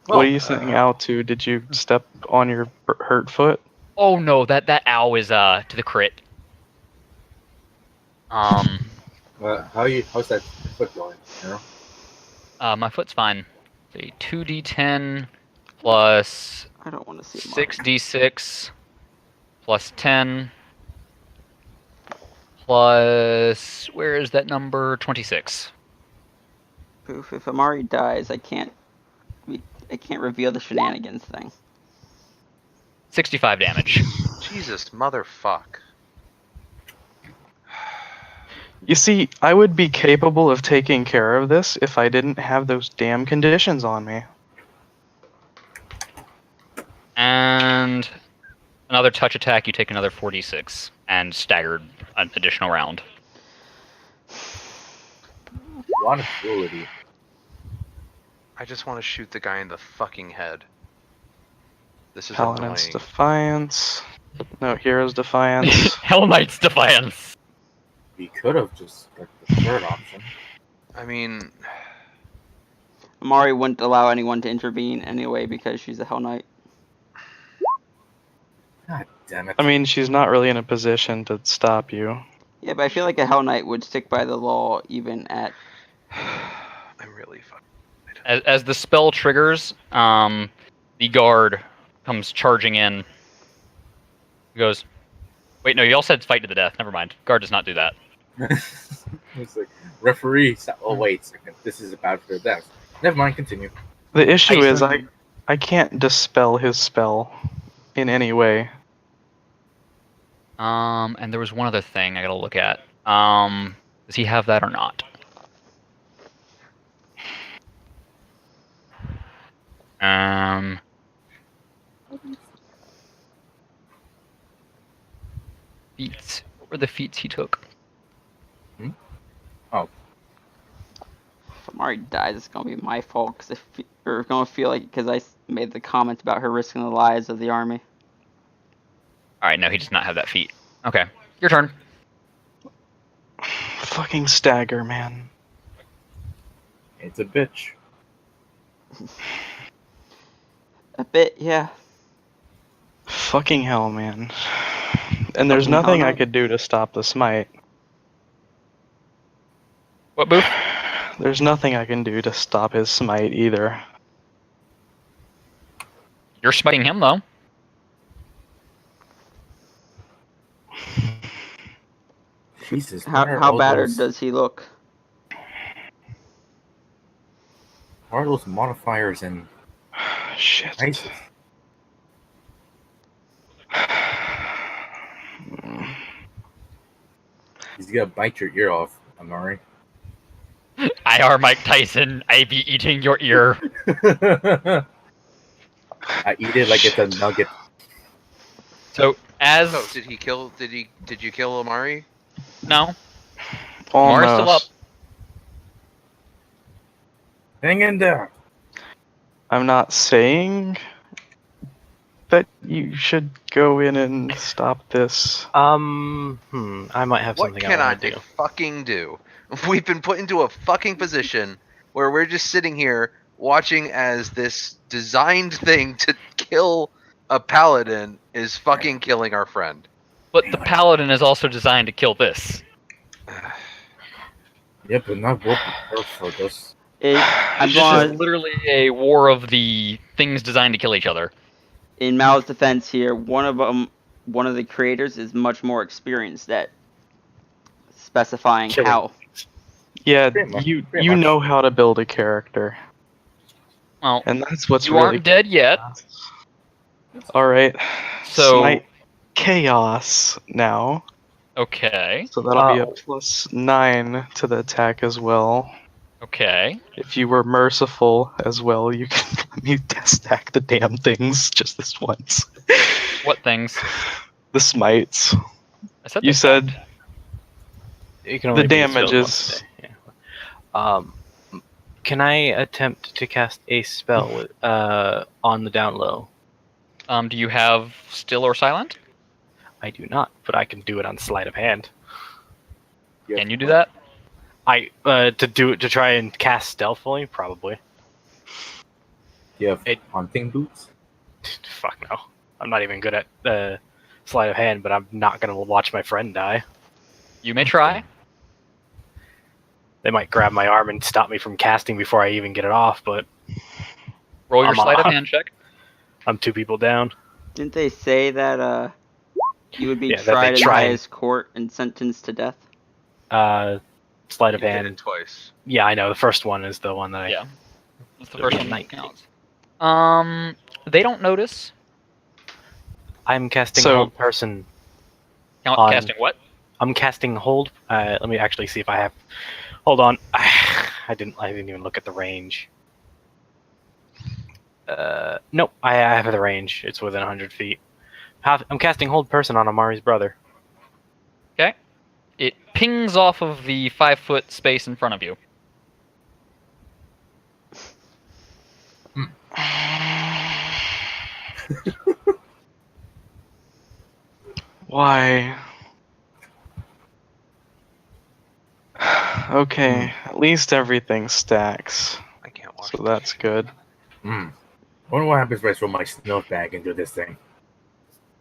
What are you saying out to? Did you step on your hurt foot? Oh no, that ow is to the crit. How's that foot going? You know? My foot's fine. A 2d10 plus I don't want to see Mark. 6d6 plus 10 plus where is that number? 26. Poof, if Amari dies, I can't reveal the shenanigans thing. 65 damage. Jesus, motherfuck. You see, I would be capable of taking care of this if I didn't have those damn conditions on me. And another touch attack, you take another 4d6 and staggered an additional round. A lot of fluidity. I just want to shoot the guy in the fucking head. This is Paladin's annoying. Defiance. No, Hero's Defiance. Hell Knight's Defiance. We could have just got the third option. I mean, Amari wouldn't allow anyone to intervene anyway because she's a Hell Knight. God damn it. I mean, she's not really in a position to stop you. Yeah, but I feel like a Hell Knight would stick by the law even at. I'm really fucking. As the spell triggers, the guard comes charging in. He goes, wait, no, you all said fight to the death. Never mind. Guard does not do that. It's like, referee. Oh, wait a second. This is about for death. Never mind, continue. The issue is I can't dispel his spell in any way. And there was one other thing I gotta look at. Does he have that or not? Feats. What were the feats he took? If Amari dies, it's gonna be my fault because it's gonna feel like because I made the comment about her risking the lives of the army. Alright, no, he does not have that feat. Okay, your turn. Fucking stagger, man. It's a bitch. A bit, yeah. Fucking hell, man. And there's Fucking nothing hell, I no. could do to stop the smite. What, Boof? There's nothing I can do to stop his smite either. You're smiting him, though. Jesus. what are How all battered those- does he look? What are those modifiers and Shit. ices? He's gonna bite your ear off, Amari. I are Mike Tyson. I be eating your ear. I eat it like it's a nugget. So, as... So, did he kill? Did you kill Amari? No. Almost. Amari's still up. Hang in there. I'm not saying that you should go in and stop this. I might have What something can I I want to do. fucking do? We've been put into a fucking position where we're just sitting here watching as this designed thing to kill a paladin is fucking killing our friend. But the paladin is also designed to kill this. Yeah, but not both prepared for this. I'm This going is literally a war of the things designed to kill each other. in Mao's defense here. One of the creators is much more experienced at specifying Killing. how. Yeah, Pretty much, you pretty you much. know how to build a character, Well, and that's what's you really aren't dead yet, All right. so Smite Chaos now, okay, so that'll be a Oh. +9 to the attack as well. okay. If you were merciful as well, you can let me stack the damn things just this once. What things? The smites. I said You they count. said You can only the be spelled damages. once a day. Yeah. Can I attempt to cast a spell with, on the down low? Do you have still or silent? I do not, but I can do it on sleight of hand. Can you do that? To try and cast stealthily, probably. You have It- hunting boots? Fuck no. I'm not even good at sleight of hand, but I'm not gonna watch my friend die. You may try. They might grab my arm and stop me from casting before I even get it off, but Roll your I'm sleight of on. hand check. I'm 2 people down. Didn't they say that you would be Yeah, that they tried in the try and- highest court and sentenced to death? Sleight You of did hand. it twice. Yeah, I know. The first one is the one that I. Yeah. That's the So first yeah, one that 19. counts. They don't notice. I'm casting So- hold person. Count On- casting what? I'm casting hold. Let me actually see if I have. Hold on. I didn't even look at the range. Nope. I have the range. It's within 100 feet. I'm casting hold person on Amari's brother. Okay. It pings off of the 5-foot space in front of you. Why? Okay, at least everything stacks, I can't watch. so that's good. I wonder what happens if I throw my snuff bag into this thing.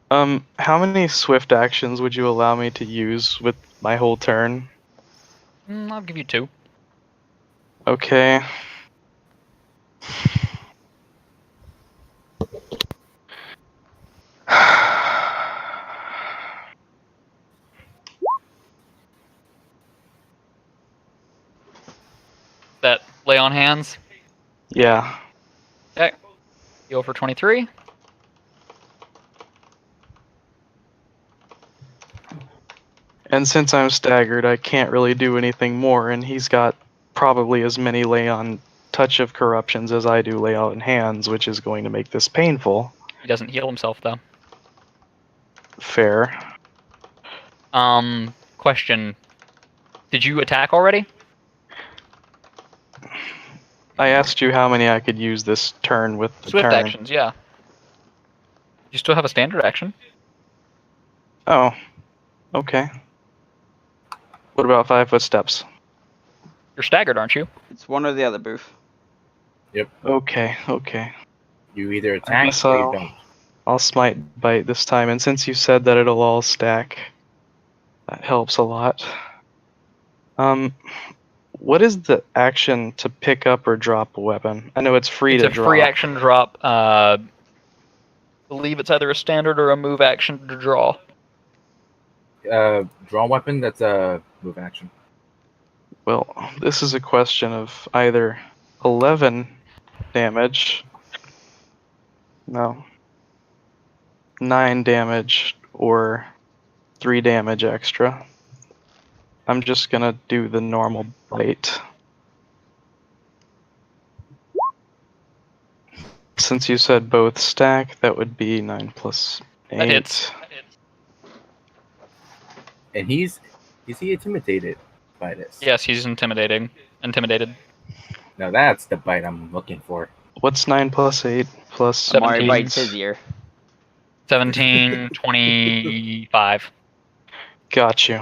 How many swift actions would you allow me to use with my whole turn? I'll give you 2. Okay. That lay on hands. Yeah. Okay. You go for 23. And since I'm staggered, I can't really do anything more, and he's got probably as many lay on touch of corruptions as I do lay on hands, which is going to make this painful. He doesn't heal himself though. Fair. Question. Did you attack already? I asked you how many I could use this turn with the Swift turn. actions, yeah. You still have a standard action. Oh. Okay. What about 5-foot steps? You're staggered, aren't you? It's one or the other, Boof. Okay, okay. You either I attack guess or you don't. I'll smite bite this time, and since you said that it'll all stack, that helps a lot. What is the action to pick up or drop a weapon? I know it's free It's to a drop. free action drop. Believe it's either a standard or a move action to draw. Draw weapon, that's a move action. Well, this is a question of either 11 damage, no, 9 damage, or 3 damage extra. I'm just gonna do the normal bite. Since you said both stack, that would be 9 plus 8. That hits. And is he intimidated by this? Yes, he's intimidated. Now that's the bite I'm looking for. What's 9 plus 8 plus Amari 17. bites his ear. 17, 25. Got you.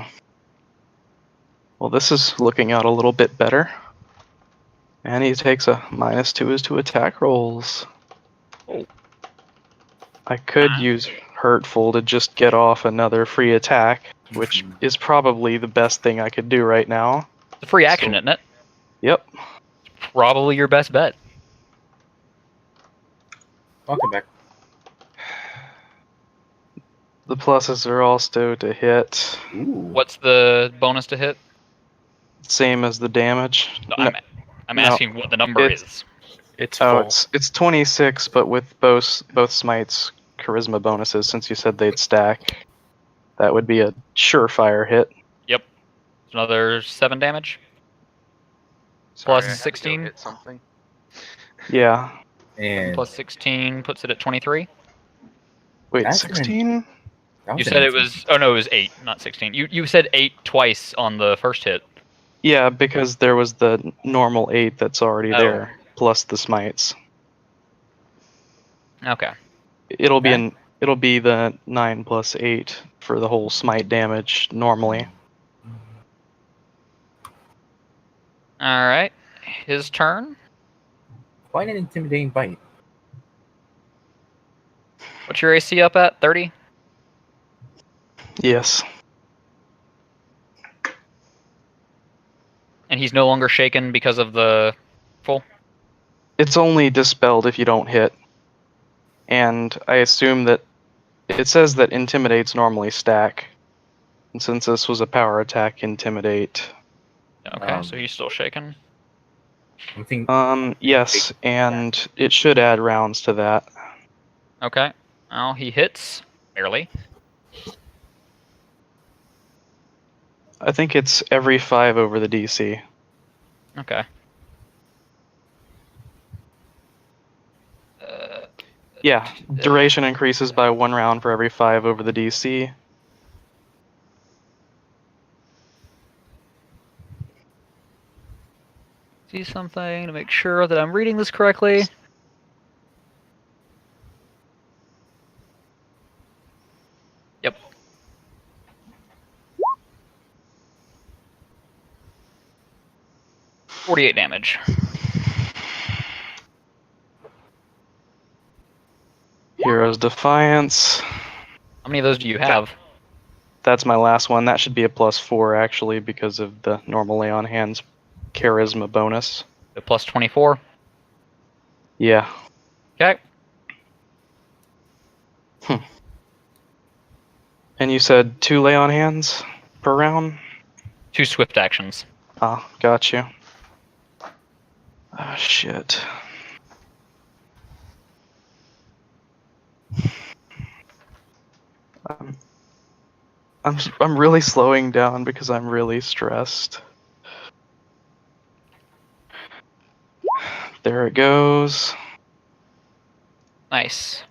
Well, this is looking out a little bit better. And he takes a -2 to attack rolls. Oh. I could use Hurtful to just get off another free attack, which is probably the best thing I could do right now. It's a free action, So- isn't it? Yep. Probably your best bet. I'll come back. The pluses are also to hit Ooh. What's the bonus to hit? Same as the damage. No, No- I'm no, asking what the number it's- is. It's full. it's 26, but with both smites charisma bonuses, since you said they'd stack, that would be a surefire hit. Yep. Another 7 damage. Sorry, Plus I had to go 16? hit something. Yeah. And Plus 16 puts it at 23. Wait, That's an- 16? that You was said it an was. Oh no, it was 8, not 16. You said 8 twice on the first hit. Yeah, because there was the normal 8 that's already Oh. there, plus the smites. Okay. It'll be the 9 plus 8 for the whole smite damage normally. All right. His turn. quite an intimidating bite. What's your AC up at? 30. Yes. And he's no longer shaken because of the full. It's only dispelled if you don't hit. And I assume that it says that intimidates normally stack. And since this was a power attack, intimidate. Okay, so he's still shaken. I'm thinking. Yes, and it should add rounds to that. Okay. Well, he hits barely. I think it's every 5 over the DC. Okay. Yeah, duration increases by 1 round for every 5 over the DC. See something to make sure that I'm reading this correctly. Yep. $48 damage. Hero's Defiance. How many of those do you have? That's my last one. That should be a +4 actually because of the normal lay on hands charisma bonus. The plus 24. Yeah. Okay. And you said 2 lay on hands per round? 2 swift actions. Ah, got you. Ah, shit. I'm really slowing down because I'm really stressed. There it goes. Nice.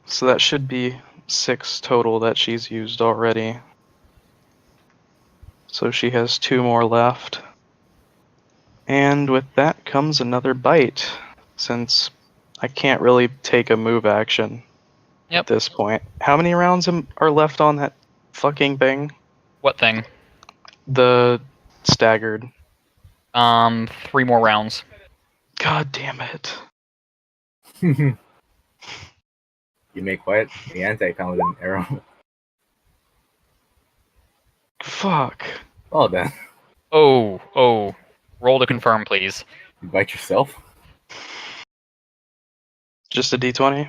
So that should be 6 total that she's used already. So she has 2 more left. And with that comes another bite, since I can't really take a move action at this point. How many rounds are left on that fucking thing? What thing? The staggered. 3 more rounds. God damn it. You make quite the anti-paladin arrow. Fuck. Well done. Oh. Roll to confirm, please. You bite yourself? Just a d20?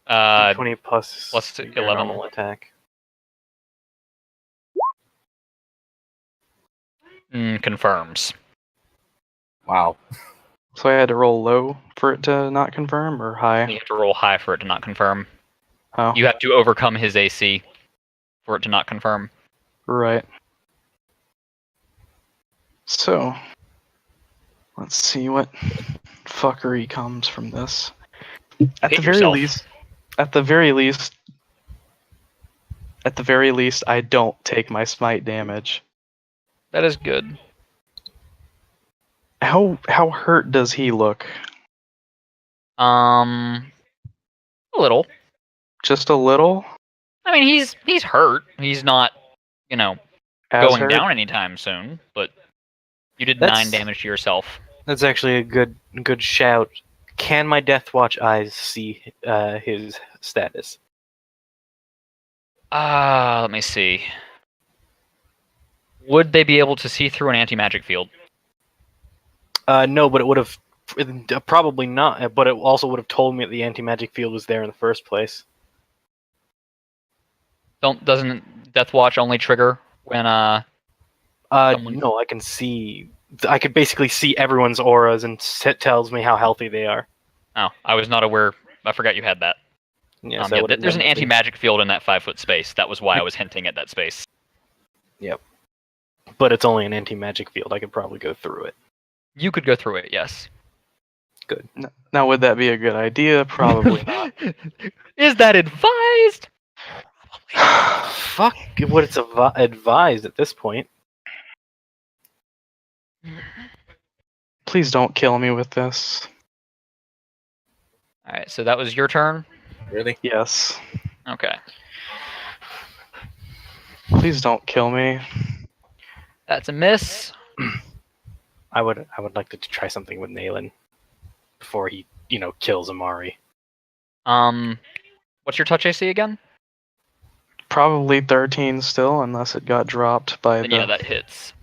20 plus plus your 11. normal attack. Confirms. Wow. So I had to roll low for it to not confirm, or high? You have to roll high for it to not confirm. Oh, You have to overcome his AC for it to not confirm. right. So, let's see what fuckery comes from this. At Hit the very yourself. least, I don't take my smite damage. That is good. How hurt does he look? A little. Just a little? I mean, he's hurt. He's not, As going hurt? down anytime soon. But you did That's- 9 damage to yourself. That's actually a good shout. Can my Deathwatch eyes see his status? Let me see. Would they be able to see through an anti-magic field? No, but it would have probably not. But it also would have told me that the anti-magic field was there in the first place. Doesn't Death Watch only trigger when someone- No, I can see. I could basically see everyone's auras, and it tells me how healthy they are. Oh, I was not aware. I forgot you had that. Yes, Yeah, there's an anti-magic field in that 5-foot space. That was why I was hinting at that space. But it's only an anti-magic field. I could probably go through it. You could go through it, yes. Now, would that be a good idea? Probably not. Is that advised? Fuck what it's advised at this point. Please don't kill me with this. Alright, so that was your turn? Really? Yes. Okay. Please don't kill me. That's a miss. I would like to try something with Naylan before he, kills Amari. What's your touch AC again? Probably 13 still, unless it got dropped by Then the... yeah, that hits.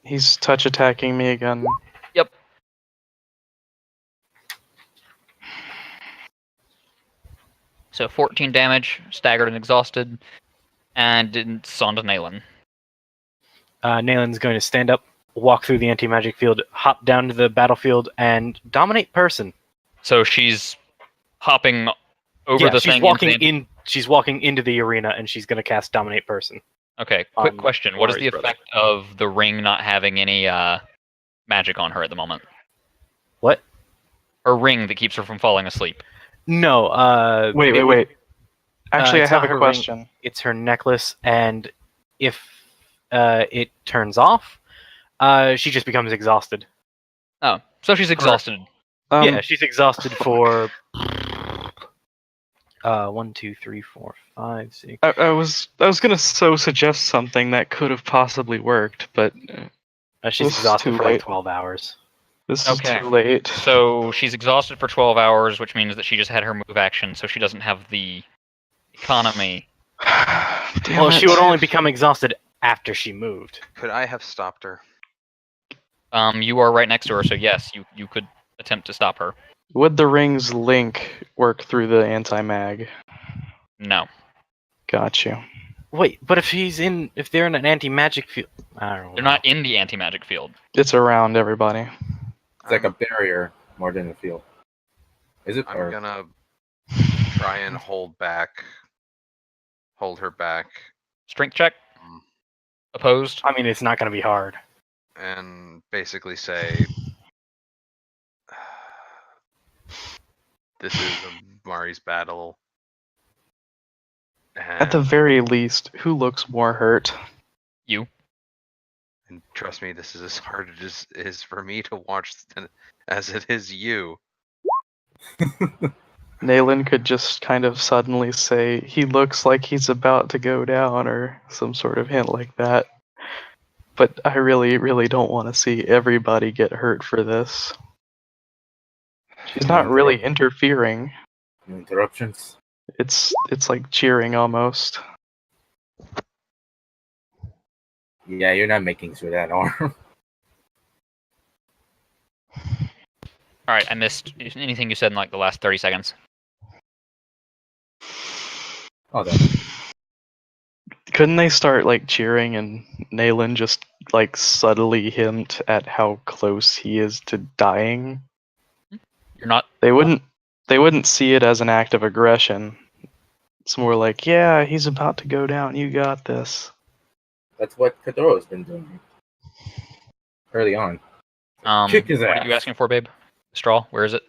He's touch attacking me again. Yep. So 14 damage, staggered and exhausted, and it's on to Naylan. Naylan's going to stand up, walk through the anti-magic field, hop down to the battlefield, and dominate person. So she's hopping over the she's thing. walking She's walking into the arena, and she's going to cast dominate person. Okay, quick on question. What is the Amari's brother. effect of the ring not having any magic on her at the moment? What? Her ring that keeps her from falling asleep. No. Wait. Actually, I it's have not a her question. ring, it's her necklace, and if it turns off, she just becomes exhausted. Oh, so she's exhausted. Yeah, she's exhausted for 1, 2, 3, 4, 5, 6. I was gonna suggest something that could have possibly worked, but She's this is exhausted too for late. like 12 hours. This Okay. is too late. So she's exhausted for 12 hours, which means that she just had her move action, so she doesn't have the economy. Damn Well, it. she would only become exhausted after she moved. Could I have stopped her? You are right next to her, so yes, you could attempt to stop her. Would the ring's link work through the anti-mag? No. Got you. Wait, but if they're in an anti-magic field, I don't know. They're not in the anti-magic field. It's around everybody. It's like a barrier more than a field. Is it? I'm gonna try and hold her back, Strength check? um, Opposed? I mean, it's not going to be hard. and basically say, "This is Mari's battle." At the And, very least, who looks more hurt? You. and trust me, this is as hard as it is for me to watch as it is you. Naylan could just kind of suddenly say, he looks like he's about to go down, or some sort of hint like that. But I really, really don't want to see everybody get hurt for this. She's not really interfering. Interruptions. It's like cheering almost. Yeah, you're not making through that arm. Alright, I missed anything you said in like the last 30 seconds. Oh, that. Couldn't they start like cheering and Naylan just like subtly hint at how close he is to dying? You're not. They wouldn't see it as an act of aggression. It's more like, yeah, he's about to go down. You got this. That's what Kadoro's been doing early on. Kick his What ass. are you asking for, babe? Straw? Where is it?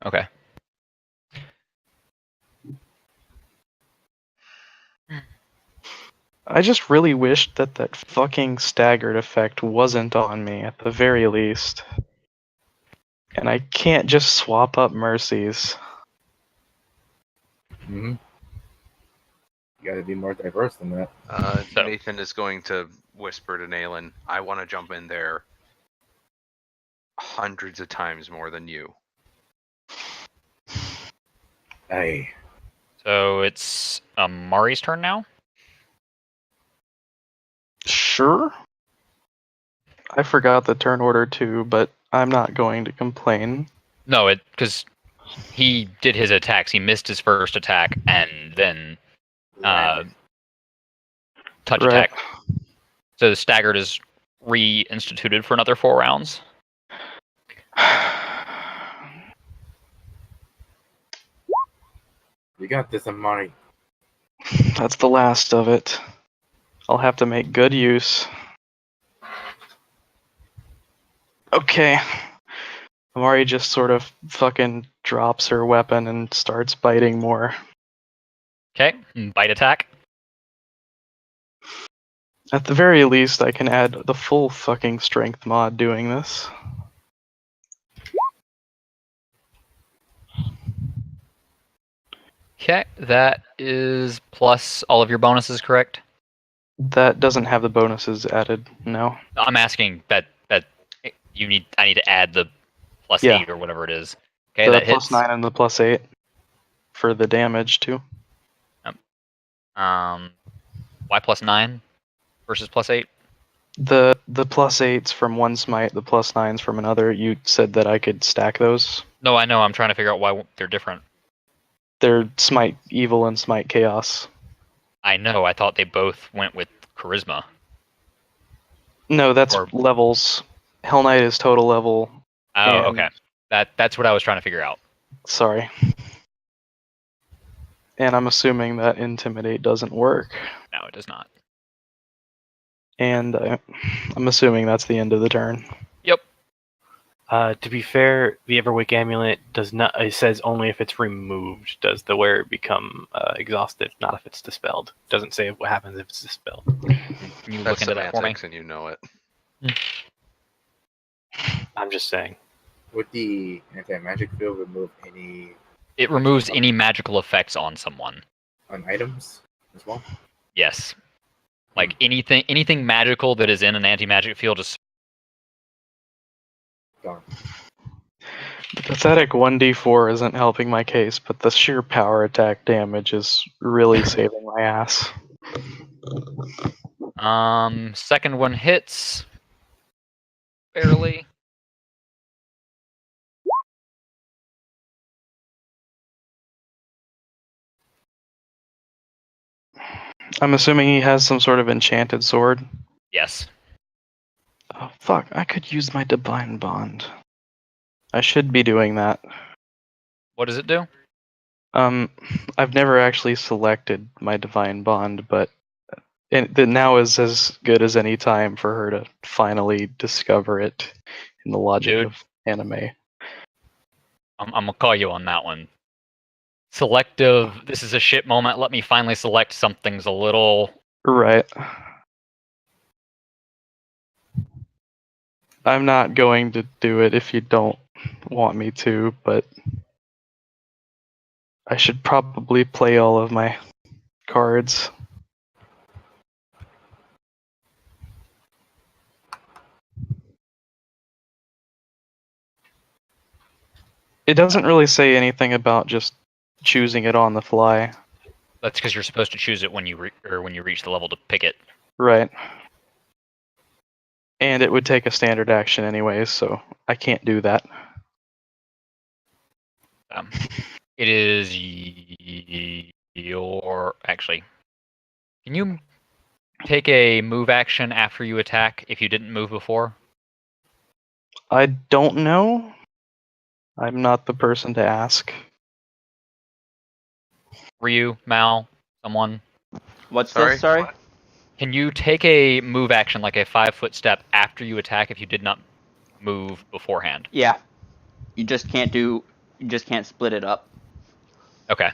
Okay. I just really wished that fucking staggered effect wasn't on me, at the very least. And I can't just swap up mercies. Mm-hmm. You gotta be more diverse than that. So- Nathan is going to whisper to Naylan, "I want to jump in there hundreds of times more than you." Hey. So it's Mari's turn now? Sure. I forgot the turn order too, but I'm not going to complain. No, because he did his attacks. He missed his first attack and then touch Right. attack. So the staggered is reinstituted for another 4 rounds. You got this, Amari. That's the last of it. I'll have to make good use. Okay. Amari just sort of fucking drops her weapon and starts biting more. Okay, bite attack. At the very least, I can add the full fucking strength mod doing this. Okay, that is plus all of your bonuses, correct? That doesn't have the bonuses added, no. I'm asking that I need to add the plus Yeah. 8 or whatever it is. Okay, The that plus hits. 9 and the plus 8 for the damage too. Why plus 9 versus plus 8? The plus 8's from one smite, the plus 9's from another. You said that I could stack those. No, I know. I'm trying to figure out why they're different. They're smite evil and smite chaos. I know. I thought they both went with charisma. No, that's Or- levels. Hell Knight is total level. Oh, And- okay. That's what I was trying to figure out. Sorry. And I'm assuming that Intimidate doesn't work. No, it does not. And I'm assuming that's the end of the turn. Yep. To be fair, the Everwake Amulet does not. It says only if it's removed does the wearer become exhausted, not if it's dispelled. It doesn't say what happens if it's dispelled. Can you That's look into that for me? semantics, and you know it. I'm just saying. Would the anti-magic field remove any It removes any magical effects on someone. on items as well? Yes. Like anything magical that is in an anti-magic field is Gone. The pathetic 1d4 isn't helping my case, but the sheer power attack damage is really saving my ass. second one hits. Barely. I'm assuming he has some sort of enchanted sword. Yes. Oh, fuck. I could use my Divine Bond. I should be doing that. What does it do? I've never actually selected my Divine Bond, but now is as good as any time for her to finally discover it in the logic Dude. of anime. I'm gonna call you on that one. Selective. This is a shit moment. Let me finally select something's a little. Right. I'm not going to do it if you don't want me to, but I should probably play all of my cards. It doesn't really say anything about just choosing it on the fly. That's because you're supposed to choose it when you when you reach the level to pick it. Right. And it would take a standard action anyways, so I can't do that. It is your actually. Can you take a move action after you attack if you didn't move before? I don't know. I'm not the person to ask. Ryu, Mal, someone. What's Sorry? this? Sorry. Can you take a move action like a 5-foot step after you attack if you did not move beforehand? Yeah. You just can't split it up. Okay.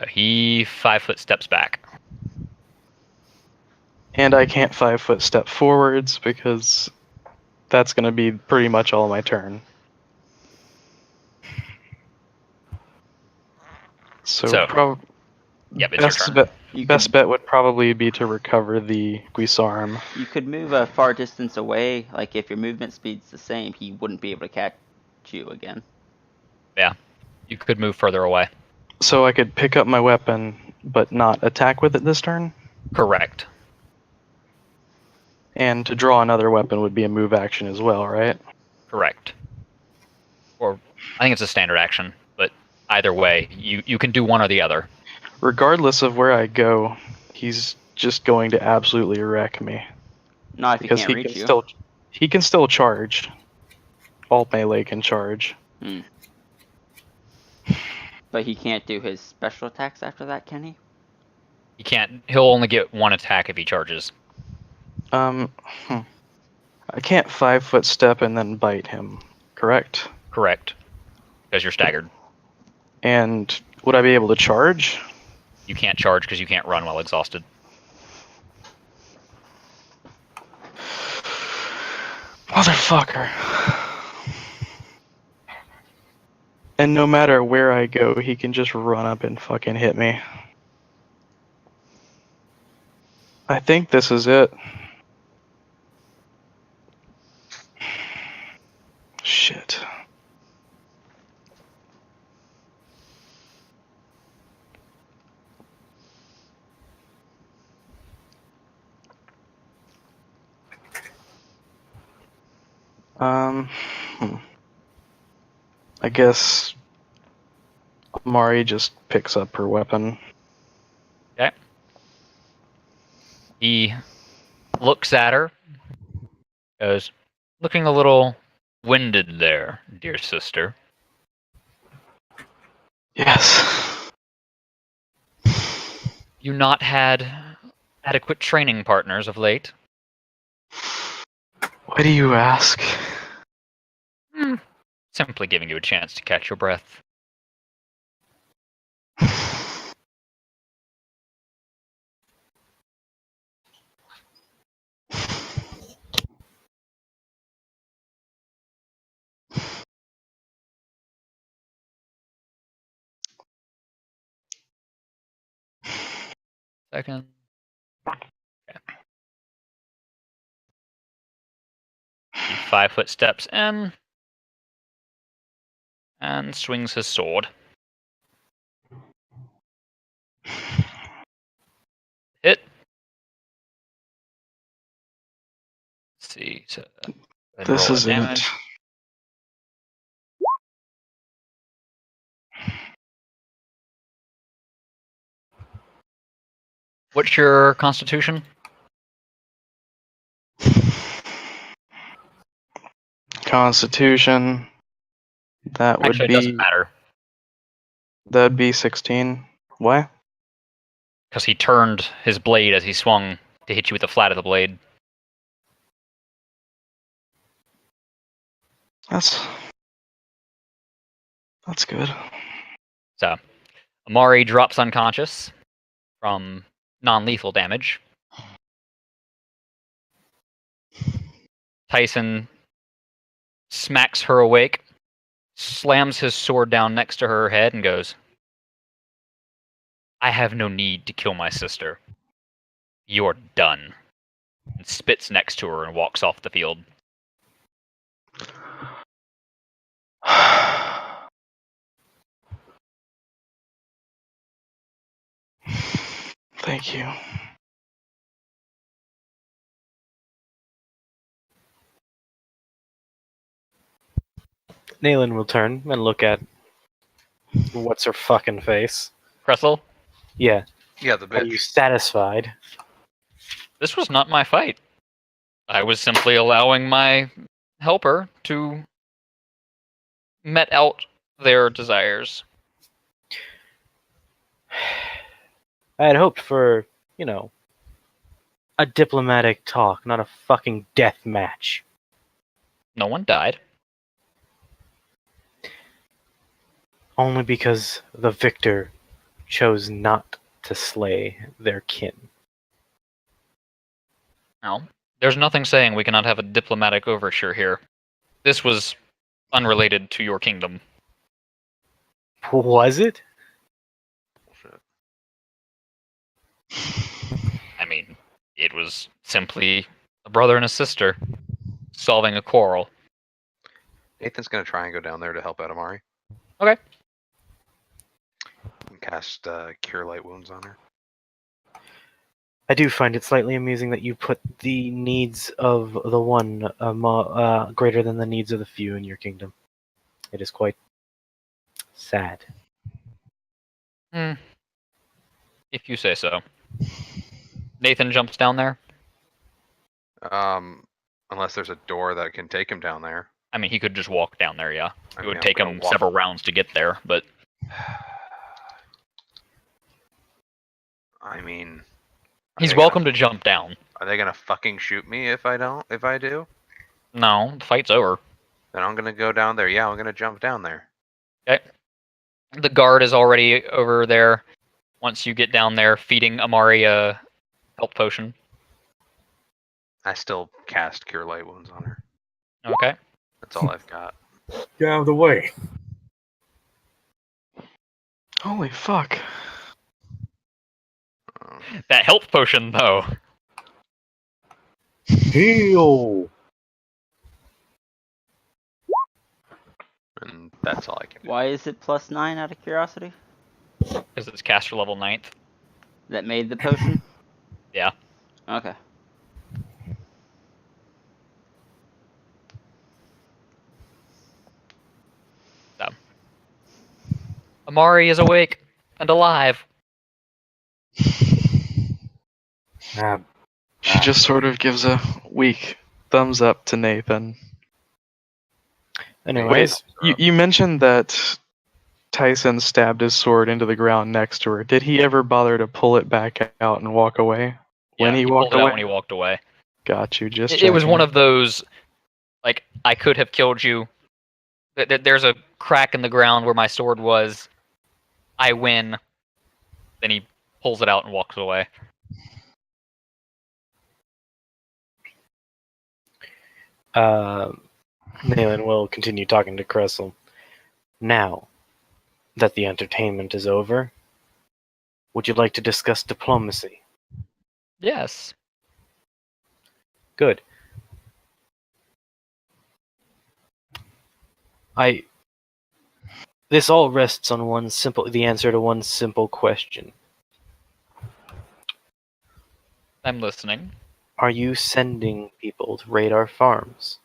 He 5-foot steps back. And I can't 5-foot step forwards because that's going to be pretty much all my turn. So, So, Yep, it's your turn. best bet would probably be to recover the Guisarm. You could move a far distance away. Like if your movement speed's the same, he wouldn't be able to catch you again. Yeah. You could move further away. So I could pick up my weapon, but not attack with it this turn? Correct. And to draw another weapon would be a move action as well, right? Correct. Or I think it's a standard action, but either way, you can do one or the other. Regardless of where I go, he's just going to absolutely wreck me. Not if he Because can't he reach can you. still charge. All melee can charge. But he can't do his special attacks after that, can he? He can't. He'll only get one attack if he charges. I can't 5-foot step and then bite him, correct? Correct. Because you're staggered. And would I be able to charge? You can't charge because you can't run while exhausted. Motherfucker. And no matter where I go, he can just run up and fucking hit me. I think this is it. Shit. I guess Mari just picks up her weapon. Okay. He looks at her, goes, looking a little winded there, dear sister. Yes. You not had adequate training partners of late? Why do you ask? Simply giving you a chance to catch your breath. Second. Okay. He 5-foot steps in and swings his sword. Hit. Let's see. So, This roll is damage. it. What's your constitution? Constitution. That would Actually, it be. doesn't matter That'd be 16. Why? because he turned his blade as he swung to hit you with the flat of the blade. That's good. So, Amari drops unconscious from non-lethal damage. Tyson smacks her awake, slams his sword down next to her head, and goes, I have no need to kill my sister. You're done. And spits next to her and walks off the field. Thank you. Nayland will turn and look at what's her fucking face. Kressel, Yeah. Yeah, the Are you bitch. satisfied? this was not my fight. I was simply allowing my helper to met out their desires. I had hoped for, a diplomatic talk, not a fucking death match. No one died. Only because the victor chose not to slay their kin. No. There's nothing saying we cannot have a diplomatic overture here. This was unrelated to your kingdom. Was it? I mean, it was simply a brother and a sister solving a quarrel. Nathan's gonna try and go down there to help out Amari. Okay. And cast Cure Light Wounds on her. I do find it slightly amusing that you put the needs of the one greater than the needs of the few in your kingdom. It is quite Sad. If you say so. Nathan jumps down there. Unless there's a door that can take him down there. I mean, he could just walk down there, yeah. I It mean, would I'm take gonna him walk. several rounds to get there, but I mean, he's they welcome to jump down. are they gonna fucking shoot me if I don't? If I do, No, the fight's over. then I'm gonna go down there. Yeah, I'm gonna jump down there. Okay. The guard is already over there. Once you get down there, feeding Amari a health potion. I still cast Cure Light Wounds on her. Okay. That's all I've got. Get out of the way. Holy fuck. That health potion, though. Heal. And that's all I can do. Why is it +9 out of curiosity? Because it's caster level 9th. That made the potion? Yeah. Okay. Amari is awake and alive. Ah, She just sort of gives a weak thumbs up to Nathan. Anyways, You mentioned that Tyson stabbed his sword into the ground next to her. Did he ever bother to pull it back out and walk away? When Yeah, he pulled walked it out away? when he walked away. Got you, just It was checking. one of those, like, I could have killed you. There's a crack in the ground where my sword was. I win. Then he pulls it out and walks away. Nayland will continue talking to Cressel. Now that the entertainment is over, would you like to discuss diplomacy? Yes. Good. This all rests on the answer to one simple question. I'm listening. Are you sending people to raid our farms?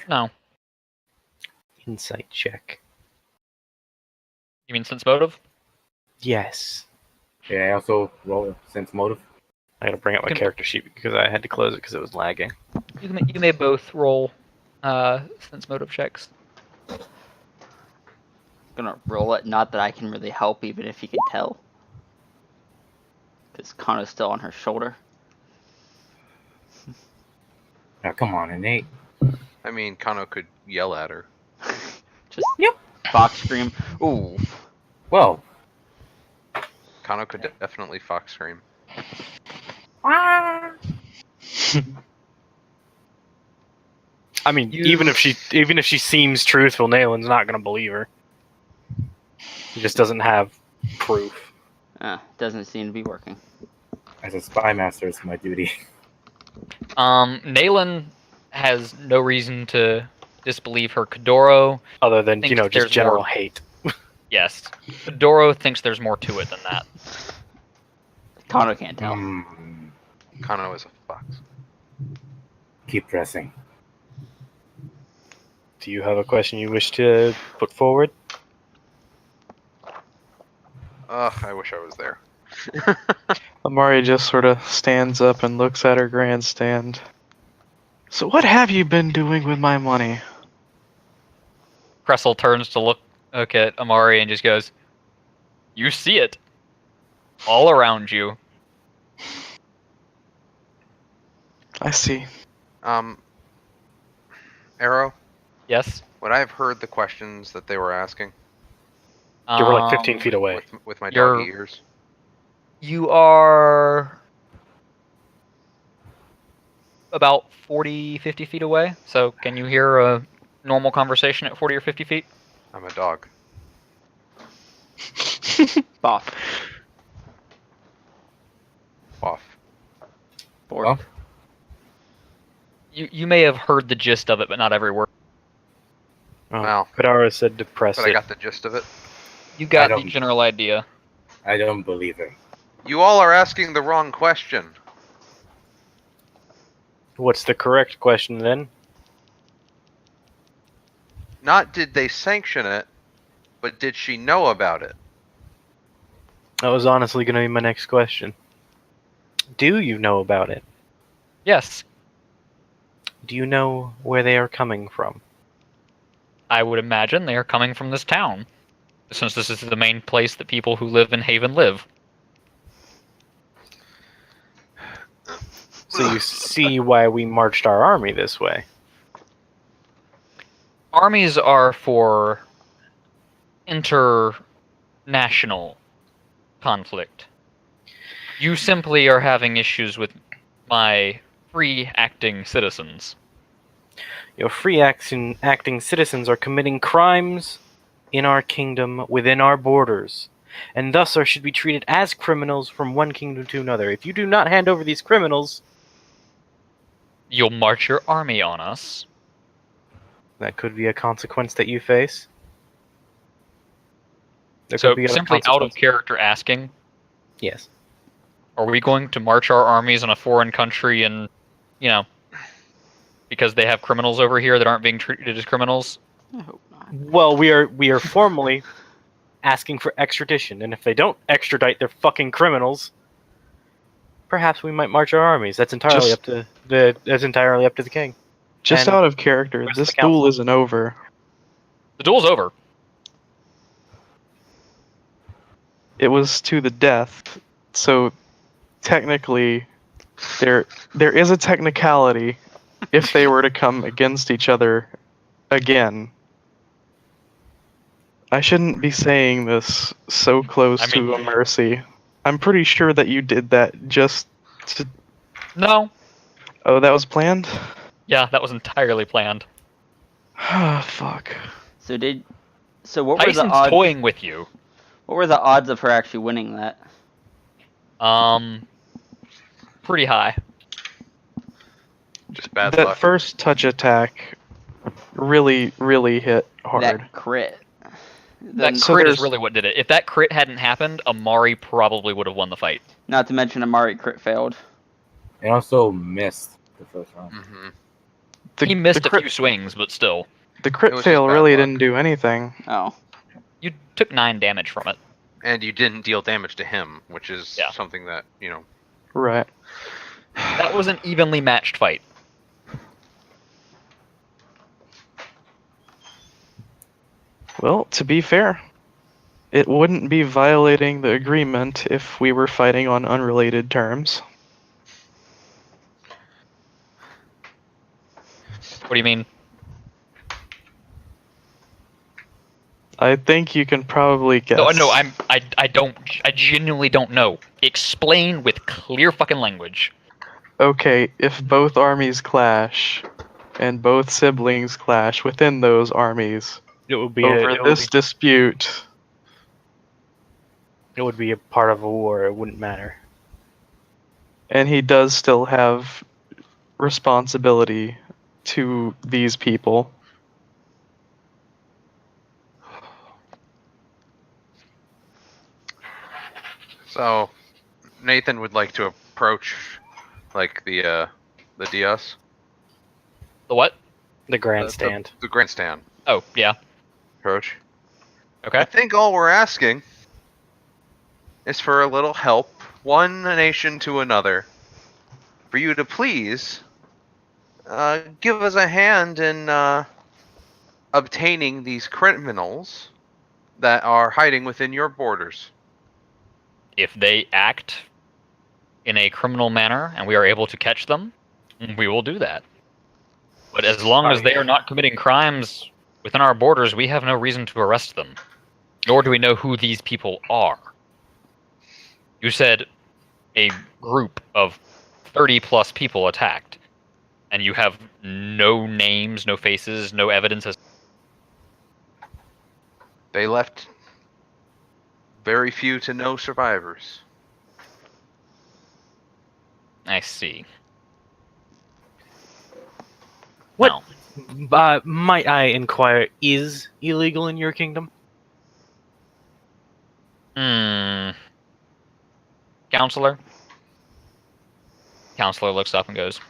No. Insight check. You mean sense motive? Yes. yeah, I also roll a sense motive. I gotta bring up my character sheet because I had to close it because it was lagging. You may both roll sense motive checks. Gonna roll it, not that I can really help, even if you can tell. Because Kano's still on her shoulder. Now, come on, Innate. I mean, Kano could yell at her. Just fox scream. Ooh. Well, Kano could definitely fox scream. I mean, even if she seems truthful, Nayland's not gonna believe her. He just doesn't have proof. Doesn't seem to be working. as a spy master, it's my duty. Nayland has no reason to disbelieve her. Kadoro, Other than, Thinks just there's general more. hate. yes. Kadoro thinks there's more to it than that. Kano can't tell. Kano is a fox. Keep pressing. Do you have a question you wish to put forward? I wish I was there. Amari just sort of stands up and looks at her grandstand. So what have you been doing with my money? Cressel turns to look at Amari and just goes, "You see it. All around you." I see. Arrow, Yes? would I have heard the questions that they were asking You were like 15 feet away. with my You're- doggy ears? You are about 40, 50 feet away. So can you hear a normal conversation at 40 or 50 feet? I'm a dog. Boff. Off. Board. Well, You may have heard the gist of it, but not every word. Oh, Well, Kadara said to press but I it. got the gist of it. You got I the don't- general idea. I don't believe it. You all are asking the wrong question. What's the correct question then? Not did they sanction it, but but did she know about it? That was honestly going to be my next question. Do you know about it? Yes, Do you know where they are coming from? I would imagine they are coming from this town, since this is the main place that people who live in Haven live. So you see why we marched our army this way. Armies are for international conflict. You simply are having issues with my free acting citizens. Your free acting citizens are committing crimes in our kingdom within our borders, and thus are should be treated as criminals from one kingdom to another. If you do not hand over these criminals, You'll march your army on us. that could be a consequence that you face. There So could be other simply out of consequences. character asking, Yes. are we going to march our armies on a foreign country and, because they have criminals over here that aren't being treated as criminals? I hope not. Well, we are formally asking for extradition, and if they don't extradite their fucking criminals, perhaps we might march our armies. That's entirely Just- up to the king. Just And out of character, where's this the council? duel isn't over. The duel's over. It was to the death, so technically, there is a technicality if they were to come against each other again. I shouldn't be saying this so close I mean- to a mercy. I'm pretty sure that you did that just to... No. Oh, that was planned? Yeah, that was entirely planned. Ah, fuck. So what were the Tyson's odds? toying with you. What were the odds of her actually winning that? Pretty high. Just bad That luck. first touch attack really, really hit hard. That crit. That So crit is there's- really what did it. If that crit hadn't happened, Amari probably would have won the fight. Not to mention Amari crit failed. And also missed the first round. Hmm. He missed the a crit, few swings, but still. The It crit was fail just bad really luck. didn't do anything. Oh. You took 9 damage from it. And you didn't deal damage to him, which is Yeah. something that, Right. That was an evenly matched fight. Well, to be fair, it wouldn't be violating the agreement if we were fighting on unrelated terms. What do you mean? I think you can probably guess. No, I genuinely don't know. Explain with clear fucking language. Okay, if both armies clash, and both siblings clash within those armies It would be over it this dispute, would be a part of a war. It wouldn't matter. and he does still have responsibility to these people. So, Nathan would like to approach, the Diaz. The what? The grandstand. The grandstand Oh, yeah. approach. I Okay. think all we're asking is for a little help, one nation to another, for you to please give us a hand in obtaining these criminals that are hiding within your borders. If they act in a criminal manner and we are able to catch them, we will do that. But as long as they are not committing crimes within our borders, we have no reason to arrest them. Nor do we know who these people are. You said a group of 30 plus people attacked, and you have no names, no faces, no evidence. They left very few to no survivors. I see. What? Now, Might I inquire, is illegal in your kingdom? Counselor? Counselor looks up and goes,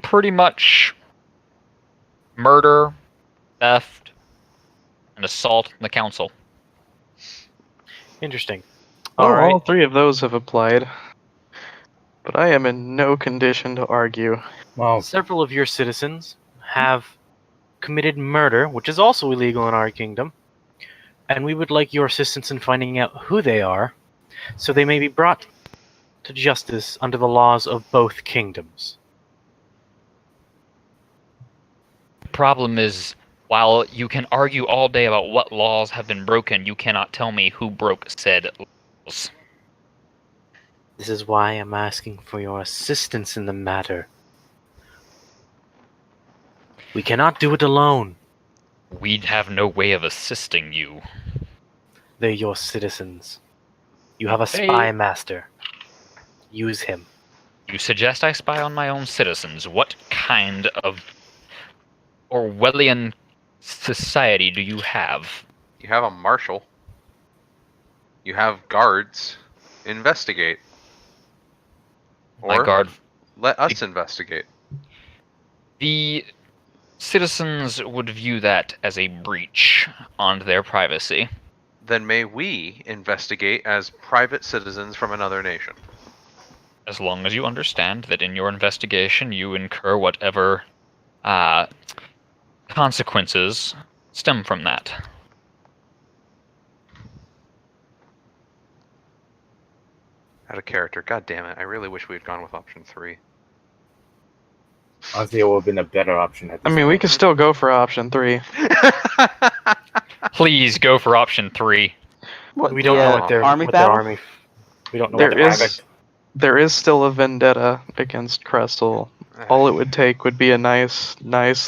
pretty much murder, theft, an assault on the council. Interesting. Well, All right. all three of those have applied. But I am in no condition to argue. Well, Several of your citizens have committed murder, which is also illegal in our kingdom, and we would like your assistance in finding out who they are, so they may be brought to justice under the laws of both kingdoms. The problem is, while you can argue all day about what laws have been broken, you cannot tell me who broke said laws. This is why I'm asking for your assistance in the matter. We cannot do it alone. We'd have no way of assisting you. They're your citizens. You have a Hey. spy master. Use him. You suggest I spy on my own citizens. What kind of Orwellian society do you have? You have a marshal. You have guards. Investigate. My Or guard. let us investigate. The citizens would view that as a breach on their privacy. Then may we investigate as private citizens from another nation. As long as you understand that in your investigation you incur whatever consequences stem from that. Out of character. God damn it. I really wish we had gone with option 3. honestly, it would have been a better option. At I this mean, we point. could still go for option 3. Please go for option 3. What, We don't the, know what their army what battle? their army. We don't know There what their is there is still a vendetta against Crestle. All it would take would be a nice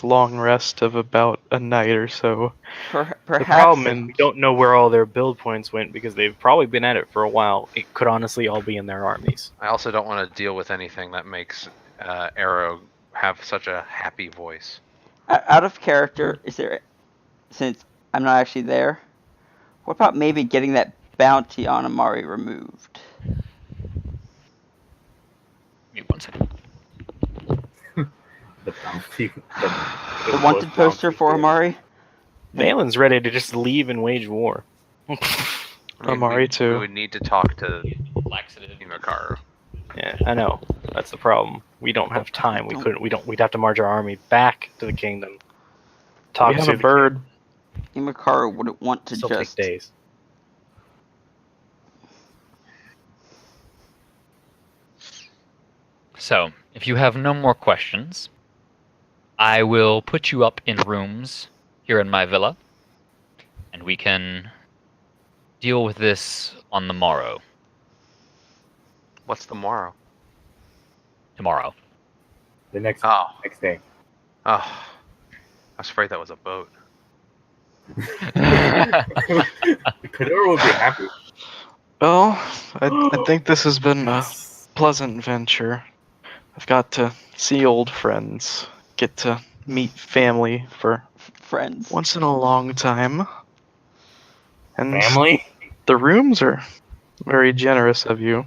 long rest of about a night or so. The Perhaps. problem is we don't know where all their build points went because they've probably been at it for a while. It could honestly all be in their armies. I also don't want to deal with anything that makes Arrow have such a happy voice. Out of character, is there? Since I'm not actually there, what about maybe getting that bounty on Amari removed? Give me 1 second. The bounty. The wanted poster for Amari? Valen's ready to just leave and wage war. I mean, Amari we too. would need to talk to Laxative. Imakaru. Yeah, I know. That's the problem. We don't have time. We couldn't. We'd have to march our army back to the kingdom. Talk We have to a the bird. Imakaru wouldn't want to Still just. take days. So, if you have no more questions, I will put you up in rooms here in my villa, and we can deal with this on the morrow. What's the morrow? Tomorrow. The next Oh. day. Oh. I was afraid that was a boat. Kadura would be happy. Well, I think this has been a pleasant venture. I've got to see old friends, get to meet family for Friends. once in a long time. And Family? the rooms are very generous of you.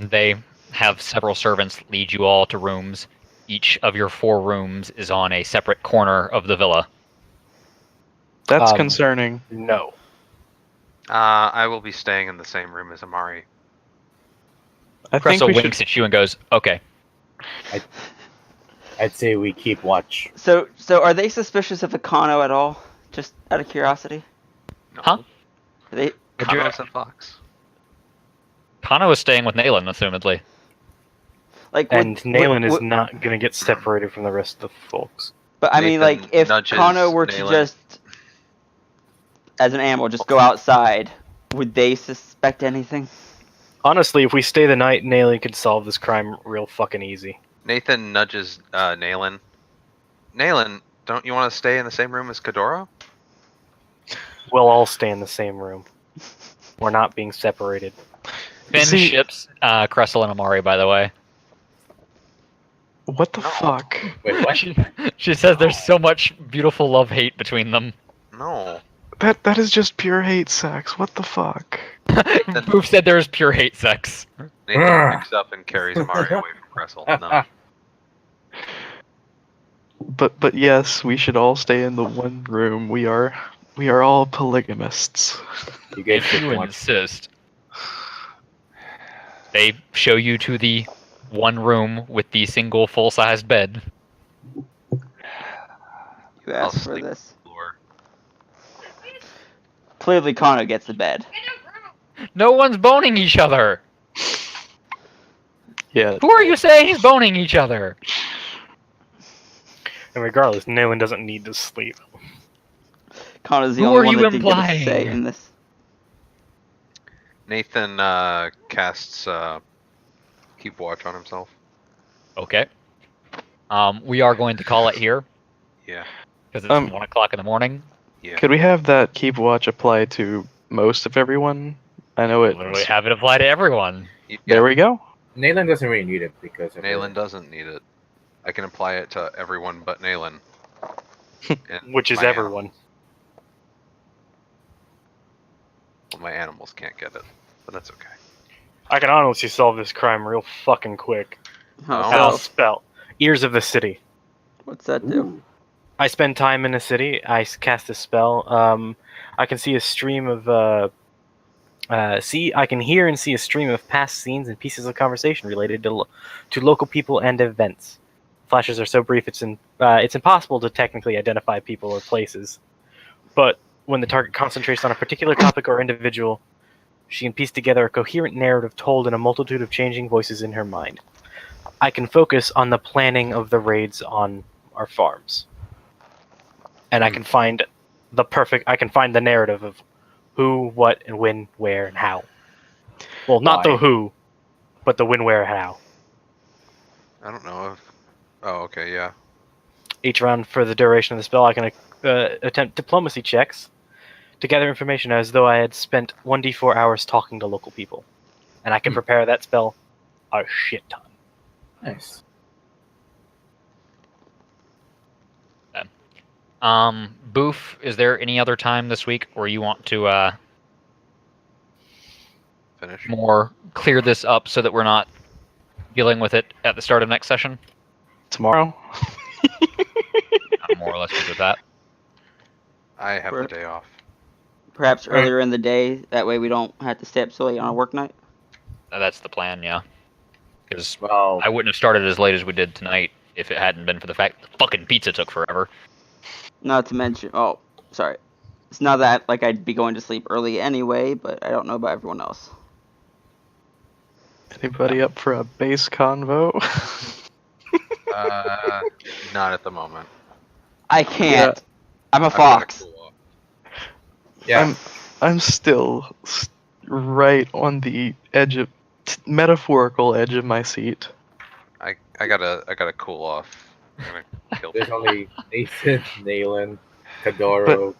They have several servants lead you all to rooms. Each of your 4 rooms is on a separate corner of the villa. That's Um, concerning. No. I will be staying in the same room as Amari. I think Crystal we winks should. at you and goes, "Okay." I'd say we keep watch. So are they suspicious of Akano at all? Just out of curiosity? No. Huh? Are they? Would you- Kano's a fox. Kano is staying with Nayland, assumedly. Like, And Nayland is would- not going to get separated from the rest of the folks. But I mean, Nathan like, if nudges Kano were to Nayland. just, as an animal, just go outside, would they suspect anything? Honestly, if we stay the night, Nayland could solve this crime real fucking easy. Nathan nudges Nayland. Nayland, don't you want to stay in the same room as Kadora? We'll all stay in the same room. We're not being separated. Finn See- ships Cressel and Amari, by the way. What the No. fuck? Wait, what? She says there's so much beautiful love-hate between them. No. That is just pure hate sex. What the fuck? Who said there's pure hate sex? Nathan picks up and carries Amari away from Cressel. No. But yes, we should all stay in the one room. We are all polygamists. You guys If should you watch. insist. They show you to the one room with the single full-sized bed. You I'll asked for sleep this. on the floor. Clearly, Kano gets the bed. No one's boning each other. Yeah. Who are you saying is boning each other? And regardless, Nayland doesn't need to sleep. Kano's the Who only are one you that did get a say implying? in this. Nathan casts keep watch on himself. Okay. We are going to call it here Yeah. because it's 1 o'clock in the morning. Yeah. Could we have that keep watch apply to most of everyone? I know it. Literally have it apply to everyone. There we go. Nayland doesn't really need it because of Nayland doesn't need it. I can apply it to everyone but Nayland. And Which is my everyone. My animals can't get it, but that's okay. I can honestly solve this crime real fucking quick. How Oh. I'll so? spell Ears of the City. What's that do? I spend time in a city. I cast a spell. I can see a stream of I can hear and see a stream of past scenes and pieces of conversation related to local people and events. Flashes are so brief it's impossible to technically identify people or places. But when the target concentrates on a particular topic or individual, she can piece together a coherent narrative told in a multitude of changing voices in her mind. I can focus on the planning of the raids on our farms. And I can find the narrative of who, what, and when, where, and how. Well, not the Why? who, but the when, where, and how. I don't know if. Oh, okay, yeah. Each round for the duration of the spell, I can attempt diplomacy checks to gather information as though I had spent 1d4 hours talking to local people. And I can prepare that spell a shit ton. Nice. Boof, is there any other time this week where you want to Finish. more clear this up so that we're not dealing with it at the start of next session? Tomorrow. I'm more or less good with that. I have Sure. the day off. Perhaps Right. earlier in the day. That way we don't have to stay up so late on a work night. That's the plan, yeah. Because Well, I wouldn't have started as late as we did tonight if it hadn't been for the fact that the fucking pizza took forever. Not to mention, oh, sorry. It's not that like I'd be going to sleep early anyway, but I don't know about everyone else. Anybody up for a base convo? Not at the moment. I can't. I'm a I've got fox. cool off. yeah. I'm still right on the edge of metaphorical edge of my seat. I gotta cool off. I'm gonna kill There's people. only Nathan, Nayland, Kadoro,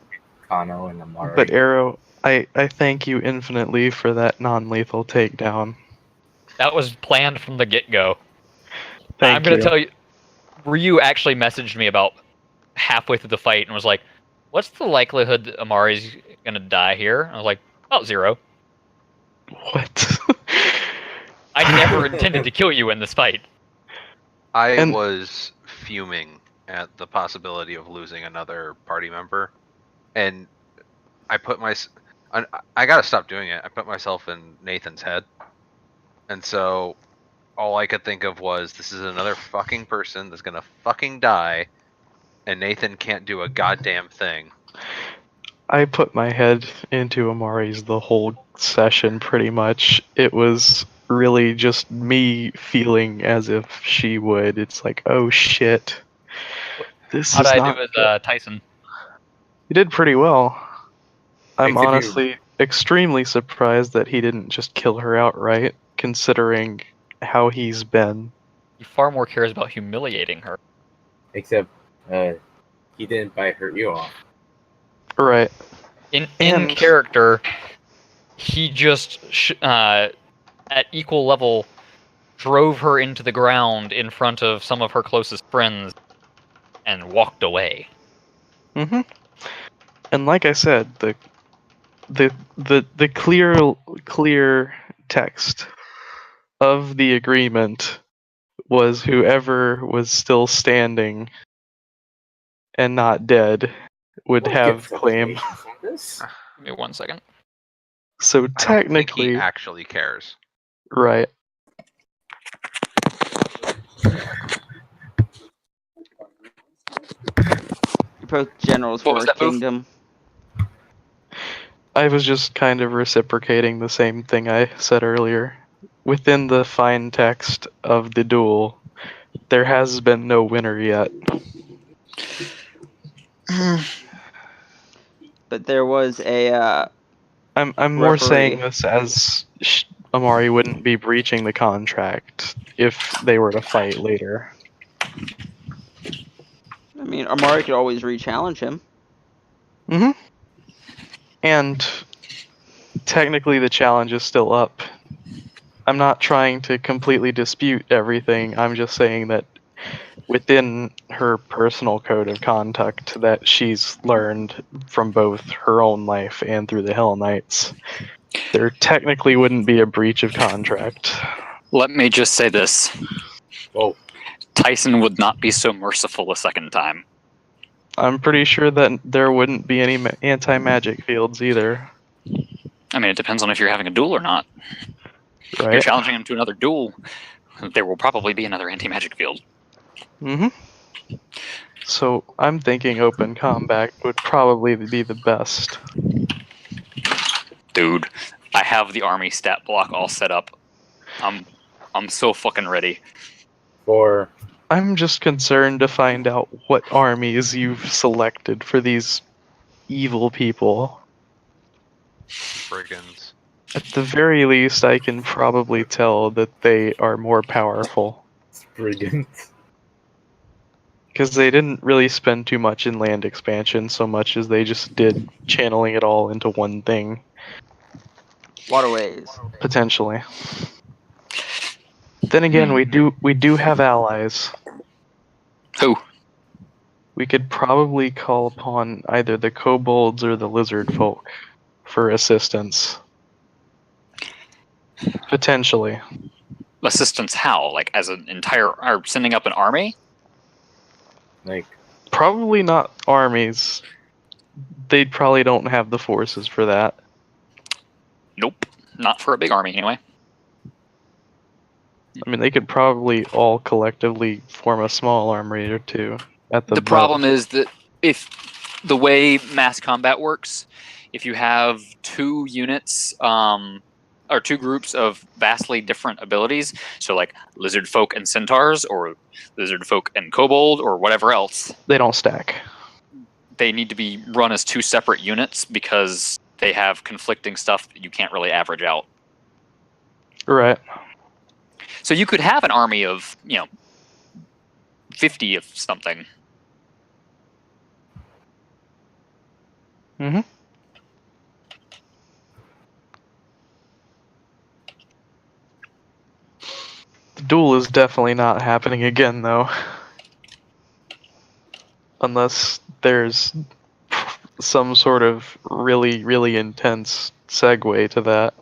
Kano, and Amari. But Arrow, I thank you infinitely for that non-lethal takedown. That was planned from the get-go. Thank I'm going you. to tell you, Ryu actually messaged me about halfway through the fight and was like, what's the likelihood that Amari's going to die here? I was like, about 0. What? I never intended to kill you in this fight. I And- was fuming at the possibility of losing another party member, and I gotta stop doing it. I put myself in Nathan's head, and so all I could think of was, this is another fucking person that's gonna fucking die, and Nathan can't do a goddamn thing. I put my head into Amari's the whole session, pretty much. It was really just me feeling as if she would. It's like, oh shit. This How is did I not do as good. Tyson? You did pretty well. I'm Except you- honestly extremely surprised that he didn't just kill her outright, considering how he's been. He far more cares about humiliating her. Except, he didn't bite her ear off. Right. In And- character, he just at equal level drove her into the ground in front of some of her closest friends and walked away. Mm-hmm. And like I said, the clear text of the agreement was whoever was still standing and not dead would We'll have get claim. certifications on this. Give me 1 second. So I don't think technically, he actually cares. right. You're both generals What for was a that move? kingdom. I was just kind of reciprocating the same thing I said earlier. Within the fine text of the duel, there has been no winner yet. But there was a I'm more saying referee. this as Amari wouldn't be breaching the contract if they were to fight later. I mean, Amari could always re-challenge him. Mm-hmm. And technically the challenge is still up. I'm not trying to completely dispute everything. I'm just saying that within her personal code of conduct that she's learned from both her own life and through the Hell Knights, there technically wouldn't be a breach of contract. Let me just say this. Whoa. Tyson would not be so merciful a second time. I'm pretty sure that there wouldn't be any anti-magic fields either, I mean, it depends on if you're having a duel or not. If you're right? challenging him to another duel, there will probably be another anti-magic field. Mm-hmm. So I'm thinking open combat would probably be the best. Dude, I have the army stat block all set up. I'm so fucking ready. For I'm just concerned to find out what armies you've selected for these evil people. Brigands. At the very least, I can probably tell that they are more powerful. brigands. Because they didn't really spend too much in land expansion so much as they just did channeling it all into one thing, Waterways. potentially. Then again, we do have allies. Who? We could probably call upon either the kobolds or the lizard folk for assistance. Potentially. Assistance how? Like as an entire, or sending up an army? Like, Probably not armies. They probably don't have the forces for that. Nope. Not for a big army anyway. I mean, they could probably all collectively form a small army or two at the The problem is that if the way mass combat works, if you have two units, or two groups of vastly different abilities, so like lizard folk and centaurs, or lizard folk and kobold, or whatever else, they don't stack. they need to be run as two separate units because they have conflicting stuff that you can't really average out. Right. So you could have an army of, 50 of something. Mm-hmm. The duel is definitely not happening again, though. Unless there's some sort of really, really intense segue to that.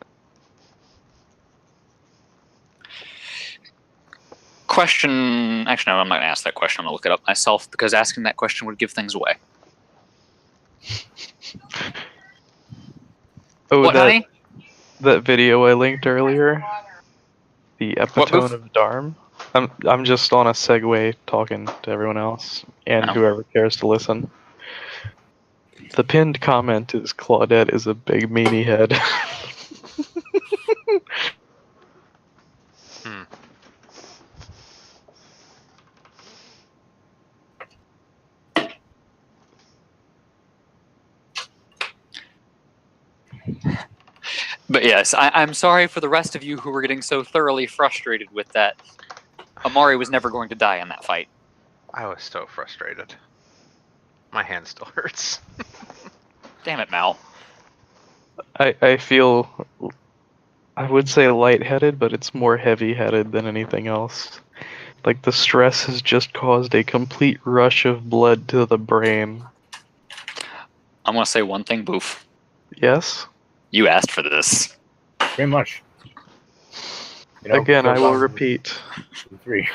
Question. Actually, no, I'm not going to ask that question. I'm going to look it up myself because asking that question would give things away. Oh, What, honey? that video I linked earlier, the What move? Epitome of Dharm. I'm just on a segue talking to everyone else and Oh. whoever cares to listen. The pinned comment is Claudette is a big meanie head. But yes, I'm sorry for the rest of you who were getting so thoroughly frustrated with that. Amari was never going to die in that fight. I was so frustrated. My hand still hurts. Damn it, Mal. I feel, I would say lightheaded, but it's more heavy-headed than anything else. Like the stress has just caused a complete rush of blood to the brain. I'm going to say one thing, Boof. Yes? You asked for this. pretty much. Again, I will repeat. 3.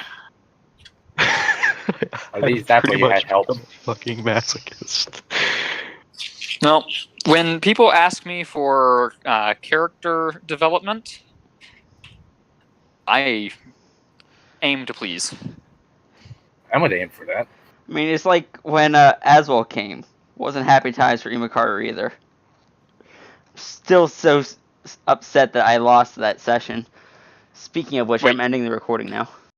At least that Pretty way you much had help. become a fucking masochist. No, when people ask me for character development, I aim to please. I'm gonna aim for that. I mean, it's like when Aswell came. Wasn't happy times for Imakaru either. Still so upset that I lost that session. Speaking of which, Wait. I'm ending the recording now.